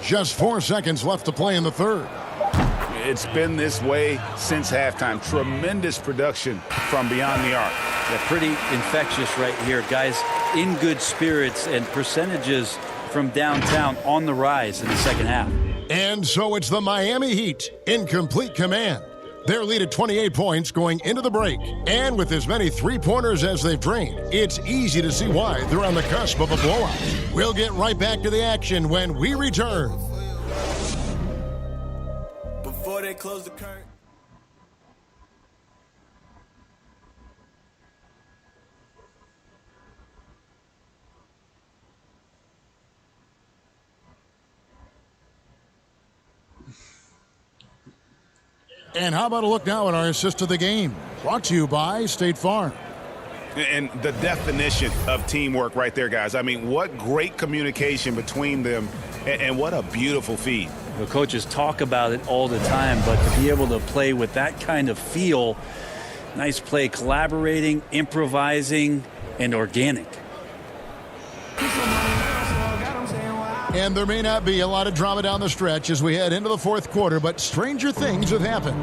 Just 4 seconds left to play in the third. It's been this way since halftime. Tremendous production from beyond the arc. Yeah, pretty infectious right here. Guys in good spirits and percentages from downtown on the rise in the second half. And so it's the Miami Heat in complete command. Their lead at 28 points going into the break. And with as many three-pointers as they've drained, it's easy to see why they're on the cusp of a blowout. We'll get right back to the action when we return. Before they close the curtain. And how about a look now at our assist of the game? Brought to you by State Farm. And the definition of teamwork right there, guys. I mean, what great communication between them, and what a beautiful feed. The coaches talk about it all the time, but to be able to play with that kind of feel, nice play, collaborating, improvising, and organic. And there may not be a lot of drama down the stretch as we head into the fourth quarter, but stranger things have happened.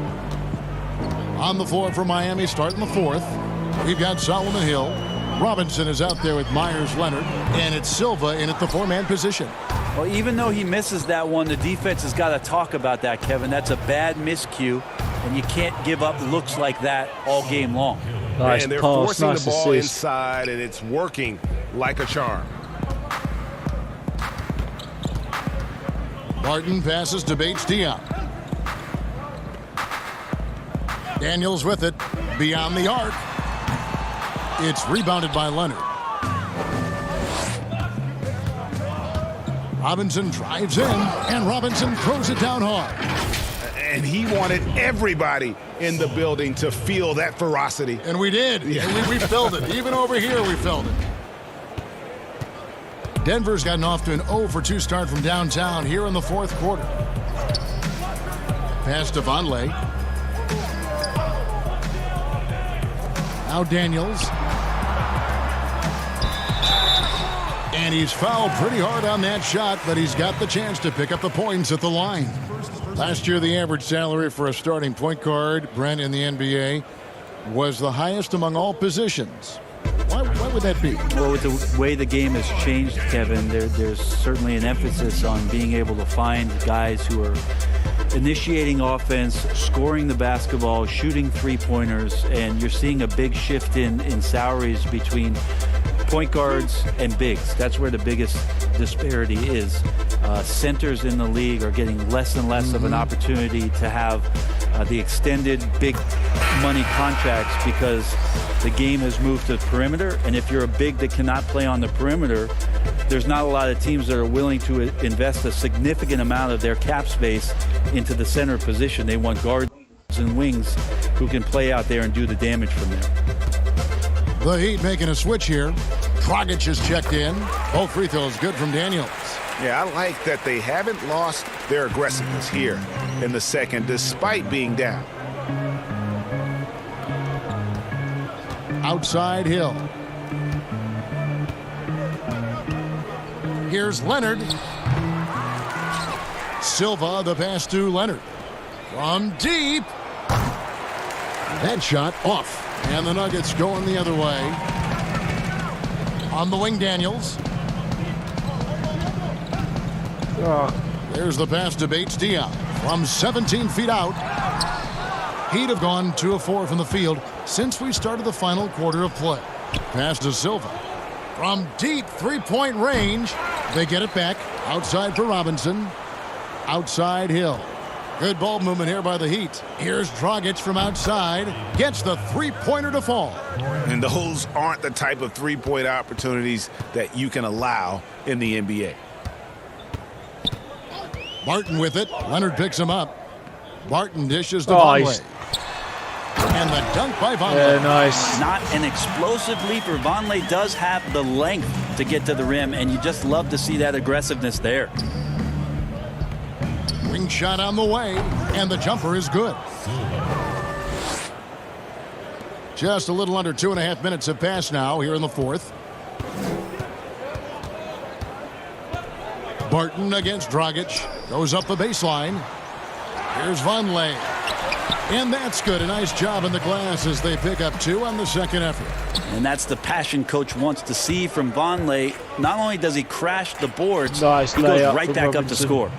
On the floor for Miami, starting the fourth, we've got Solomon Hill. Robinson is out there with Myers Leonard, and it's Silva in at the 4-man position. Well, even though he misses that one, the defense has got to talk about that, Kevin. That's a bad miscue, and you can't give up looks like that all game long. Nice and they're pass, forcing nice the ball assist. inside, and it's working like a charm. Barton passes to Bates-Diop. Daniels with it, beyond the arc. It's rebounded by Leonard. Robinson drives in, and Robinson throws it down hard. And he wanted everybody in the building to feel that ferocity. And we did. Yeah. And we felt it. Even over here, we felt it. Denver's gotten off to an 0-for-2 start from downtown here in the fourth quarter. Pass to Vonleh. Now Daniels. And he's fouled pretty hard on that shot, but he's got the chance to pick up the points at the line. Last year, the average salary for a starting point guard, Brent, in the NBA, was the highest among all positions. Why would that be? Well, with the way the game has changed, Kevin, there's certainly an emphasis on being able to find guys who are initiating offense, scoring the basketball, shooting three-pointers, and you're seeing a big shift in salaries between point guards and bigs. That's where the biggest disparity is. Centers in the league are getting less and less of an opportunity to have the extended big money contracts because the game has moved to the perimeter, and if you're a big that cannot play on the perimeter, there's not a lot of teams that are willing to invest a significant amount of their cap space into the center position. They want guards and wings who can play out there and do the damage from there. The Heat making a switch here. Dragic is checked in. Both free throws good from Daniels. Yeah, I like that they haven't lost their aggressiveness here in the second, despite being down. Outside Hill. Here's Leonard. Silva, the pass to Leonard. From deep. That shot off. And the Nuggets going the other way. On the wing, Daniels. There's the pass to Bates-Diop. From 17 feet out. Heat have gone 2 of 4 from the field. since we started the final quarter of play. Pass to Silva. From deep three-point range, they get it back. Outside for Robinson. Outside Hill. Good ball movement here by the Heat. Here's Dragic from outside. Gets the three-pointer to fall. And those aren't the type of three-point opportunities that you can allow in the NBA. Barton with it. Leonard picks him up. Barton dishes to Vonleh. And the dunk by Vonleh. Yeah, nice. Not an explosive leaper. Vonleh does have the length to get to the rim, and you just love to see that aggressiveness there. Ring shot on the way, and the jumper is good. Just a little under 2.5 minutes have passed now here in the fourth. Barton against Dragic. Goes up the baseline. Here's Vonleh. And that's good. A nice job in the glass as they pick up 2 on the second effort. And that's the passion coach wants to see from Vonleh. Not only does he crash the boards, he goes right back up to score.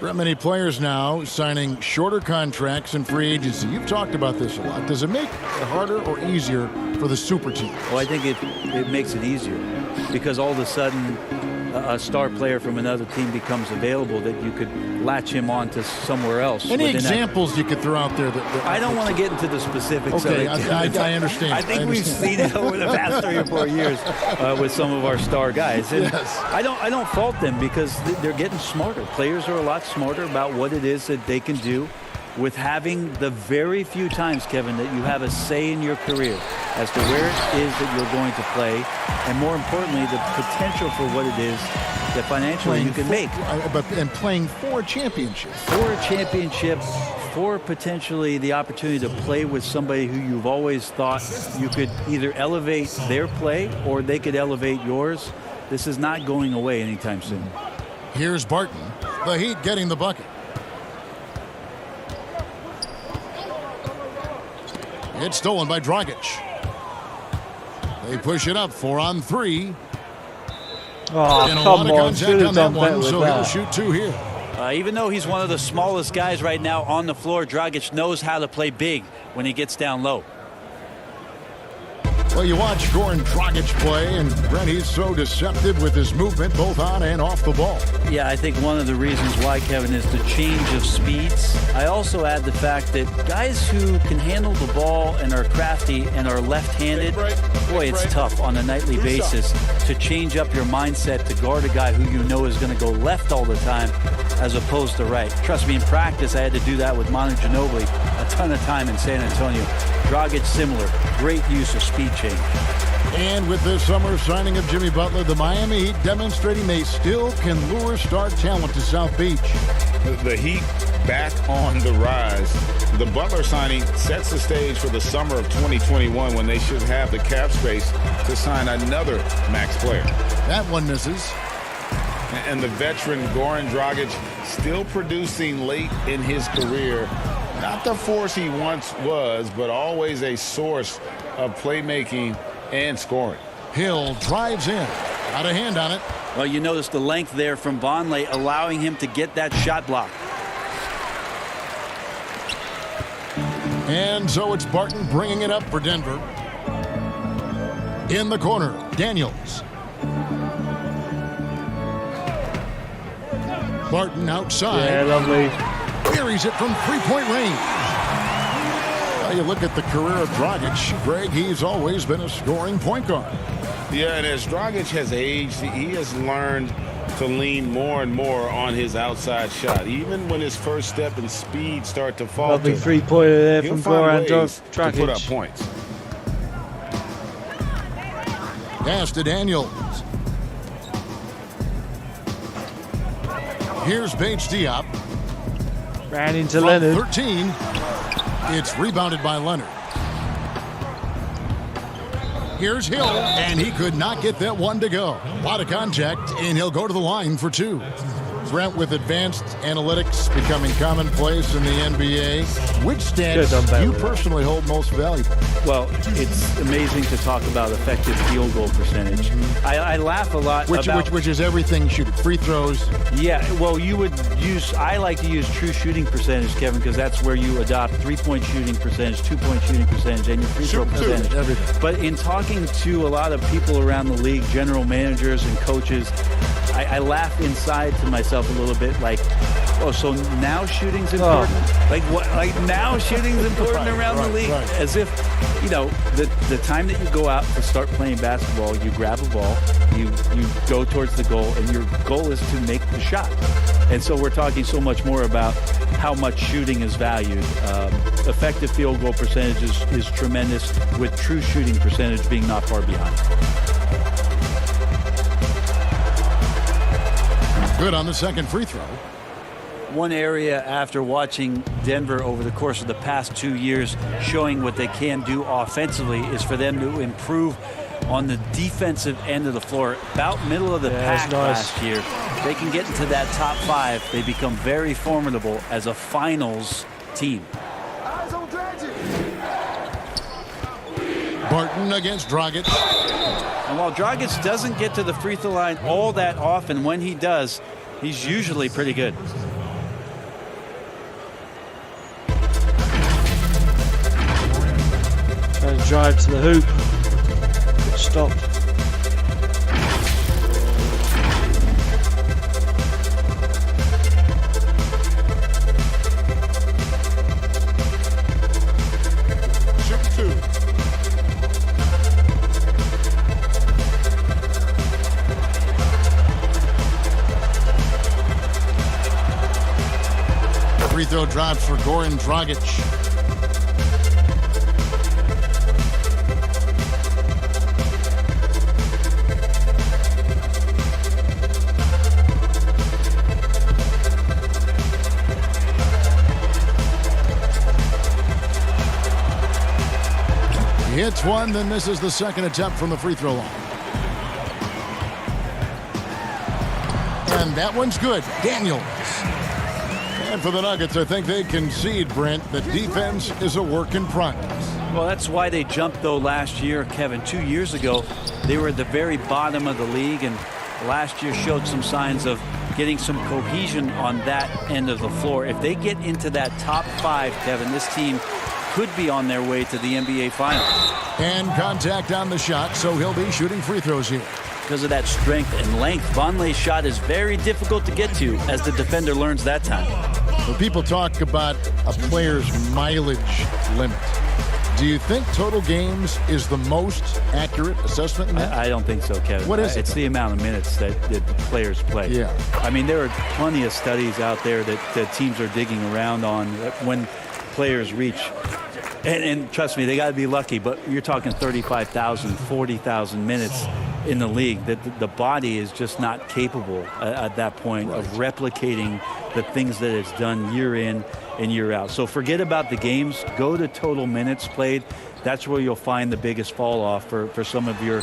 Many players now signing shorter contracts in free agency. You've talked about this a lot. Does it make it harder or easier for the super teams? Well, I think it makes it easier because all of a sudden a star player from another team becomes available that you could latch him on to somewhere else. Any examples you could throw out there? That I don't want to get into the specifics okay, of it. I understand. I think we've seen it over the past 3 or 4 years with some of our star guys. And yes. I don't fault them because they're getting smarter. Players are a lot smarter about what it is that they can do with having the very few times, Kevin, that you have a say in your career as to where it is that you're going to play, and more importantly, the potential for what it is that financially you can make. And playing for championships. For a championship, for potentially the opportunity to play with somebody who you've always thought you could either elevate their play or they could elevate yours. This is not going away anytime soon. Here's Barton. The Heat getting the bucket. It's stolen by Dragic. They push it up 4 on 3. Oh, and a come lot of on. contact Should have on done that better one, with so that. he'll shoot 2 here. Even though he's one of the smallest guys right now on the floor, Dragic knows how to play big when he gets down low. Well, you watch Goran Dragic play, and Brent, he's so deceptive with his movement both on and off the ball. Yeah, I think one of the reasons why, Kevin, is the change of speeds. I also add the fact that guys who can handle the ball and are crafty and are left-handed, boy, it's tough on a nightly basis to change up your mindset to guard a guy who you know is going to go left all the time as opposed to right. Trust me, in practice, I had to do that with Manu Ginobili a ton of time in San Antonio. Dragic similar. Great use of speed change. And with this summer signing of Jimmy Butler, the Miami Heat demonstrating they still can lure star talent to South Beach. The Heat back on the rise. The Butler signing sets the stage for the summer of 2021 when they should have the cap space to sign another max player. That one misses. And the veteran Goran Dragic still producing late in his career. Not the force he once was, but always a source of playmaking and scoring. Hill drives in. Got a hand on it. Well, you notice the length there from Vonleh, allowing him to get that shot block. And so it's Barton bringing it up for Denver. In the corner, Daniels. Barton outside. Yeah, lovely. Buries it from three-point range. Well, you look at the career of Dragic, Greg, he's always been a scoring point guard. Yeah, and as Dragic has aged, he has learned to lean more and more on his outside shot. Even when his first step and speed start to falter, Lovely three-pointer there from Goran Dragic. To put up points. Pass to Daniels. Here's Bates Diop. Ran into From Leonard. 13. It's rebounded by Leonard. Here's Hill, and he could not get that one to go. A lot of contact, and he'll go to the line for 2. Brent, with advanced analytics becoming commonplace in the NBA, which stats do you personally hold most valuable? Well, it's amazing to talk about effective field goal percentage. I laugh a lot Which is everything shooting. Free throws. Yeah, well, I like to use true shooting percentage, Kevin, because that's where you adopt 3-point shooting percentage, 2-point shooting percentage, and your free throw percentage. Everything. But in talking to a lot of people around the league, general managers and coaches, I laugh inside to myself a little bit like, oh, so now shooting's important? Like what? Like now shooting's important around the league? Right. As if, the time that you go out to start playing basketball, you grab a ball, you go towards the goal, and your goal is to make the shot. And so we're talking so much more about how much shooting is valued. Effective field goal percentage is tremendous, with true shooting percentage being not far behind. Good on the second free throw. One area after watching Denver over the course of the past 2 years showing what they can do offensively is for them to improve on the defensive end of the floor. About middle of the pack last year. They can get into that top 5. They become very formidable as a finals team. Barton against Dragic. And while Dragic doesn't get to the free throw line all that often, when he does, he's usually pretty good. And drive to the hoop. Stopped. Shoot 2. Free throw drops for Goran Dragic. He hits one, then misses the second attempt from the free throw line. And that one's good. Daniels. And for the Nuggets, I think they concede, Brent, that defense is a work in progress. Well, that's why they jumped, though, last year, Kevin. 2 years ago, they were at the very bottom of the league, and last year showed some signs of getting some cohesion on that end of the floor. If they get into that top 5, Kevin, this team could be on their way to the NBA Finals. And contact on the shot, so he'll be shooting free throws here. Because of that strength and length, Vonleh's shot is very difficult to get to, as the defender learns that time. When people talk about a player's mileage limit, do you think total games is the most accurate assessment in that? I don't think so, Kevin. What is it? It's the amount of minutes that the players play. Yeah. I mean, there are plenty of studies out there that teams are digging around on when players reach. And trust me, they got to be lucky, but you're talking 35,000, 40,000 minutes in the league. That the body is just not capable at that point of replicating the things that it's done year in and year out. So forget about the games. Go to total minutes played. That's where you'll find the biggest fall off for some of your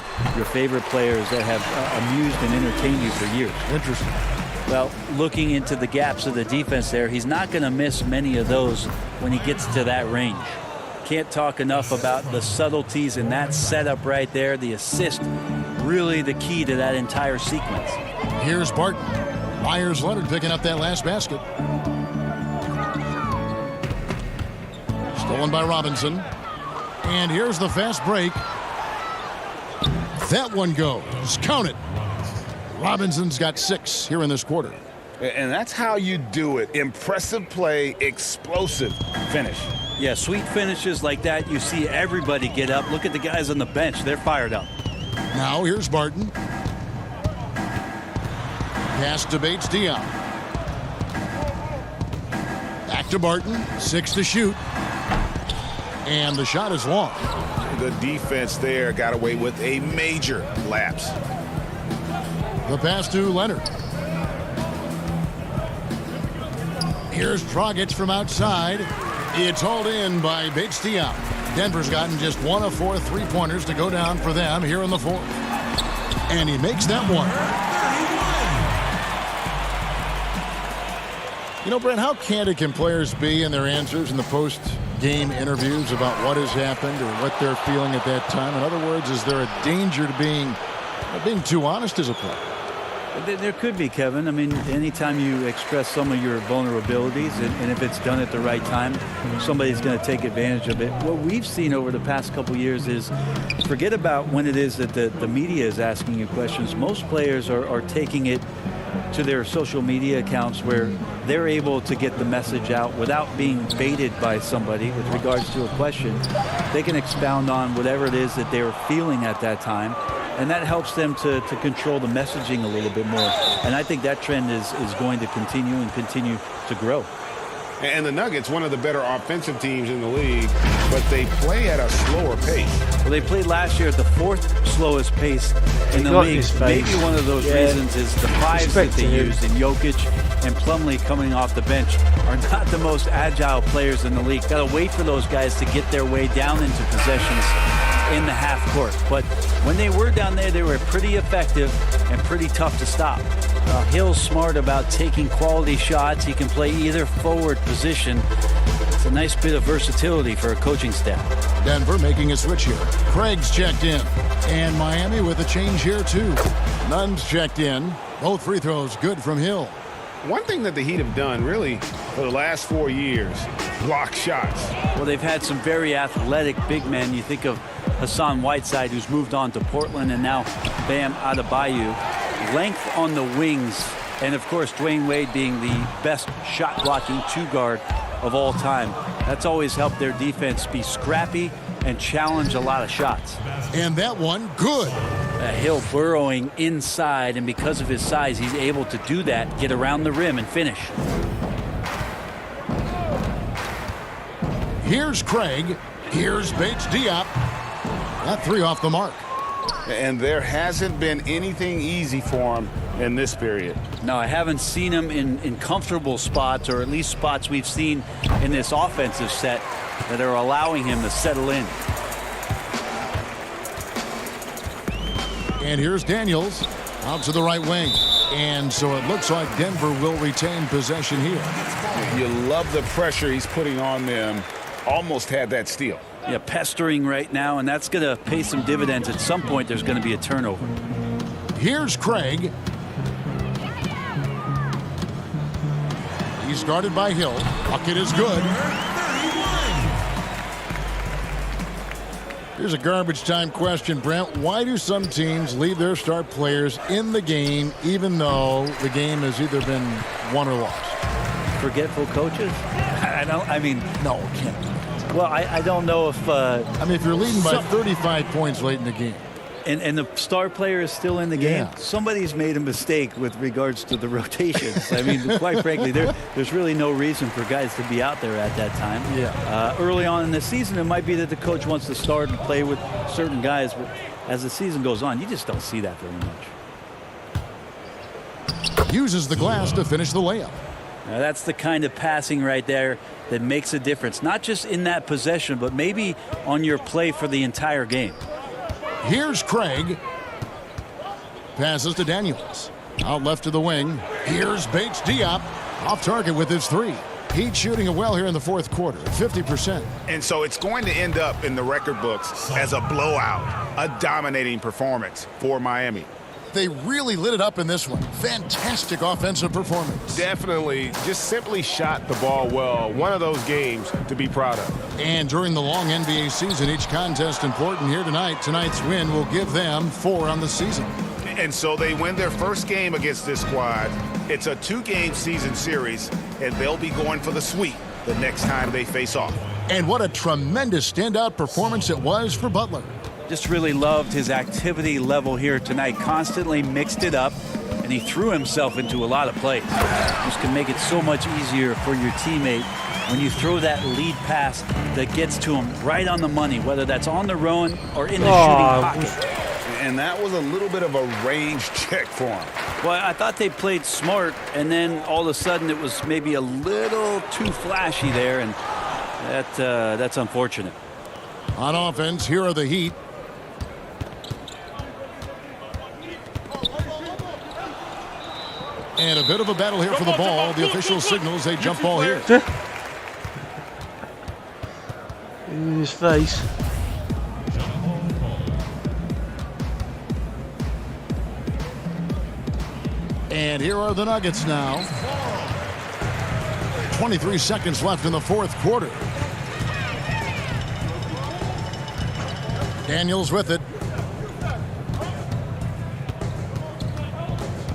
favorite players that have amused and entertained you for years. Interesting. Well, looking into the gaps of the defense there, he's not going to miss many of those when he gets to that range. Can't talk enough about the subtleties in that setup right there. The assist, really the key to that entire sequence. Here's Barton. Myers Leonard picking up that last basket. Stolen by Robinson. And here's the fast break. That one goes. Count it. Robinson's got 6 here in this quarter. And that's how you do it. Impressive play, explosive finish. Yeah, sweet finishes like that, you see everybody get up. Look at the guys on the bench. They're fired up. Now here's Barton. Pass to Bates-Diop. Back to Barton. 6 to shoot. And the shot is long. Good defense there. Got away with a major lapse. The pass to Leonard. Here's Dragic from outside. It's hauled in by Bates-Diop. Denver's gotten just 1 of 4 3-pointers to go down for them here in the fourth. And he makes that one. You know, Brent, how candid can players be in their answers in the post-game interviews about what has happened or what they're feeling at that time? In other words, is there a danger to being too honest as a player? There could be, Kevin. I mean, anytime you express some of your vulnerabilities, and if it's done at the right time, somebody's going to take advantage of it. What we've seen over the past couple years is, forget about when it is that the media is asking you questions. Most players are taking it to their social media accounts where they're able to get the message out without being baited by somebody with regards to a question. They can expound on whatever it is that they're feeling at that time. And that helps them to control the messaging a little bit more. And I think that trend is going to continue and continue to grow. And the Nuggets, one of the better offensive teams in the league, but they play at a slower pace. Well, they played last year at the 4th slowest pace in the league. Maybe one of those reasons is the 5s that they use in Jokic and Plumlee coming off the bench are not the most agile players in the league. Got to wait for those guys to get their way down into possessions in the half court. But when they were down there, they were pretty effective and pretty tough to stop. Hill's smart about taking quality shots. He can play either forward position. It's a nice bit of versatility for a coaching staff. Denver making a switch here. Craig's checked in. And Miami with a change here too. Nunn's checked in. Both free throws good from Hill. One thing that the Heat have done really for the last 4 years, block shots. Well, they've had some very athletic big men. You think of Hassan Whiteside, who's moved on to Portland, and now Bam Adebayo. Length on the wings, and of course Dwayne Wade being the best shot blocking 2-guard of all time. That's always helped their defense be scrappy and challenge a lot of shots. And that one good. Hill burrowing inside, and because of his size, he's able to do that, get around the rim and finish. Here's Craig. Here's Bates Diop. That 3 off the mark. And there hasn't been anything easy for him in this period. No, I haven't seen him in comfortable spots, or at least spots we've seen in this offensive set that are allowing him to settle in. And here's Daniels out to the right wing. And so it looks like Denver will retain possession here. You love the pressure he's putting on them. Almost had that steal. Yeah, pestering right now, and that's going to pay some dividends. At some point, there's going to be a turnover. Here's Craig. He's guarded by Hill. Bucket is good. Here's a garbage time question, Brent. Why do some teams leave their star players in the game even though the game has either been won or lost? Forgetful coaches? No, can't. Well, I don't know if... if you're leading by 35 points late in the game. And the star player is still in the game, somebody's made a mistake with regards to the rotations. I mean, quite frankly, there's really no reason for guys to be out there at that time. Early on in the season, it might be that the coach wants to start and play with certain guys, but as the season goes on, you just don't see that very much. Uses the glass to finish the layup. Now that's the kind of passing right there that makes a difference, not just in that possession, but maybe on your play for the entire game. Here's Craig. Passes to Daniels. Out left to the wing. Here's Bates Diop. Off target with his 3. Heat shooting it well here in the 4th quarter, 50%. And so it's going to end up in the record books as a blowout, a dominating performance for Miami. They really lit it up in this one. Fantastic offensive performance. Definitely just simply shot the ball well. One of those games to be proud of. And during the long NBA season, each contest important here tonight. Tonight's win will give them 4 on the season. And so they win their first game against this squad. It's a 2-game season series, and they'll be going for the sweep the next time they face off. And what a tremendous standout performance it was for Butler. Just really loved his activity level here tonight. Constantly mixed it up, and he threw himself into a lot of plays. Just can make it so much easier for your teammate when you throw that lead pass that gets to him right on the money, whether that's on the run or in the shooting pocket. And that was a little bit of a range check for him. Well, I thought they played smart, and then all of a sudden it was maybe a little too flashy there, and that's unfortunate. On offense, here are the Heat. And a bit of a battle here for the ball. The official signals a jump ball here. In his face. And here are the Nuggets now. 23 seconds left in the fourth quarter. Daniels with it.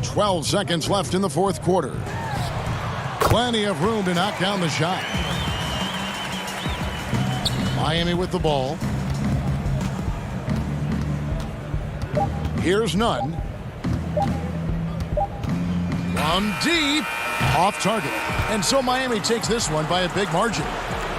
12 seconds left in the fourth quarter. Plenty of room to knock down the shot. Miami with the ball. Here's Nunn. From deep. Off target. And so Miami takes this one by a big margin.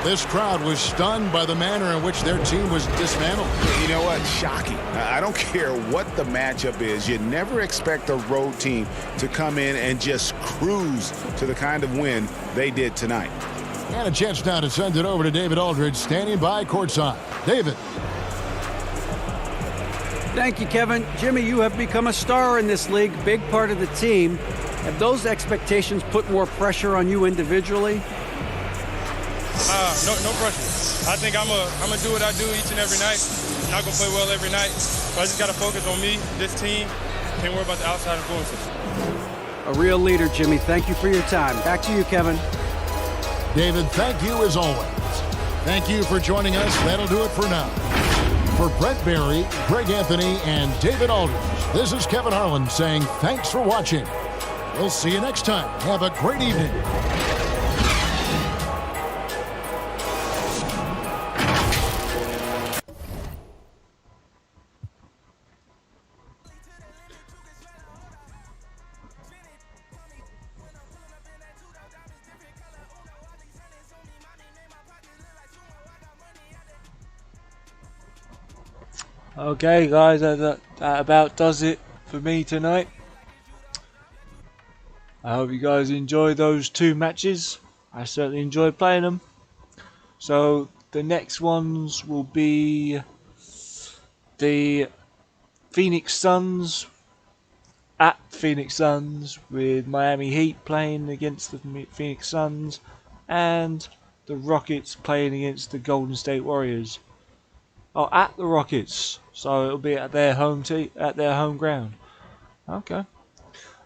This crowd was stunned by the manner in which their team was dismantled. You know what? Shocking. I don't care what the matchup is. You never expect a road team to come in and just cruise to the kind of win they did tonight. And a chance now to send it over to David Aldridge, standing by courtside. David. Thank you, Kevin. Jimmy, you have become a star in this league, big part of the team. Have those expectations put more pressure on you individually? No pressure. I think I'm gonna do what I do each and every night. I'm not gonna play well every night, but I just gotta focus on me, this team. Can't worry about the outside influences. A real leader, Jimmy. Thank you for your time. Back to you, Kevin. David, thank you as always. Thank you for joining us. That'll do it for now. For Brent Barry, Greg Anthony, and David Aldridge, this is Kevin Harlan saying thanks for watching. We'll see you next time. Have a great evening. Okay guys, that about does it for me tonight. I hope you guys enjoyed those two matches. I certainly enjoyed playing them. So the next ones will be the Phoenix Suns at Phoenix Suns, with Miami Heat playing against the Phoenix Suns, and the Rockets playing against the Golden State Warriors. Oh, at the Rockets, so it'll be at their home ground. Okay.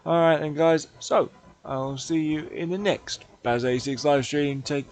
Alright then guys, so I'll see you in the next Baz86 live stream. Take